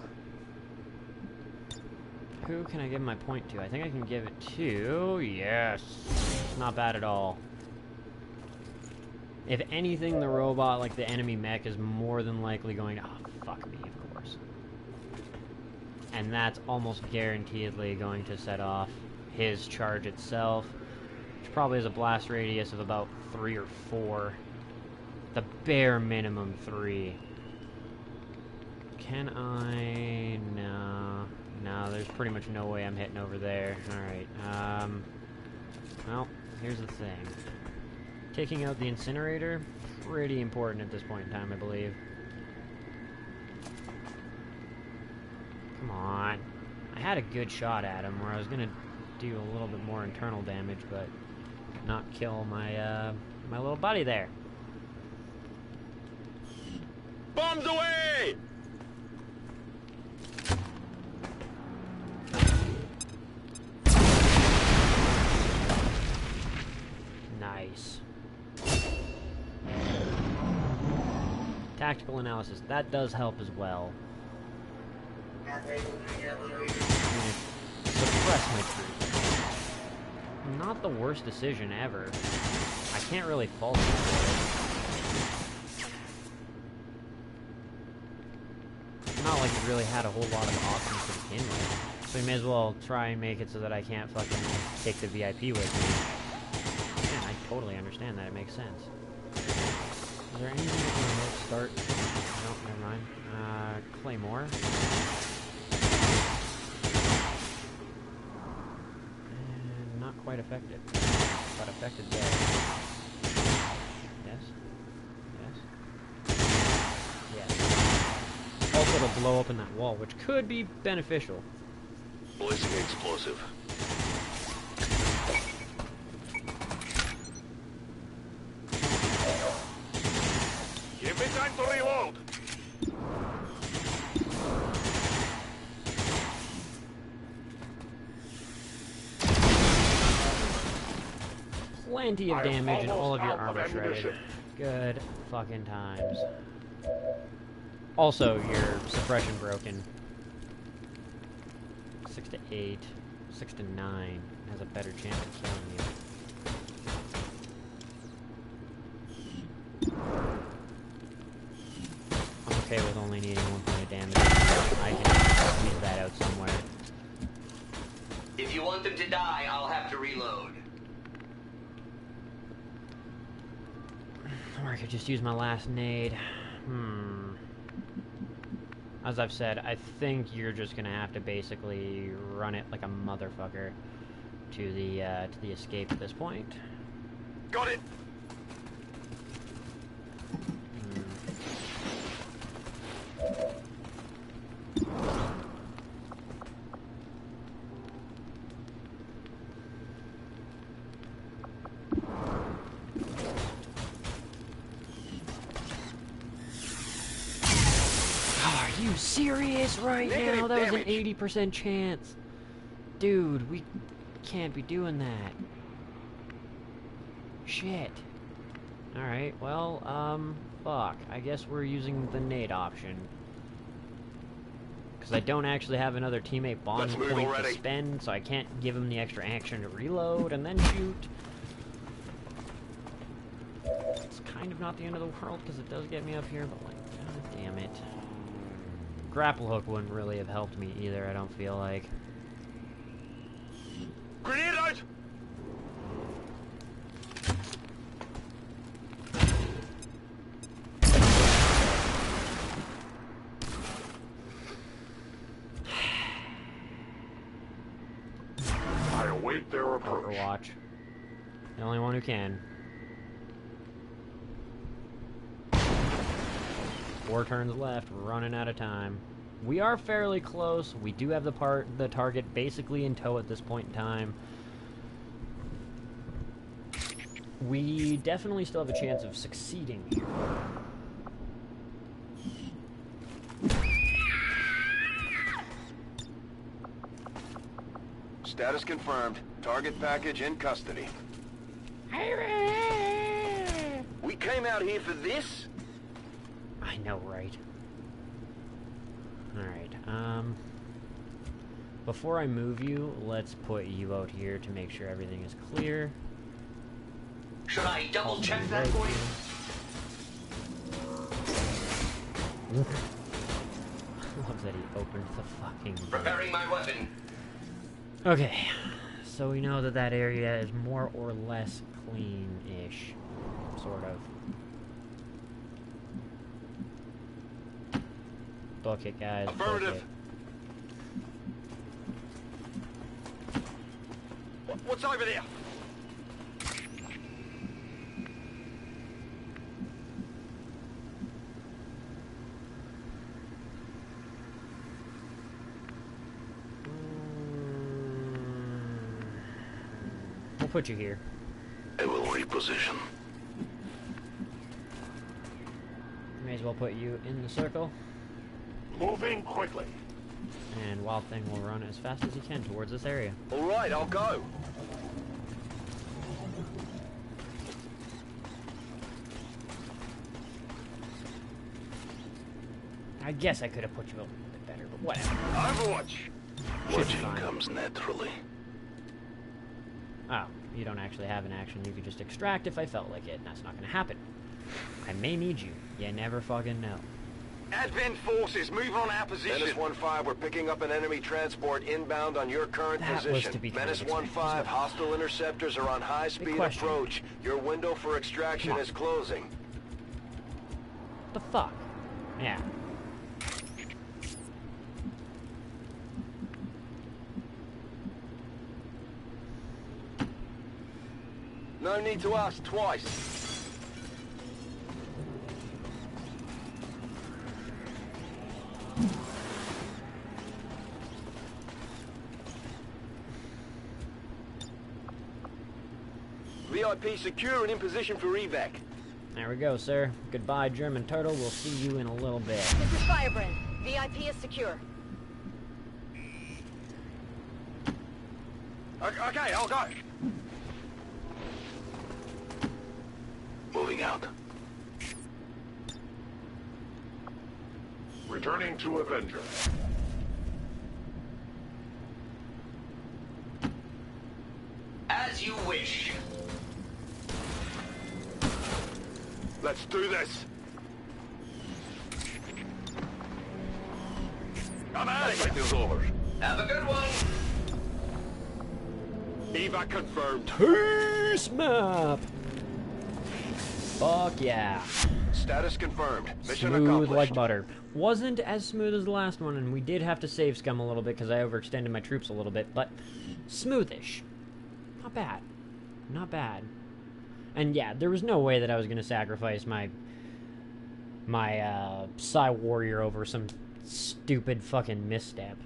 Who can I give my point to? I think I can give it to... Yes! Not bad at all. If anything, the robot, like the enemy mech, is more than likely going to... Oh, fuck me, of course. And that's almost guaranteedly going to set off his charge itself, which probably has a blast radius of about 3 or 4. The bare minimum 3. Can I... No. No, there's pretty much no way I'm hitting over there. Alright, well, here's the thing. Taking out the incinerator, pretty important at this point in time, I believe. Come on. I had a good shot at him where I was gonna do a little bit more internal damage, but not kill my, my little buddy there. Bombs away! Nice. Tactical analysis. That does help as well. Suppress my troops. Not the worst decision ever. I can't really fault it. Not like it really had a whole lot of options to begin with. So we may as well try and make it so that I can't fucking take the VIP with me. Yeah, I totally understand that. It makes sense. Is there anything that can start? No, never mind. Claymore. And not quite effective. But effective there. Yes. Yes. Yes. Also to blow open that wall, which could be beneficial. Placing explosive. Give me time to reload. Plenty of damage and all of your armor shredded. Good fucking times. Also, your suppression broken. 6 to 8, 6 to 9 has a better chance of killing you. I'm okay with only needing 1 point of damage. I can squeeze that out somewhere. If you want them to die, I'll have to reload. Or I could just use my last nade. As I've said, I think you're just gonna have to basically run it like a motherfucker to the escape at this point. Got it. Are you serious right now? That was an 80% chance. Dude, we can't be doing that. Shit. Alright, well, fuck. I guess we're using the nade option. Because I don't actually have another teammate bond point to spend, so I can't give him the extra action to reload and then shoot. It's kind of not the end of the world, because it does get me up here, but like, god damn it. Grapple hook wouldn't really have helped me either, I don't feel like. Grenade out! I await their approach. Overwatch. The only one who can. 4 turns left, running out of time. We are fairly close. We do have the target basically in tow at this point in time. We definitely still have a chance of succeeding here. Status confirmed. Target package in custody. We came out here for this? I know, right? Alright, before I move you, let's put you out here to make sure everything is clear. Should I double check that for you? Love that he opened the fucking door. Preparing my weapon. Okay, so we know that that area is more or less clean-ish, sort of. Book it, guys. Affirmative. What's over there? We'll put you here. I will reposition. May as well put you in the circle. Moving quickly. And Wild Thing will run as fast as he can towards this area. All right, I'll go. I guess I could have put you a little bit better, but whatever. Overwatch! Should be Watching fine. comes naturally. Oh, you don't actually have an action. You could just extract if I felt like it, and that's not gonna happen. I may need you. You never fucking know. Advent forces, move on our position. Menace 1-5, we're picking up an enemy transport inbound on your current That was position. to be kind Menace of expected. 1-5, hostile interceptors are on high-speed question. approach. Your window for extraction Come on. is closing. The fuck? Yeah. No need to ask twice. VIP secure and in position for evac. There we go, sir. Goodbye, German Turtle. We'll see you in a little bit. This is Firebrand. VIP is secure. Okay, I'll go. Moving out. Returning to Avenger. As you wish. Let's do this. I'm out of here. Fight is over. Have a good one. Evac confirmed. Peace map! Fuck yeah. Status confirmed. Mission Smooth accomplished. like butter. Wasn't as smooth as the last one, and we did have to save scum a little bit because I overextended my troops a little bit, but smoothish. Not bad. Not bad. And yeah, there was no way that I was going to sacrifice my Psy Warrior over some stupid fucking misstep.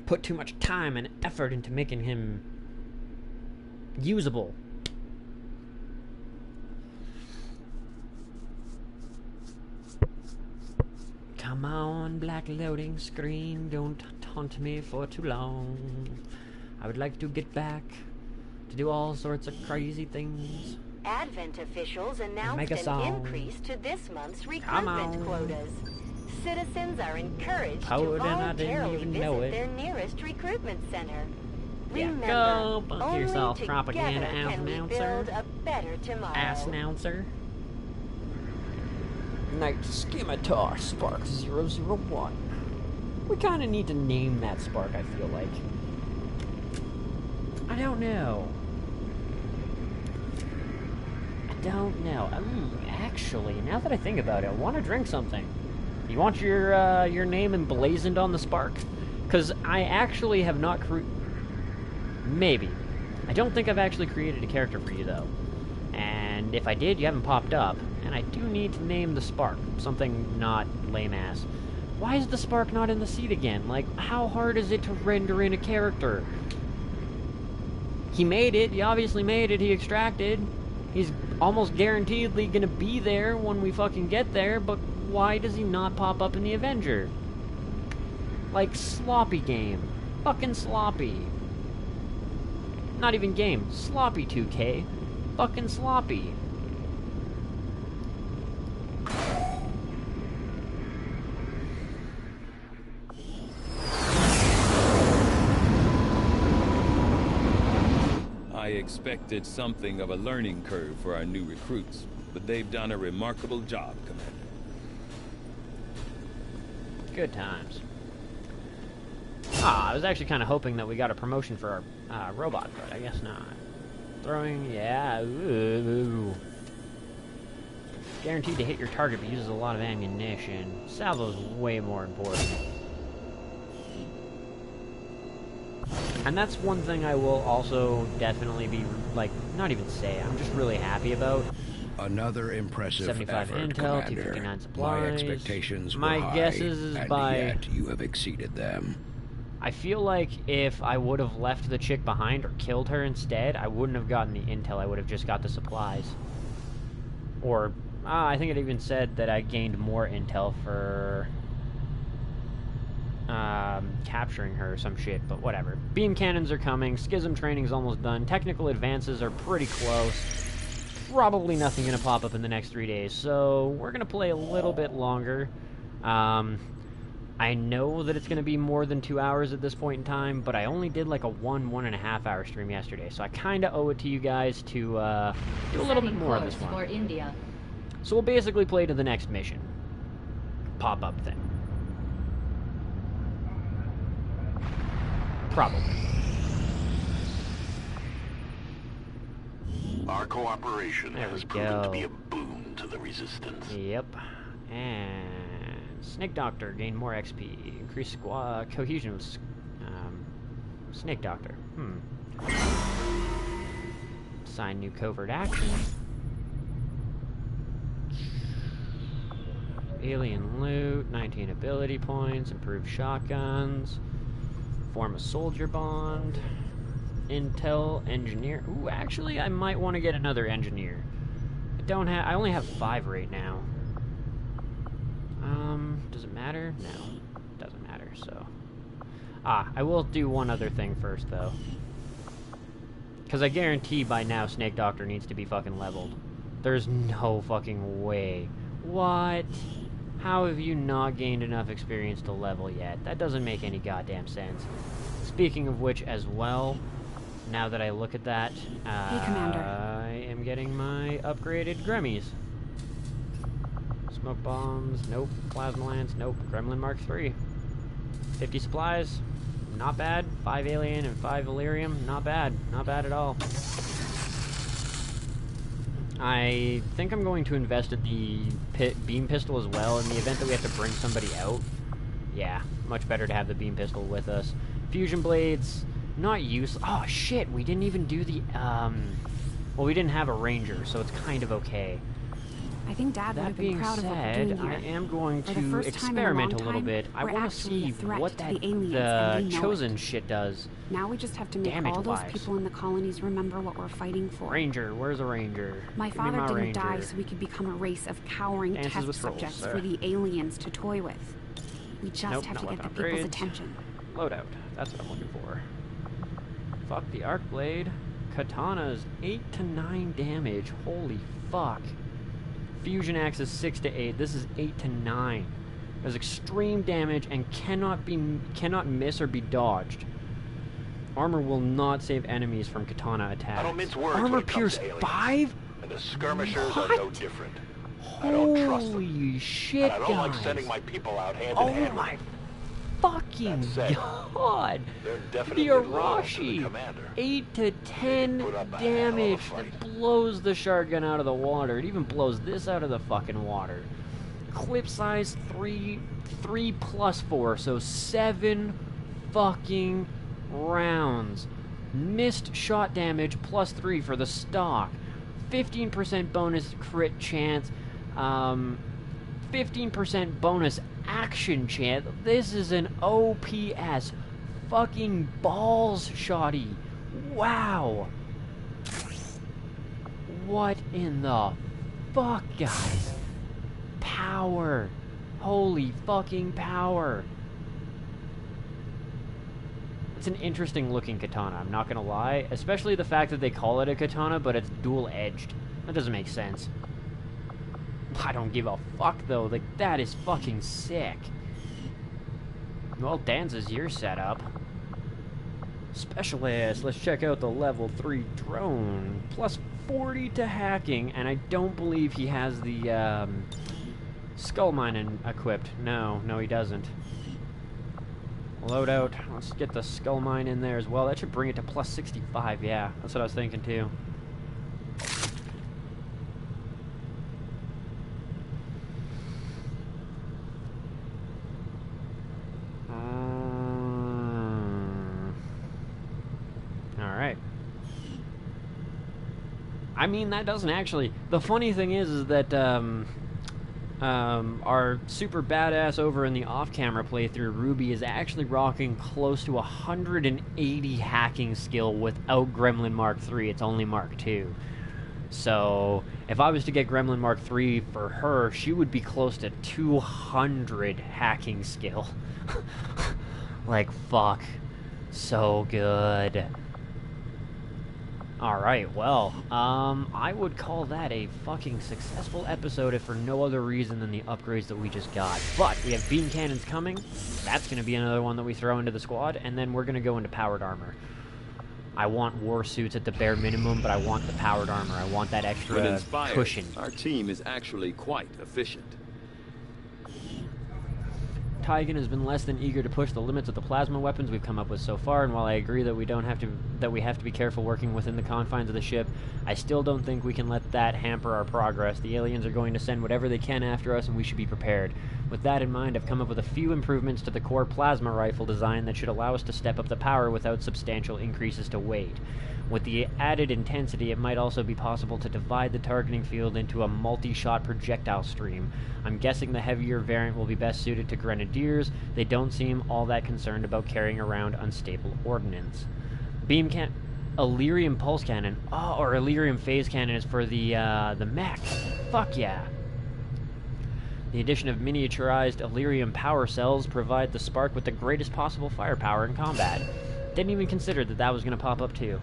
Put too much time and effort into making him usable. Come on, black loading screen, don't taunt me for too long. I would like to get back to do all sorts of crazy things. Advent officials announced Make a an song. increase to this month's Come on. recruitment quotas. Citizens are encouraged Oh, to then I didn't voluntarily even visit know it. their nearest recruitment center. Yeah, Remember, go fuck only yourself, together propaganda can we announcer. build a better tomorrow. Ass announcer. Night Scimitar Spark 001. We kind of need to name that spark, I feel like. I don't know. Actually, now that I think about it, I want to drink something. You want your name emblazoned on the spark? Because I actually have not Maybe. I don't think I've actually created a character for you, though. And if I did, you haven't popped up. And I do need to name the spark. Something not lame-ass. Why is the spark not in the seat again? Like, how hard is it to render in a character? He made it. He obviously made it. He extracted. He's almost guaranteedly gonna be there when we fucking get there, but why does he not pop up in the Avenger? Like, sloppy game. Fucking sloppy. Not even game. Sloppy 2K. Fucking sloppy. I expected something of a learning curve for our new recruits, but they've done a remarkable job, Commander. Good times. I was actually kind of hoping that we got a promotion for our robot, but I guess not. Throwing, yeah, ooh. Guaranteed to hit your target, but uses a lot of ammunition. Salvo's way more important. And that's one thing I will also definitely be, like, not even say, I'm just really happy about. Another impressive 75 effort, intel, Commander. 259 supplies. My expectations were My high, guess is and by... yet you have exceeded them. I feel like if I would have left the chick behind or killed her instead, I wouldn't have gotten the intel, I would have just got the supplies. Or, I think it even said that I gained more intel for capturing her or some shit, but whatever. Beam cannons are coming, schism training's almost done, technical advances are pretty close. probably nothing going to pop up in the next 3 days, so we're going to play a little bit longer. I know that it's going to be more than 2 hours at this point in time, but I only did like a 1.5 hour stream yesterday, so I kind of owe it to you guys to do a little bit more of this one. For India. So we'll basically play to the next mission. Pop-up thing. Probably. Our cooperation There has we proven to go. be a boon to the Resistance. Yep. And Snake Doctor, gain more XP. Increase squad cohesion of Snake Doctor. Assign new covert action. Alien loot, 19 ability points, improved shotguns, form a soldier bond, intel, engineer. Ooh, actually, I might want to get another engineer. I only have 5 right now. Does it matter? No, doesn't matter, so. I will do one other thing first, though. Because I guarantee by now Snake Doctor needs to be fucking leveled. There's no fucking way. What? How have you not gained enough experience to level yet? That doesn't make any goddamn sense. Speaking of which, as well, now that I look at that, Hey, Commander. I am getting my upgraded Gremmies. Smoke bombs, nope. Plasma lance, nope. Gremlin Mark III. 50 supplies, not bad. 5 alien and 5 Valyrium, not bad. Not bad at all. I think I'm going to invest in the beam pistol as well in the event that we have to bring somebody out. Yeah, much better to have the beam pistol with us. Fusion blades, not useless. Oh shit, we didn't even do the, well, we didn't have a ranger, so it's kind of okay. I think Dad would That have been being proud of what we're said, doing here. I am going For the to first time in a experiment long a little time, bit. I we're want to actually see a threat what to that the aliens, the and we know chosen it. shit does. Now we just have to make all those Damage-wise. people in the colonies remember what we're fighting for. Ranger, where's a ranger? My Give me father didn't ranger. die so we could become a race of cowering Dances test with trolls, subjects sir. for the aliens to toy with. We just Nope, have not to get the weapon people's upgrades. attention. Loadout. That's what I'm looking for. Fuck the arc blade. Katana's 8 to 9 damage. Holy fuck. Fusion axe is 6 to 8. This is 8 to 9. Does extreme damage and cannot miss or be dodged. Armor will not save enemies from katana attacks. I don't mince words Armor when it comes pierce to aliens. 5? And the skirmishers What? are no different. I don't trust them. Holy shit, And I don't guys. like sending my people out hand in Oh hand with my them. fucking That said, god! They're The definitely loyal to the Arashi! commander. 8 to 10 put up a hell of a damage. fight. That blows the shotgun out of the water. It even blows this out of the fucking water. Clip size 3 plus 4, so 7 fucking rounds. Missed shot damage plus 3 for the stock. 15% bonus crit chance. 15% bonus action chance. This is an OPS fucking balls shotty. Wow. What in the fuck, guys? Power. Holy fucking power. It's an interesting looking katana, I'm not gonna lie. Especially the fact that they call it a katana, but it's dual-edged. That doesn't make sense. I don't give a fuck, though. Like, that is fucking sick. Well, Danza's your setup. Specialist, let's check out the level 3 drone. Plus 40 to hacking, and I don't believe he has the, skull mine equipped. No, he doesn't. Loadout. Let's get the skull mine in there as well. That should bring it to plus 65, yeah. That's what I was thinking, too. Alright. I mean, that doesn't actually... The funny thing is that, our super badass over in the off-camera playthrough, Ruby, is actually rocking close to 180 hacking skill without Gremlin Mark III. It's only Mark II. So, if I was to get Gremlin Mark III for her, she would be close to 200 hacking skill. Like, fuck. So good. Alright, well, I would call that a fucking successful episode if for no other reason than the upgrades that we just got. But we have beam cannons coming. That's going to be another one that we throw into the squad, and then we're going to go into powered armor. I want war suits at the bare minimum, but I want the powered armor. I want that extra When inspired, cushion. our team is actually quite efficient. Tygan has been less than eager to push the limits of the plasma weapons we've come up with so far, and while I agree that we have to be careful working within the confines of the ship, I still don't think we can let that hamper our progress. The aliens are going to send whatever they can after us, and we should be prepared. With that in mind, I've come up with a few improvements to the core plasma rifle design that should allow us to step up the power without substantial increases to weight. With the added intensity, it might also be possible to divide the targeting field into a multi-shot projectile stream. I'm guessing the heavier variant will be best suited to grenadiers. They don't seem all that concerned about carrying around unstable ordnance. Illyrium pulse cannon. Oh, or Illyrium phase cannon is for the mech. Fuck yeah. The addition of miniaturized Illyrium power cells provide the spark with the greatest possible firepower in combat. Didn't even consider that was going to pop up too.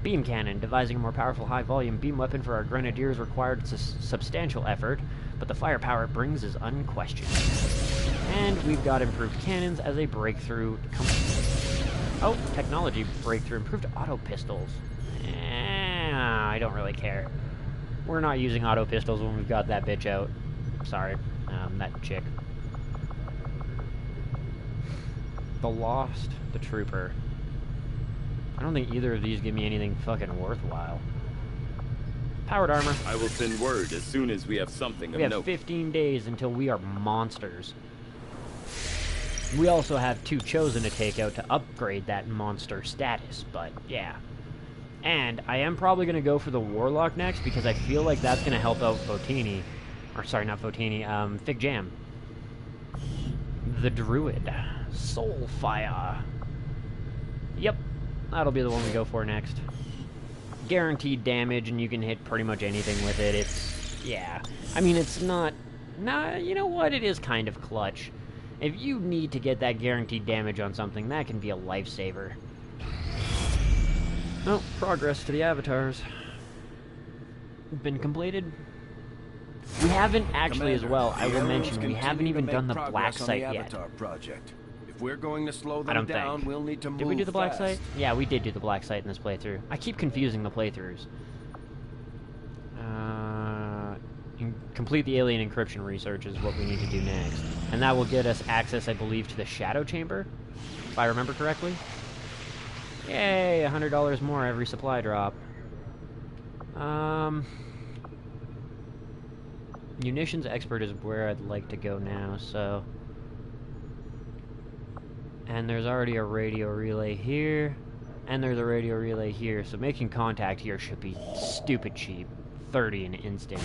Beam cannon. Devising a more powerful high-volume beam weapon for our grenadiers required substantial effort, but the firepower it brings is unquestioned. And we've got improved cannons as a breakthrough. Oh, technology breakthrough. Improved auto pistols. I don't really care. We're not using auto pistols when we've got that bitch out. Sorry, that chick. The Lost, the Trooper. I don't think either of these give me anything fucking worthwhile. Powered armor. I will send word as soon as we have something of note. note. We have 15 days until we are monsters. We also have 2 Chosen to take out to upgrade that monster status, but yeah. And I am probably going to go for the Warlock next because I feel like that's going to help out Fotini. Or sorry, not Fotini, Fig Jam. The Druid. Soulfire. Yep. That'll be the one we go for next. Guaranteed damage, and you can hit pretty much anything with it. It's... yeah. I mean, it's not... nah, you know what? It is kind of clutch. If you need to get that guaranteed damage on something, that can be a lifesaver. Oh, progress to the avatars. Been completed. We haven't actually, Commander, as well, I will mention, we continue haven't to even make done the progress black on site the yet. Avatar project. If we're going to slow I them don't down, think. we'll need to move Did we do the black fast. site? Yeah, we did do the black site in this playthrough. I keep confusing the playthroughs. Complete the alien encryption research is what we need to do next. And that will get us access, I believe, to the Shadow Chamber, if I remember correctly. Yay, $100 more every supply drop. Munitions expert is where I'd like to go now, so... and there's already a radio relay here, and there's a radio relay here, so making contact here should be stupid cheap. 30 an instant.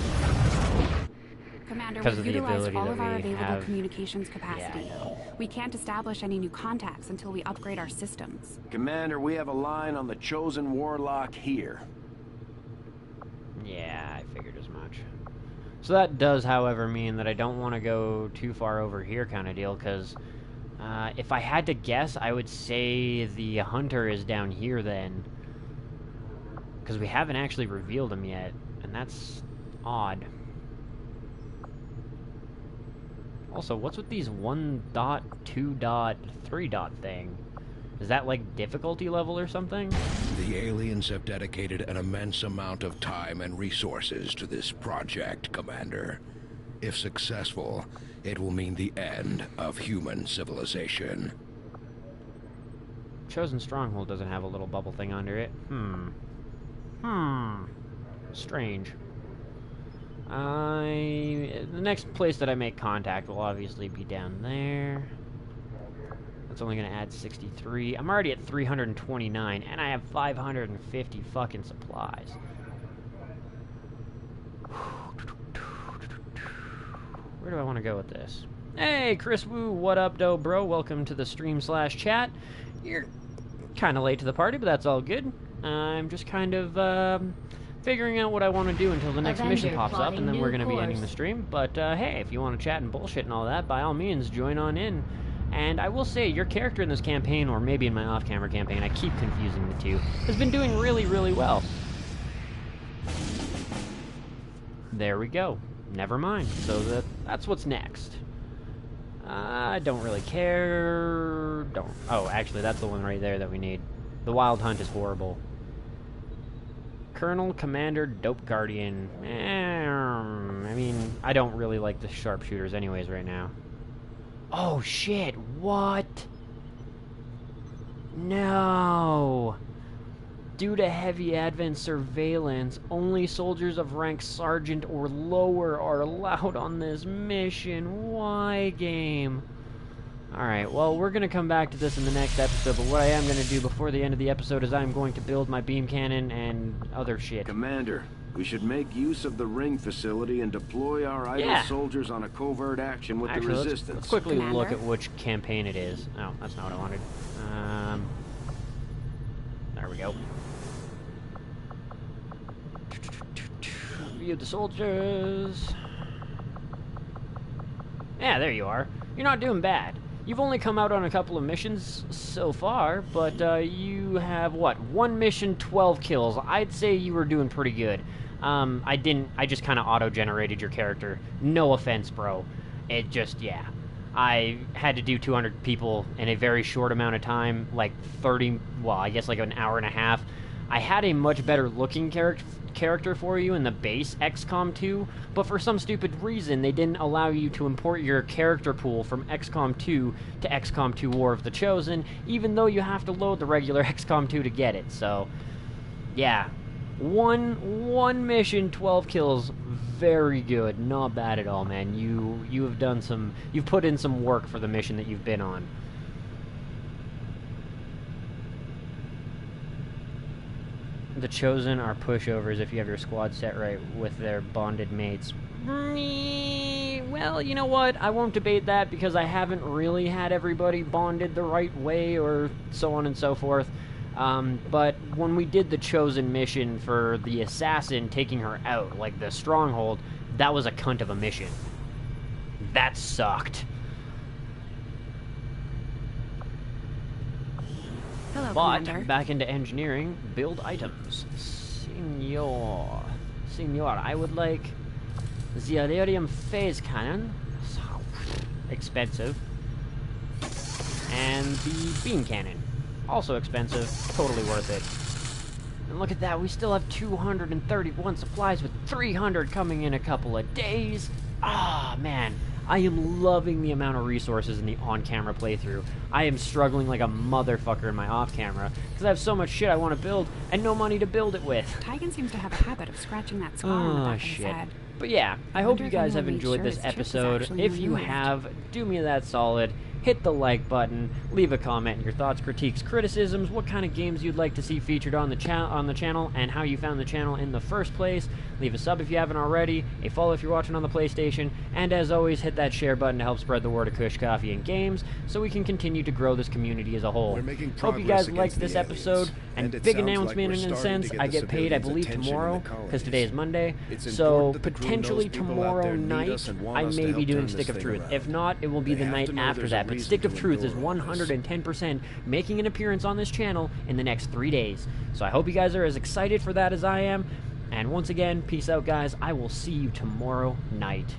Commander, Because we've of the utilized ability all that of our we available have. communications capacity. Yeah, I know. We can't establish any new contacts until we upgrade our systems. Commander, we have a line on the Chosen Warlock here. Yeah, I figured as much. So that does, however, mean that I don't want to go too far over here kind of deal, because if I had to guess, I would say the Hunter is down here then. Because we haven't actually revealed him yet, and that's odd. Also, what's with these 1 dot, 2 dot, 3 dot thing? Is that like difficulty level or something? The aliens have dedicated an immense amount of time and resources to this project, Commander. If successful, it will mean the end of human civilization. Chosen Stronghold doesn't have a little bubble thing under it. Strange. The next place that I make contact will obviously be down there. That's only going to add 63. I'm already at 329, and I have 550 fucking supplies. Where do I want to go with this? Hey, Chris Wu, what up, doe bro? Welcome to the stream/chat. You're kind of late to the party, but that's all good. I'm just kind of figuring out what I want to do until the next Avenger mission pops up, and then plotting we're going to new be ending course. the stream. But hey, if you want to chat and bullshit and all that, by all means, join on in. And I will say, your character in this campaign, or maybe in my off-camera campaign, I keep confusing the two, has been doing really, really well. There we go. Never mind. So that's what's next. I don't really care. Oh, actually, that's the one right there that we need. The Wild Hunt is horrible. Colonel, Commander, Dope Guardian. I mean, I don't really like the sharpshooters anyways right now. Oh, shit. What? No. Due to heavy advent surveillance, only soldiers of rank sergeant or lower are allowed on this mission. Why, game? Alright, well, we're going to come back to this in the next episode, but what I am going to do before the end of the episode is I'm going to build my beam cannon and other shit. Commander, we should make use of the ring facility and deploy our idle soldiers on a covert action with the resistance. Let's quickly look at which campaign it is. Oh, that's not what I wanted. There we go. View the soldiers. Yeah, there you are. You're not doing bad. You've only come out on a couple of missions so far, but you have, what, 1 mission, 12 kills. I'd say you were doing pretty good. I just kind of auto-generated your character. No offense, bro. It just, yeah. I had to do 200 people in a very short amount of time, like 30, well, I guess like an hour and a half. I had a much better looking character for you in the base XCOM 2, but for some stupid reason they didn't allow you to import your character pool from XCOM 2 to XCOM 2 War of the Chosen, even though you have to load the regular XCOM 2 to get it. So, yeah. One mission, 12 kills, very good. Not bad at all, man. You've put in some work for the mission that you've been on. The Chosen are pushovers if you have your squad set right with their bonded mates. Well, you know what? I won't debate that because I haven't really had everybody bonded the right way or so on and so forth. But when we did the Chosen mission for the assassin taking her out, like the stronghold, that was a cunt of a mission. That sucked. Hello, But, Commander. back into engineering, build items. Senor, I would like the Alerium phase cannon. Expensive. And the beam cannon. Also expensive, totally worth it. And look at that, we still have 231 supplies with 300 coming in a couple of days. Ah, man. I am loving the amount of resources in the on-camera playthrough. I am struggling like a motherfucker in my off-camera, because I have so much shit I want to build, and no money to build it with. Tygan seems to have a habit of scratching that scar on the back of his head. But yeah, I hope you guys have enjoyed this episode. If you have, do me that solid. Hit the like button, leave a comment, your thoughts, critiques, criticisms, what kind of games you'd like to see featured on the channel, and how you found the channel in the first place. Leave a sub if you haven't already, a follow if you're watching on the PlayStation, and as always, hit that share button to help spread the word of Kush Coffee and Games, so we can continue to grow this community as a whole. Hope you guys liked this episode, and big announcement in a sense, I get paid, I believe, tomorrow, because today is Monday, so potentially tomorrow night, I may be doing Stick of Truth. If not, it will be the night after that. But Stick of Truth is 110% making an appearance on this channel in the next 3 days. So I hope you guys are as excited for that as I am. And once again, peace out, guys. I will see you tomorrow night.